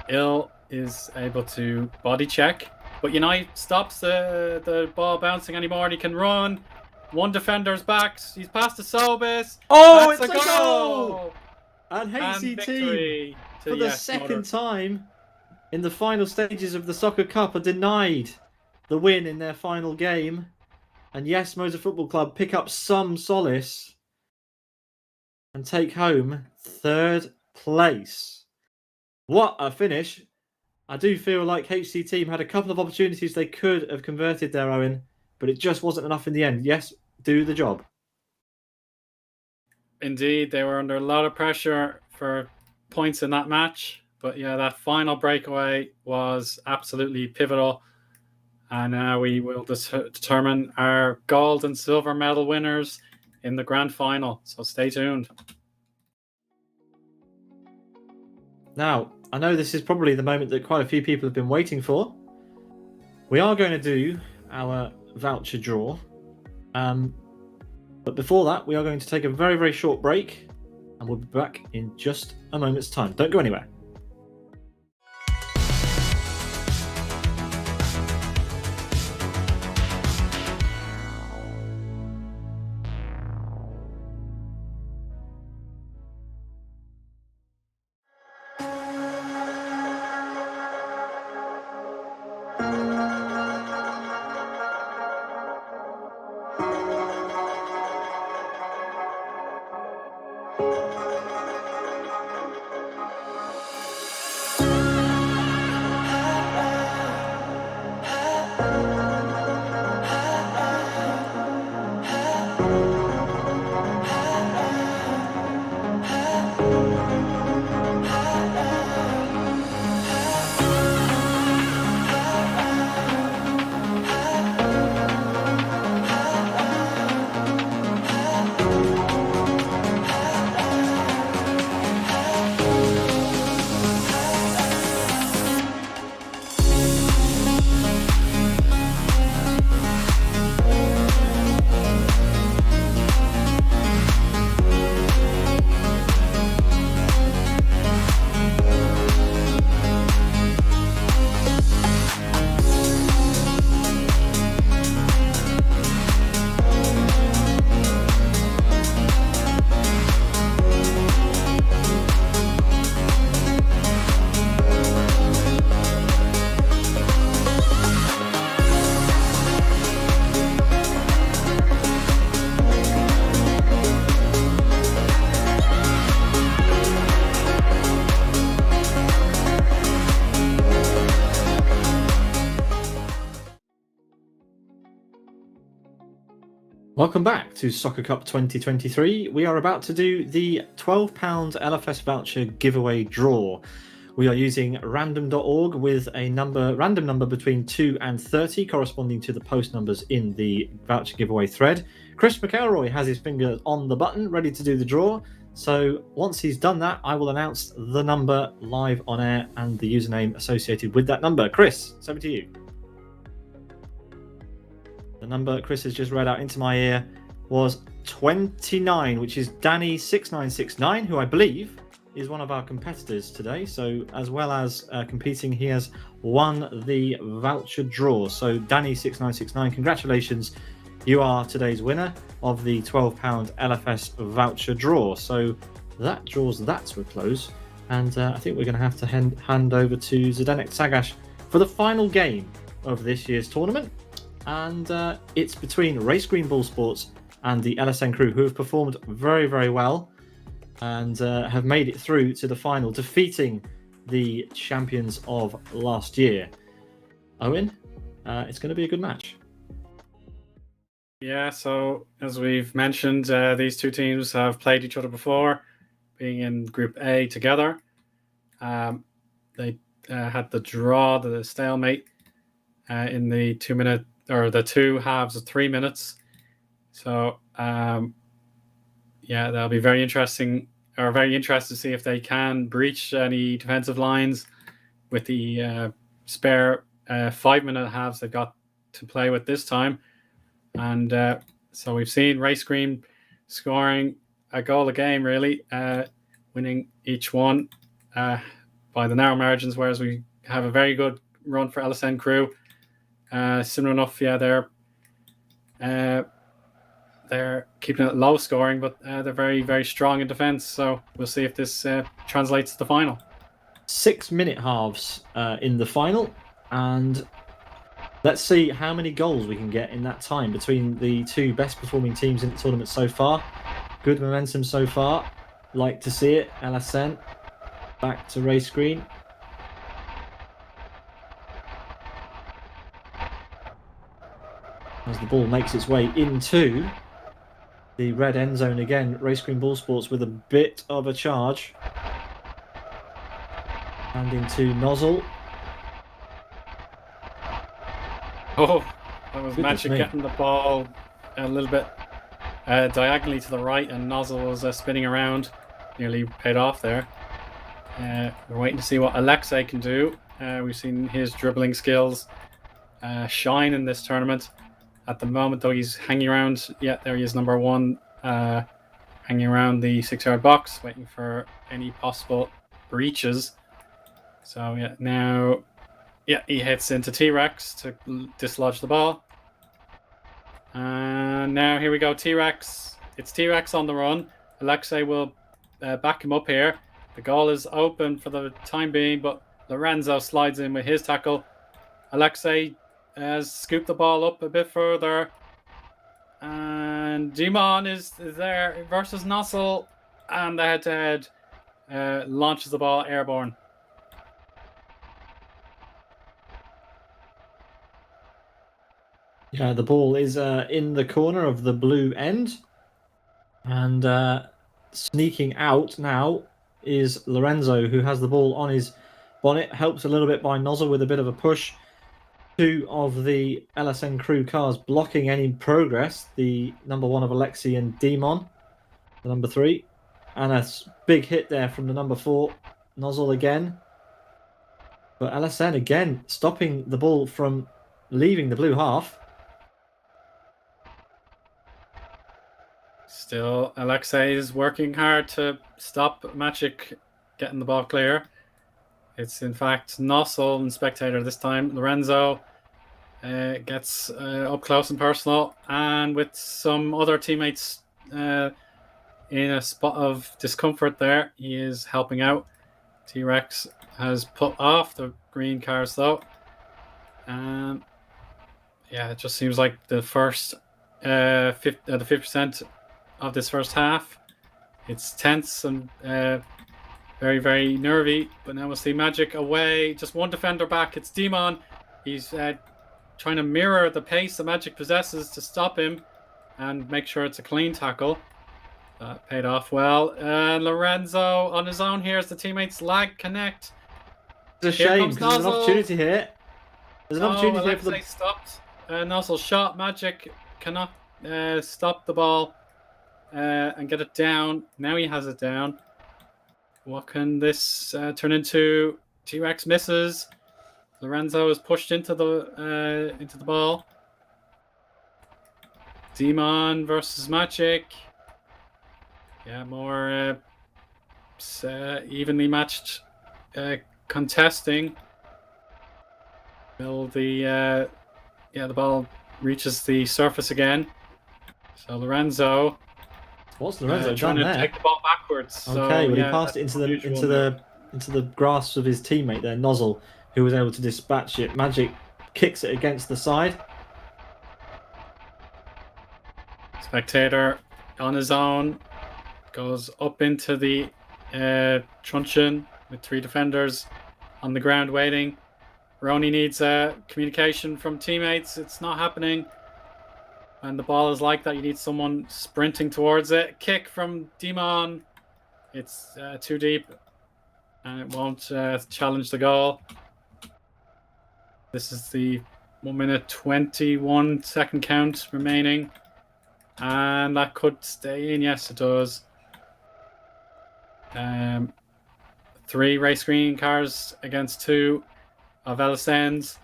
Ill is able to body check, but Unite stops the ball bouncing anymore, and he can run. One defender's back. He's past the Sobis. Oh, that's it's a goal! And HC team, for the second time in the final stages of the Soccer Cup, are denied the win in their final game. And Yes Motor Football Club pick up some solace and take home third place. What a finish. I do feel like HC team had a couple of opportunities they could have converted there, Owen, but it just wasn't enough in the end. Yes, do the job. Indeed, they were under a lot of pressure for points in that match. But yeah, that final breakaway was absolutely pivotal. And now we will determine our gold and silver medal winners in the grand final. So stay tuned. Now, I know this is probably the moment that quite a few people have been waiting for. We are going to do our voucher draw. But before that, we are going to take a very, very short break. And we'll be back in just a moment's time. Don't go anywhere. Welcome back to Soccer Cup 2023. We are about to do the £12 LFS voucher giveaway draw. We are using random.org with a random number between 2 and 30 corresponding to the post numbers in the voucher giveaway thread. Chris McElroy has his finger on the button ready to do the draw. So once he's done that, I will announce the number live on air and the username associated with that number. Chris, it's over to you. The number Chris has just read out into my ear was 29, which is Danny6969, who I believe is one of our competitors today. So as well as competing, he has won the voucher draw. So Danny6969, congratulations. You are today's winner of the £12 LFS voucher draw. So that draws that to a close. And I think we're going to have to hand over to Zdeněk Cagaš for the final game of this year's tournament. And it's between Race Green Ball Sports and the LSN crew, who have performed very, very well and have made it through to the final, defeating the champions of last year. Owen, it's going to be a good match. Yeah, so as we've mentioned, these two teams have played each other before, being in Group A together. They had the draw, the stalemate, in the 2 minute or the two halves of 3 minutes. So yeah, that'll be very interesting, or very interested to see if they can breach any defensive lines with the spare 5 minute halves they've got to play with this time. And so we've seen Race Green scoring a goal a game, really, winning each one by the narrow margins, whereas we have a very good run for LSN crew. Similar enough, yeah, they're keeping it low scoring, but they're very, very strong in defence. So we'll see if this translates to the final. 6 minute halves in the final, and let's see how many goals we can get in that time between the two best performing teams in the tournament so far. Good momentum so far. Like to see it. LSN back to Race Green. As the ball makes its way into the red end zone again, Race Green Ball Sports with a bit of a charge. And into Nozzle. Oh, that was Magic getting the ball a little bit diagonally to the right, and Nozzle was spinning around. Nearly paid off there. We're waiting to see what Alexei can do. We've seen his dribbling skills shine in this tournament. At the moment, though, he's hanging around. Yeah, there he is, number one, hanging around the 6-yard box, waiting for any possible breaches. So, yeah, now, yeah, he hits into T-Rex to dislodge the ball. And now, here we go, T-Rex. It's T-Rex on the run. Alexei will back him up here. The goal is open for the time being, but Lorenzo slides in with his tackle. Alexei has scooped the ball up a bit further, and Demon is there versus Nozzle, and the head-to-head launches the ball airborne. Yeah, the ball is in the corner of the blue end, and sneaking out now is Lorenzo, who has the ball on his bonnet, helped a little bit by Nozzle with a bit of a push. Two of the LSN crew cars blocking any progress. The number 1 of Alexei and Demon, the number 3. And a big hit there from the number 4, Nozzle again. But LSN again stopping the ball from leaving the blue half. Still, Alexei is working hard to stop Magic getting the ball clear. It's in fact Nozzle and Spectator this time. Lorenzo gets up close and personal, and with some other teammates in a spot of discomfort there, he is helping out. T-Rex has put off the green cars though. Yeah, it just seems like the first the 50% of this first half, it's tense and very, very nervy. But now we'll see Magic away. Just one defender back. It's Demon. He's trying to mirror the pace that Magic possesses to stop him. and make sure it's a clean tackle. That paid off well. Lorenzo on his own here as the teammates lag connect. It's a Here shame comes because there's an Nozzle. opportunity here. There's an opportunity here for Alexei the. stopped. Nozzle shot. Magic cannot stop the ball and get it down. Now he has it down. What can this turn into? T-Rex misses. Lorenzo is pushed into the ball. Demon versus Magic. Yeah, more evenly matched contesting. Will the ball reaches the surface again. So Lorenzo. What's Lorenzo trying done to there? take the ball backwards? Okay, so, he passed it into the grasp of his teammate there, Nozzle, who was able to dispatch it. Magic kicks it against the side. Spectator on his own goes up into the truncheon with 3 defenders on the ground waiting. Roney needs communication from teammates. It's not happening. When the ball is like that, you need someone sprinting towards it. Kick from Demon. It's too deep and it won't challenge the goal. This is the 1 minute 21 second count remaining. And that could stay in. Yes, it does. 3 race green cars against 2 of Elisens.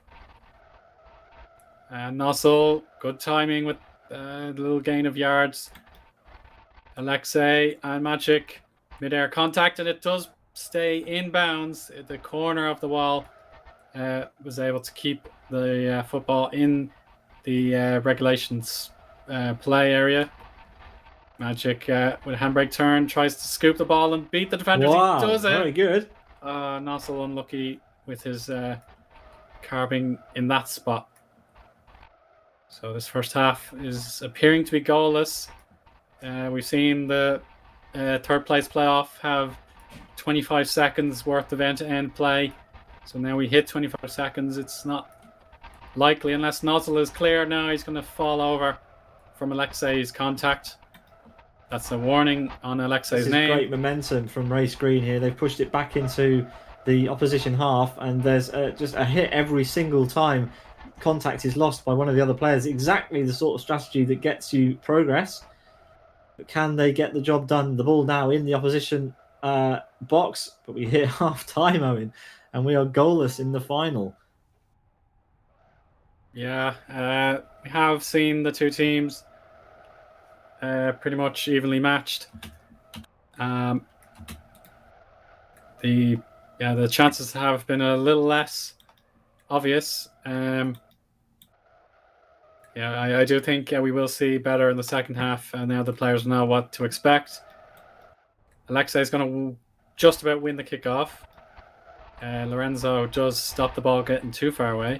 And Nozzle, good timing with a little gain of yards. Alexei and Magic, mid-air contact, and it does stay in bounds. The corner of the wall was able to keep the football in the regulations play area. Magic with a handbrake turn tries to scoop the ball and beat the defenders. Wow, He does it. very good. Nozzle unlucky with his carving in that spot. So this first half is appearing to be goalless. We've seen the third place playoff have 25 seconds worth of end-to-end play. So now we hit 25 seconds. It's not likely unless Nozzle is clear now. He's going to fall over from Alexei's contact. That's a warning on Alexei's name. Great momentum from Race Green here. They've pushed it back into the opposition half, and there's just a hit every single time contact is lost by one of the other players. Exactly the sort of strategy that gets you progress. But can they get the job done? The ball now in the opposition box, but we hit half time, Owen, and we are goalless in the final. Yeah, we have seen the two teams pretty much evenly matched. The chances have been a little less obvious. I do think we will see better in the second half, and now the players know what to expect. Alexei is going to just about win the kickoff. Lorenzo does stop the ball getting too far away.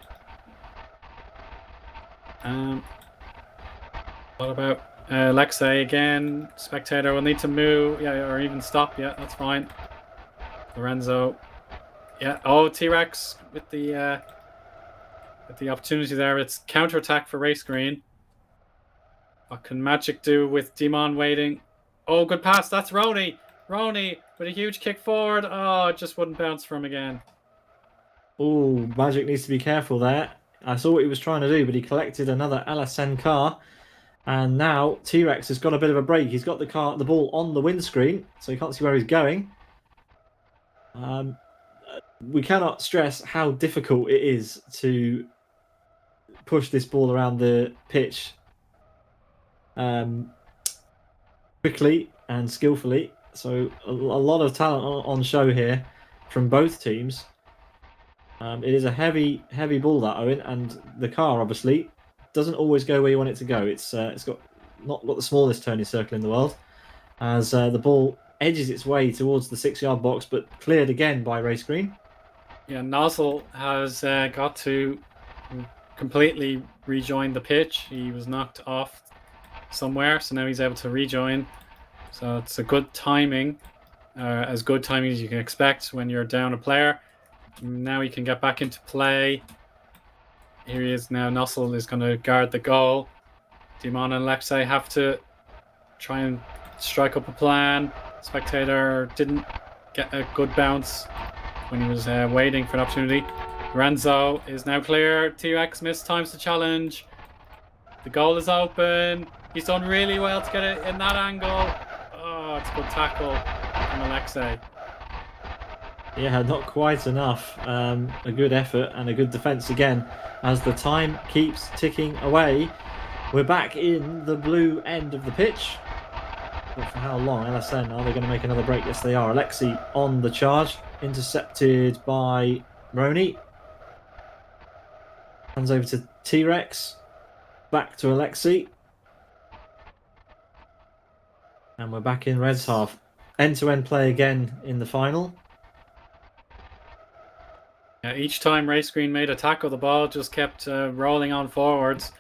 What about Alexei again? Spectator will need to move, or even stop. Yeah, that's fine. Lorenzo, T-Rex with the opportunity there. It's counter-attack for Race Green. What can Magic do with Demon waiting? Oh, good pass. That's Roney. Roney with a huge kick forward. Oh, it just wouldn't bounce for him again. Oh, Magic needs to be careful there. I saw what he was trying to do, but he collected another LSN car. And now T-Rex has got a bit of a break. He's got the ball on the windscreen, so he can't see where he's going. We cannot stress how difficult it is to push this ball around the pitch quickly and skillfully. So a lot of talent on show here from both teams. It is a heavy ball, that, Owen, and the car obviously doesn't always go where you want it to go. It's got not got the smallest turning circle in the world, as the ball edges its way towards the 6-yard box, but cleared again by Race Green. Yeah, Nozzle has got to completely rejoin the pitch. He was knocked off somewhere, so now he's able to rejoin. So it's a good timing, as good timing as you can expect when you're down a player. Now he can get back into play. Here he is now. Nozzle is going to guard the goal. Dimon and Alexei have to try and strike up a plan. Spectator didn't get a good bounce when he was waiting for an opportunity. Lorenzo is now clear. T-Rex mistimes the challenge. The goal is open. He's done really well to get it in that angle. Oh, it's a good tackle from Alexei. Yeah, not quite enough. A good effort and a good defence again as the time keeps ticking away. We're back in the blue end of the pitch. But for how long? LSN, are they going to make another break? Yes, they are. Alexei on the charge. Intercepted by Roni. Hands over to T-Rex. Back to Alexei. And we're back in Red's half. End-to-end play again in the final. Yeah, each time Race Green made a tackle, the ball just kept rolling on forwards.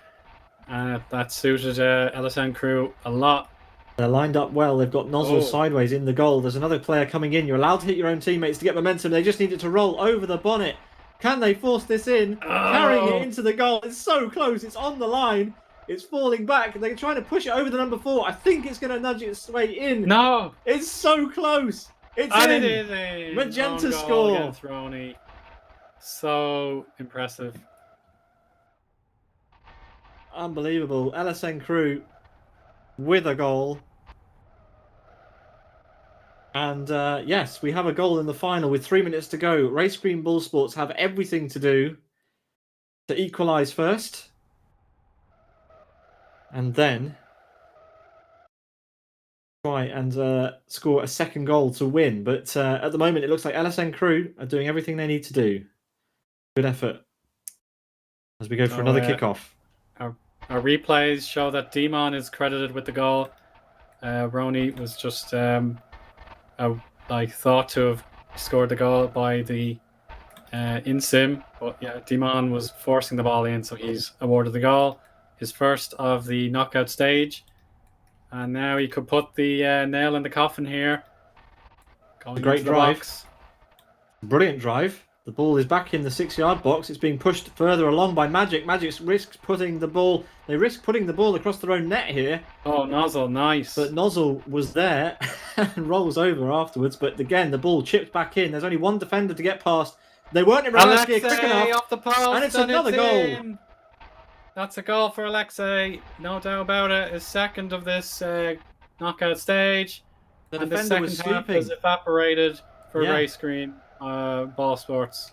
And that suited LSN crew a lot. They're lined up well. They've got Nozzle sideways in the goal. There's another player coming in. You're allowed to hit your own teammates to get momentum. They just need it to roll over the bonnet. Can they force this in? Carrying it into the goal. It's so close. It's on the line. It's falling back. They're trying to push it over the number 4. I think it's going to nudge its way in. No! It's so close. It's and in. It is in. Magenta score. Roni. So impressive. Unbelievable. LSN crew with a goal. And yes, we have a goal in the final with 3 minutes to go. Race Green Bull Sports have everything to do to equalise first. And then try and score a second goal to win. But at the moment, it looks like LSN crew are doing everything they need to do. Good effort as we go for another kickoff. Our replays show that Demon is credited with the goal. Roni was just thought to have scored the goal by the in-sim, but yeah, Demon was forcing the ball in, so he's awarded the goal, his first of the knockout stage, and now he could put the nail in the coffin here. A great drive, brilliant drive. The ball is back in the 6-yard box. It's being pushed further along by Magic. Magic risks putting the ball. They risk putting the ball across their own net here. Oh, Nozzle, nice. But Nozzle was there and rolls over afterwards. But again, the ball chipped back in. There's only one defender to get past. They weren't in reverse gear quick enough. Off the post, and it's another goal. In. That's a goal for Alexei. No doubt about it. His second of this knockout stage. The and the defender second was half scooping. has evaporated for Race Green Ball Sports.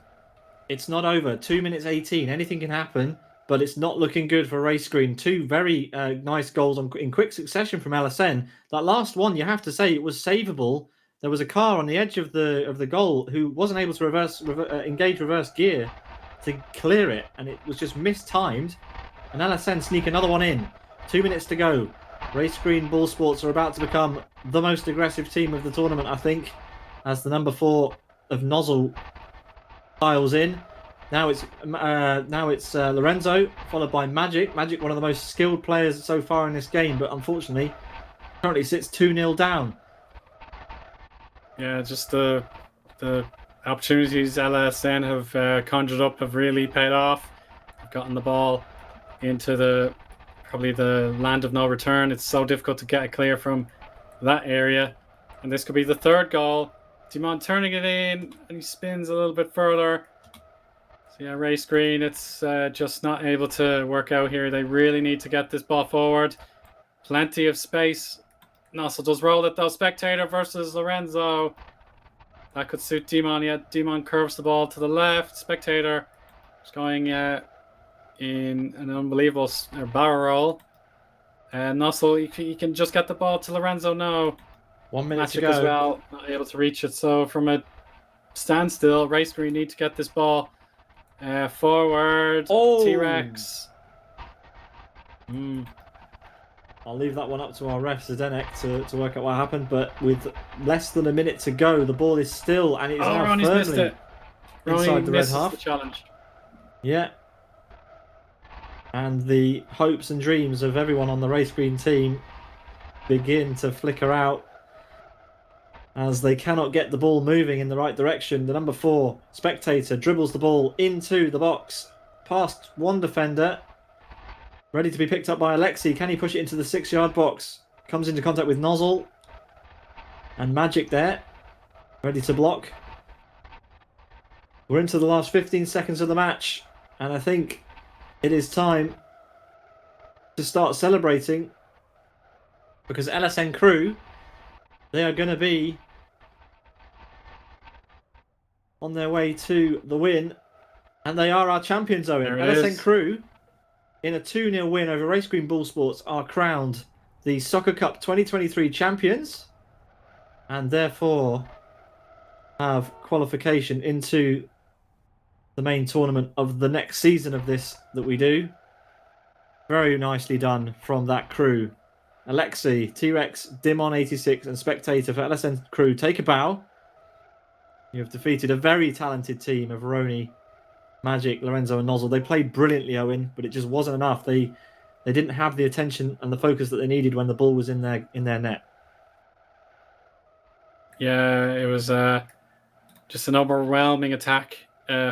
It's not over. 2 minutes 18. Anything can happen, but it's not looking good for Race Green. 2 very nice goals in quick succession from LSN. That last one, you have to say, it was savable. There was a car on the edge of the goal who wasn't able to engage reverse gear to clear it, and it was just mistimed. And LSN sneak another one in. 2 minutes to go. Race Green Bull Sports are about to become the most aggressive team of the tournament, I think, as the number 4 of Nozzle piles in. Now it's Lorenzo, followed by Magic. Magic, one of the most skilled players so far in this game, but unfortunately currently sits 2-0 down. Yeah, just the opportunities LSN have conjured up have really paid off. They've gotten the ball into probably the land of no return. It's so difficult to get it clear from that area. And this could be the third goal. Dimon turning it in, and he spins a little bit further. So yeah, Race Green, it's just not able to work out here. They really need to get this ball forward. Plenty of space. Nozzle does roll it though. Spectator versus Lorenzo. That could suit Dimon. Yeah, Dimon curves the ball to the left. Spectator is going in an unbelievable barrel roll. Nozzle, he can just get the ball to Lorenzo now. 1 minute Magic to go. as well, not able to reach it. So from a standstill, Race Green need to get this ball forward. Oh. T-Rex. I'll leave that one up to our ref Zdeněk to work out what happened. But with less than a minute to go, the ball is still, and it is now Ronnie's missed firmly it. inside Ronnie the red misses half. the challenge. Yeah. And the hopes and dreams of everyone on the Race Green team begin to flicker out as they cannot get the ball moving in the right direction. The number 4 Spectator dribbles the ball into the box past one defender Ready to be picked up by Alexi. Can he push it into the 6-yard box? Comes into contact with Nozzle. And Magic there. Ready to block. We're into the last 15 seconds of the match. And I think it is time to start celebrating. Because LSN Crew, they are going to be on their way to the win. And they are our champions, Owen. LSN Crew, in a 2-0 win over Race Green Bull Sports, are crowned the Soccer Cup 2023 champions. And therefore have qualification into the main tournament of the next season of this that we do. Very nicely done from that crew. Alexi, T-Rex, Dimon86 and Spectator for LSN Crew, take a bow. You have defeated a very talented team of Roni, Magic, Lorenzo and Nozzle. They played brilliantly, Owen, but it just wasn't enough. They didn't have the attention and the focus that they needed when the ball was in their net. Yeah, it was just an overwhelming attack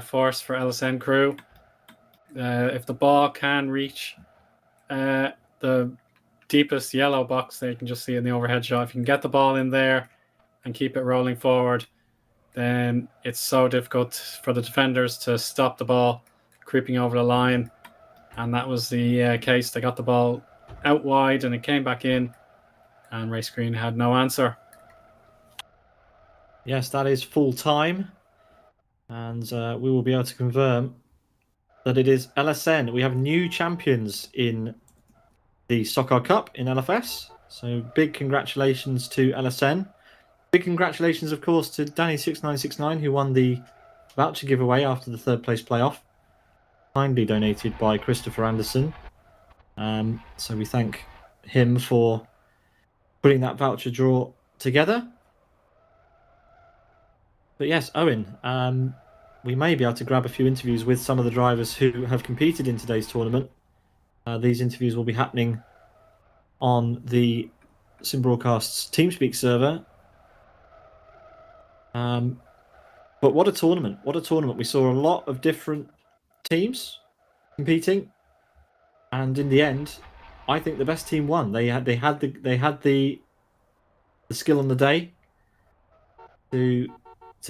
force for LSN Crew. If the ball can reach the deepest yellow box that you can just see in the overhead shot, if you can get the ball in there and keep it rolling forward, then it's so difficult for the defenders to stop the ball creeping over the line. And that was the case. They got the ball out wide and it came back in, and Race Green had no answer. Yes, that is full time. And we will be able to confirm that it is LSN. We have new champions in the Soccar Cup in LFS. So big congratulations to LSN. Big congratulations, of course, to Danny6969, who won the voucher giveaway after the 3rd place playoff. Kindly donated by Christopher Anderson. So we thank him for putting that voucher draw together. But yes, Owen, we may be able to grab a few interviews with some of the drivers who have competed in today's tournament. These interviews will be happening on the Sim Broadcast's TeamSpeak server. But what a tournament! What a tournament! We saw a lot of different teams competing, and in the end, I think the best team won. They had the skill on the day to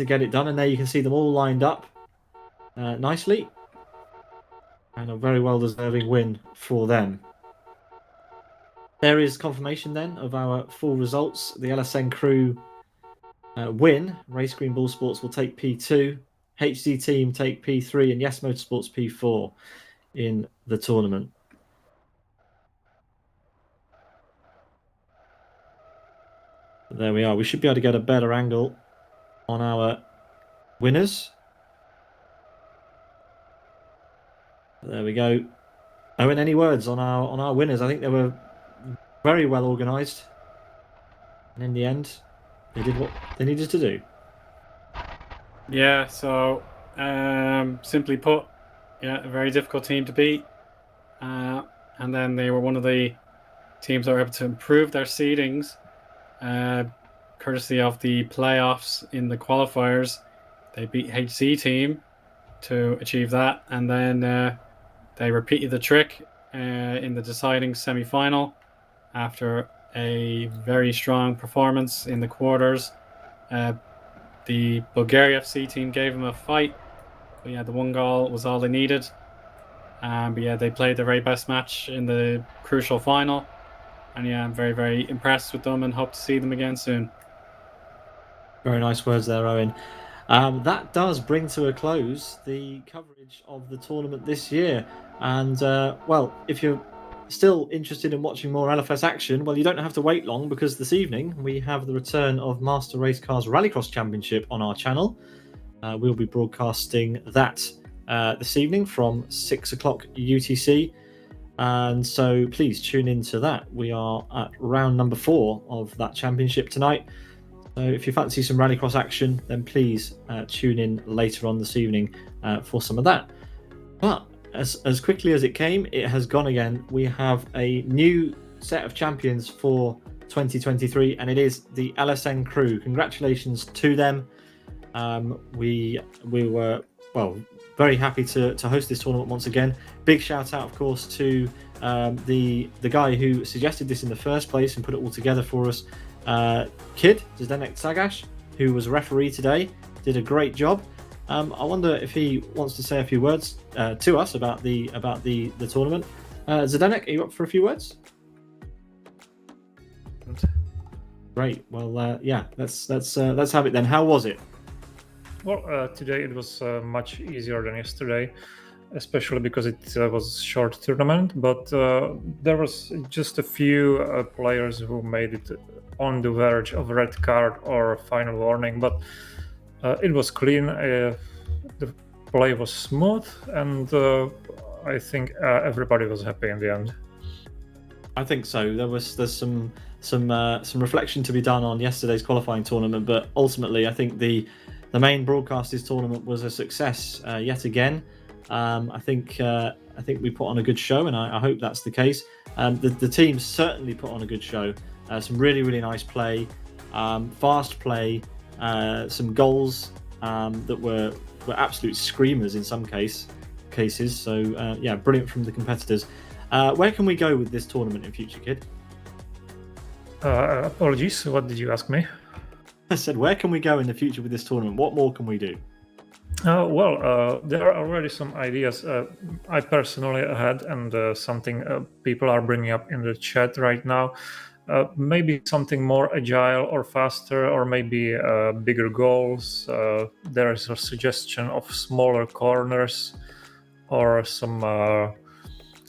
get it done, and there you can see them all lined up nicely, and a very well deserving win for them. There is confirmation then of our full results. The LSN Crew win. Race Green Bull Sports will take P2, HC Team take P3, and Yes Motorsports P4 in the tournament. But there we are. We should be able to get a better angle on our winners. There we go. Owen, any words on our winners? I think they were very well organised, and in the end, they did what they needed to do. Yeah, so simply put, a very difficult team to beat. And then they were one of the teams that were able to improve their seedings, courtesy of the playoffs in the qualifiers. They beat HC Team to achieve that, and then they repeated the trick in the deciding semi-final after a very strong performance in the quarters. The Bulgaria FC team gave them a fight, but the 1 goal was all they needed. But they played their very best match in the crucial final, and I'm very, very impressed with them and hope to see them again soon. Very nice words there, Owen. That does bring to a close the coverage of the tournament this year. And, if you're still interested in watching more LFS action, well, you don't have to wait long, because this evening we have the return of Master Race Cars Rallycross Championship on our channel. We'll be broadcasting that this evening from 6 o'clock UTC. And so please tune into that. We are at round number 4 of that championship tonight. So if you fancy some rallycross action, then please tune in later on this evening for some of that. But as quickly as it came, it has gone again. We have a new set of champions for 2023, and it is the LSN Crew. Congratulations to them. We were very happy to host this tournament once again. Big shout out, of course, to the guy who suggested this in the first place and put it all together for us, Zdeněk Cagaš, who was a referee today, did a great job. I wonder if he wants to say a few words to us about the tournament. Zdeněk, are you up for a few words? Great. Well, yeah, let's have it then. How was it? Well, today it was much easier than yesterday, especially because it was a short tournament. But there was just a few players who made it on the verge of red card or final warning. But it was clean. The play was smooth, and I think everybody was happy in the end. I think so. There's some reflection to be done on yesterday's qualifying tournament, but ultimately, I think the main broadcasters tournament was a success yet again. I think we put on a good show, and I hope that's the case. The team certainly put on a good show. Some really nice play, fast play, some goals that were absolute screamers in some cases. So yeah, brilliant from the competitors. Where can we go with this tournament in future, Kid? Apologies, what did you ask me? I said, where can we go in the future with this tournament? What more can we do? Well, there are already some ideas I personally had, and something people are bringing up in the chat right now. Maybe something more agile or faster, or maybe bigger goals. There is a suggestion of smaller corners, or some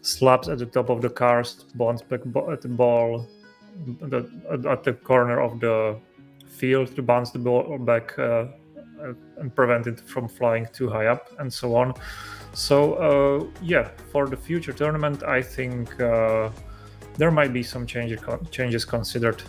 slabs at the top of the cars, bounce back at the ball at the corner of the field to bounce the ball back and prevent it from flying too high up, and so on. So yeah, for the future tournament, I think there might be some changes considered.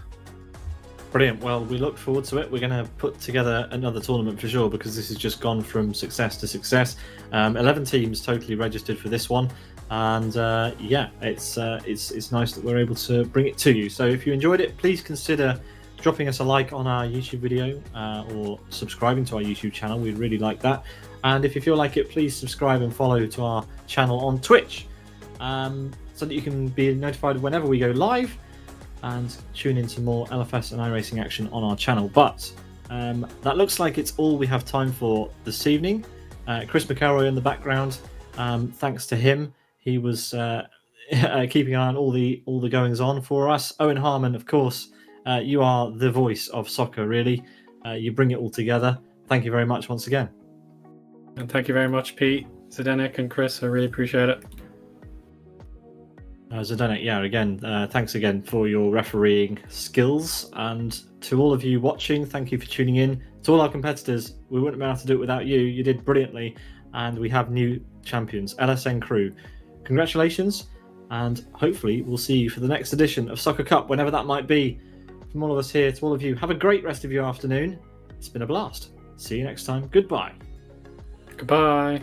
Brilliant. Well, we look forward to it. We're going to put together another tournament for sure, because this has just gone from success to success. 11 teams totally registered for this one, and yeah, it's nice that we're able to bring it to you. So if you enjoyed it, please consider dropping us a like on our YouTube video or subscribing to our YouTube channel. We'd really like that. And if you feel like it, please subscribe and follow to our channel on Twitch, so that you can be notified whenever we go live, and tune into more LFS and iRacing action on our channel. But that looks like it's all we have time for this evening. Chris McElroy in the background, thanks to him, he was keeping an eye on all the goings on for us. Eoin Harmon, of course, you are the voice of soccer, really. You bring it all together. Thank you very much once again. And thank you very much, Pete, Zdeněk, and Chris. I really appreciate it. Zdeněk, yeah, again, thanks again for your refereeing skills. And to all of you watching, thank you for tuning in. To all our competitors, we wouldn't be able to do it without you. You did brilliantly. And we have new champions, LSN Crew. Congratulations. And hopefully we'll see you for the next edition of Soccer Cup, whenever that might be. From all of us here to all of you, have a great rest of your afternoon. It's been a blast. See you next time. Goodbye. Goodbye.